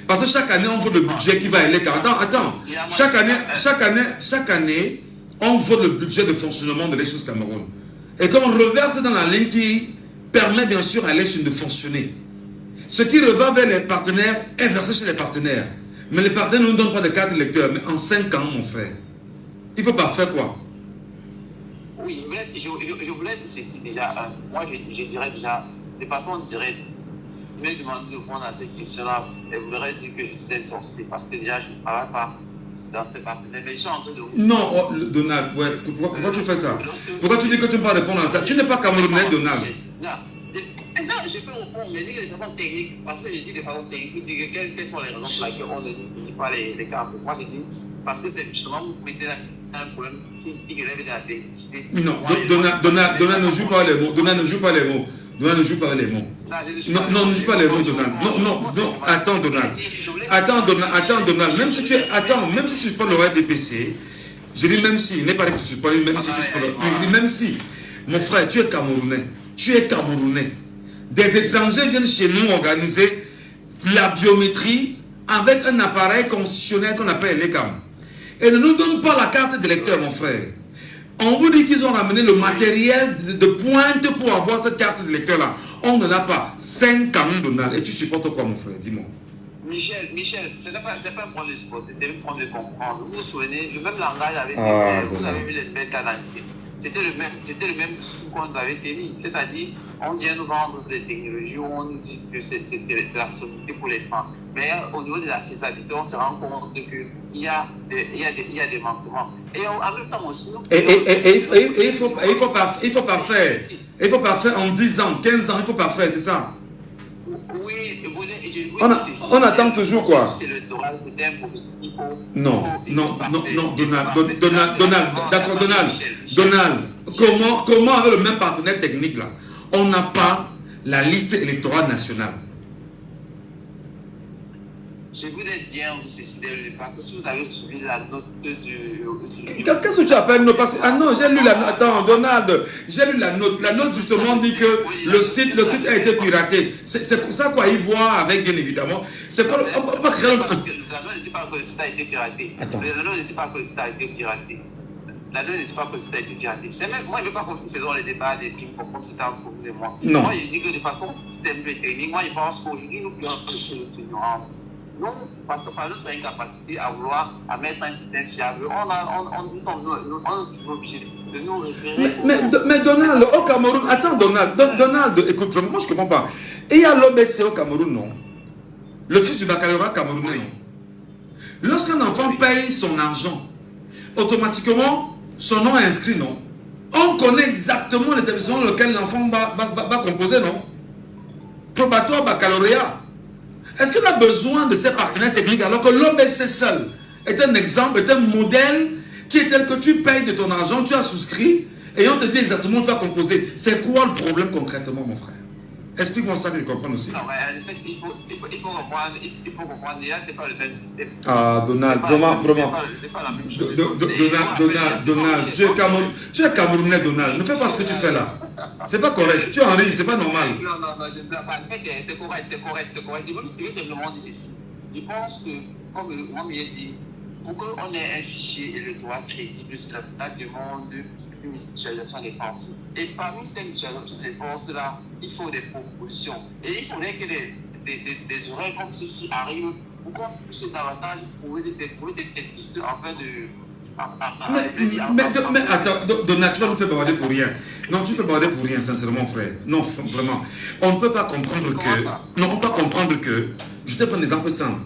Parce que chaque année, on vote le budget qui va aller. Attends. Chaque année, on vote le budget de fonctionnement de l'Élections Cameroun. Et quand on reverse dans la ligne qui permet bien sûr à l'élection de fonctionner. Ce qui revient vers les partenaires est versé chez les partenaires. Mais les partenaires ne nous donnent pas de carte d'électeur. Mais en 5 ans, mon frère, il faut pas faire quoi? Oui, je voulais dire ceci déjà. Moi, je dirais déjà, de façon directe, je me demander de répondre à cette question-là. Je voudrais dire que c'est sorcier parce que déjà, je ne travaille pas dans ces partenaires. Mais je suis en train de vous... Non, Donald, ouais, pourquoi tu fais ça? Pourquoi tu dis que tu ne peux pas répondre à ça? Tu n'es pas Camerounais, Donald. Non, je peux répondre, mais je dis de façon technique, parce que je dis de façon technique, je dis que quelles sont les raisons pour lesquelles on ne définit pas les cartes. Moi, je dis, parce que c'est justement, vous mettez un problème qui relève de la technicité. Non, Donald ne joue pas les mots. Donald ne joue pas les mots. Non, ne joue pas les mots, Donald. Non, attends, Donald. Attends, Donald. Même si tu es pas le RDPC, je dis même si, il n'est pas que tu suis pas, même si tu suis pas le... Même si, mon frère, tu es Camerounais. Des étrangers viennent chez nous organiser la biométrie avec un appareil constitutionnel qu'on appelle l'ECAM et ne nous donnent pas la carte d'électeur, mon frère. On vous dit qu'ils ont ramené le matériel de pointe pour avoir cette carte d'électeur-là. On ne l'a pas. 5 canons Donald. Et tu supportes quoi, mon frère? Dis-moi. Michel, ce n'est pas un problème de supporter, c'est un problème de comprendre. Vous vous souvenez, le même langage avait vous avez vu les mêmes canalités. C'était le même discours qu'on nous avait tenu. C'est-à-dire, on vient nous vendre des technologies où on nous dit que c'est la solidité pour les femmes. Mais au niveau de la faisabilité, on se rend compte qu'il y a des manquements. Et en même temps aussi... Il faut pas faire. Il faut pas faire en 10 ans, 15 ans, il faut pas faire, c'est ça. Oui, on attend toujours quoi? Non, Donald, comment avec le même partenaire technique là, on n'a pas la liste électorale nationale? Je voulais dire ceci dès le départ, que si vous avez suivi la note du... Qu'est-ce que tu appelles note? Ah non, j'ai lu la note. Attends, Donald, j'ai lu la note. La note justement dit que le site a été piraté. C'est pour ça quoi, il voit avec, bien évidemment. C'est pas... On peut pas créer... La note ne dit pas que le site a été piraté. Attends. La note ne dit pas que le site a été piraté. La note ne dit pas que le site a été piraté. Moi, je ne veux pas que nous faisons les débats des ping-pong comme c'était entre vous et moi. Non. Moi, je dis que de façon système technique, moi, je pense qu'aujourd'hui, nous pouvons ignorance. Non, parce que par notre incapacité à vouloir mettre un système fiable, on est toujours obligé de nous référer. Mais Donald, au Cameroun, attends Donald, écoute, vraiment, moi je ne comprends pas. Et il y a l'OBC au Cameroun, non? Le fils du baccalauréat camerounais, non? Lorsqu'un enfant paye son argent, automatiquement, son nom est inscrit, non? On connaît exactement l'établissement dans lequel l'enfant va composer, non? Probatoire baccalauréat. Est-ce qu'on a besoin de ces partenaires techniques alors que l'OBC seul est un exemple, est un modèle qui est tel que tu payes de ton argent, tu as souscrit et on te dit exactement où tu vas composer. C'est quoi le problème concrètement, mon frère? Explique-moi ça que je comprenne aussi. Non, mais en fait, il faut comprendre déjà, c'est pas le même système. Ah, Donald, vraiment. C'est pas la même chose. Donald, tu es Camerounais, Donald. Ne fais pas ce que tu fais là. C'est pas correct. Tu en ris, c'est pas normal. Non, je ne blague pas. En fait, c'est correct. Je veux simplement dire ceci. Je pense que, comme moi m'y ai dit, pour qu'on ait un fichier électoral crédible, cela demande une mutualisation des forces. Et parmi ces mutualisations des forces-là, il faut des propositions. Et il faudrait que des oreilles comme ceci arrivent pour qu'on puisse davantage trouver des pistes afin de... Mais attends, Donald, tu vas nous faire bavarder pour rien. Non, tu fais bavarder pour rien, sincèrement, frère. Non, vraiment. On ne peut pas comprendre que... Non, on peut pas comprendre que... Je te prends un exemple simple.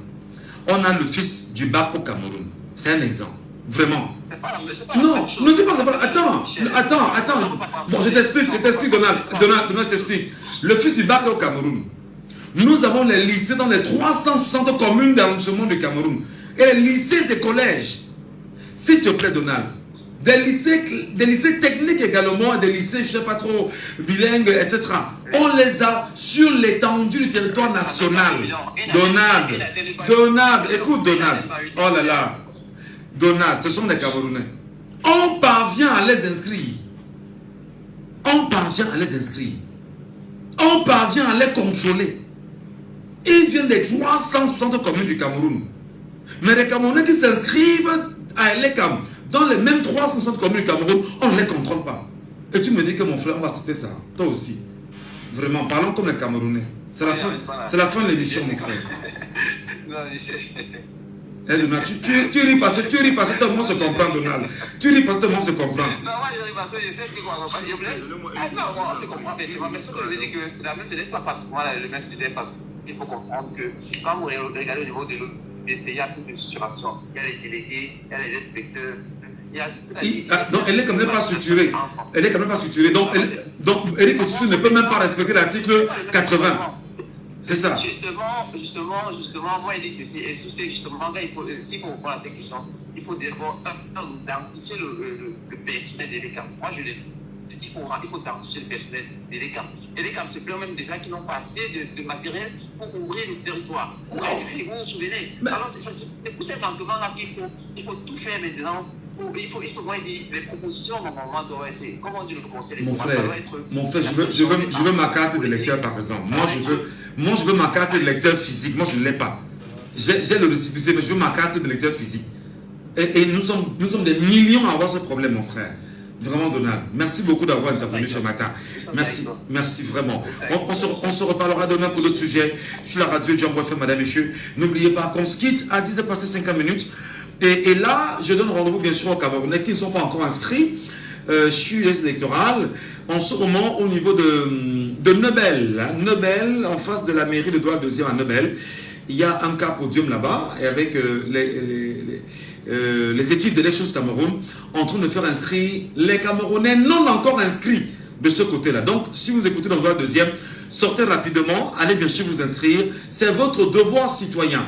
On a le fils du bac au Cameroun. C'est un exemple. Vraiment. Non, ne dis pas ça. Attends. Bon, je t'explique, Donald, je t'explique. Le fils du bac au Cameroun. Nous avons les lycées dans les 360 communes d'arrondissement du Cameroun. Et les lycées et collèges. S'il te plaît, Donald. Des lycées techniques également, des lycées, je ne sais pas trop, bilingues, etc. On les a sur l'étendue du territoire national. Donald, écoute Donald. Oh là là. Donald, ce sont des Camerounais. On parvient à les inscrire. On parvient à les contrôler. Ils viennent des 360 communes du Cameroun. Mais les Camerounais qui s'inscrivent à l'ECAM, dans les mêmes 360 communes du Cameroun, on ne les contrôle pas. Et tu me dis que mon frère, on va accepter ça. Toi aussi. Vraiment, parlons comme les Camerounais. C'est la fin de l'émission, mon frère. Non, Eh, Donald, tu ris parce que tout le monde se comprend, Donald. Tu ris parce que tout le monde se comprend. Non, moi je ris parce que je sais que quoi. Non, on se comprend, mais ce que je veux dire que la même, ce n'est pas pratiquement le même système parce qu'il faut comprendre que quand vous regardez au niveau de l'OBC, il y a toute une structuration. Il y a les délégués, il y a les inspecteurs. Donc elle est quand même pas structurée. Donc Eric Soussou ne peut même pas respecter l'article 80. C'est ça. Justement, moi, il dit ceci. Et sous ces justement, s'il faut répondre à ces questions, il faut d'abord densifier le personnel de l'ECAM. Moi, je l'ai dit, il faut densifier le personnel de l'ECAM. Et l'ECAM, c'est plein même des gens qui n'ont pas assez de matériel pour ouvrir le territoire. Vous vous souvenez? Alors, c'est pour ces manquements-là qu'il faut tout faire maintenant. Il faut moi dire, les propositions normalement doivent être, comment on dit le conseil mon frère, je veux ma carte d'électeur par exemple. Moi je veux ma carte d'électeur physique, moi je ne l'ai pas. J'ai le récépissé, mais je veux ma carte de lecteur physique. Et nous sommes des millions à avoir ce problème, mon frère. Vraiment, Donald. Merci beaucoup d'avoir intervenu ce matin. Merci vraiment. On se reparlera demain pour d'autres sujets sur la radio Jambo FM, madame, messieurs. N'oubliez pas qu'on se quitte à 10 de passer 50 minutes. Et là, je donne rendez-vous bien sûr aux Camerounais qui ne sont pas encore inscrits sur les électorales. En ce moment, au niveau de Nobel, hein, Nobel, en face de la mairie de Douala 2e à Nobel, il y a un cas podium là-bas, et avec les équipes d'Elections Cameroun en train de faire inscrire les Camerounais non encore inscrits de ce côté-là. Donc, si vous écoutez dans Douala 2e, sortez rapidement, allez bien sûr vous inscrire. C'est votre devoir citoyen.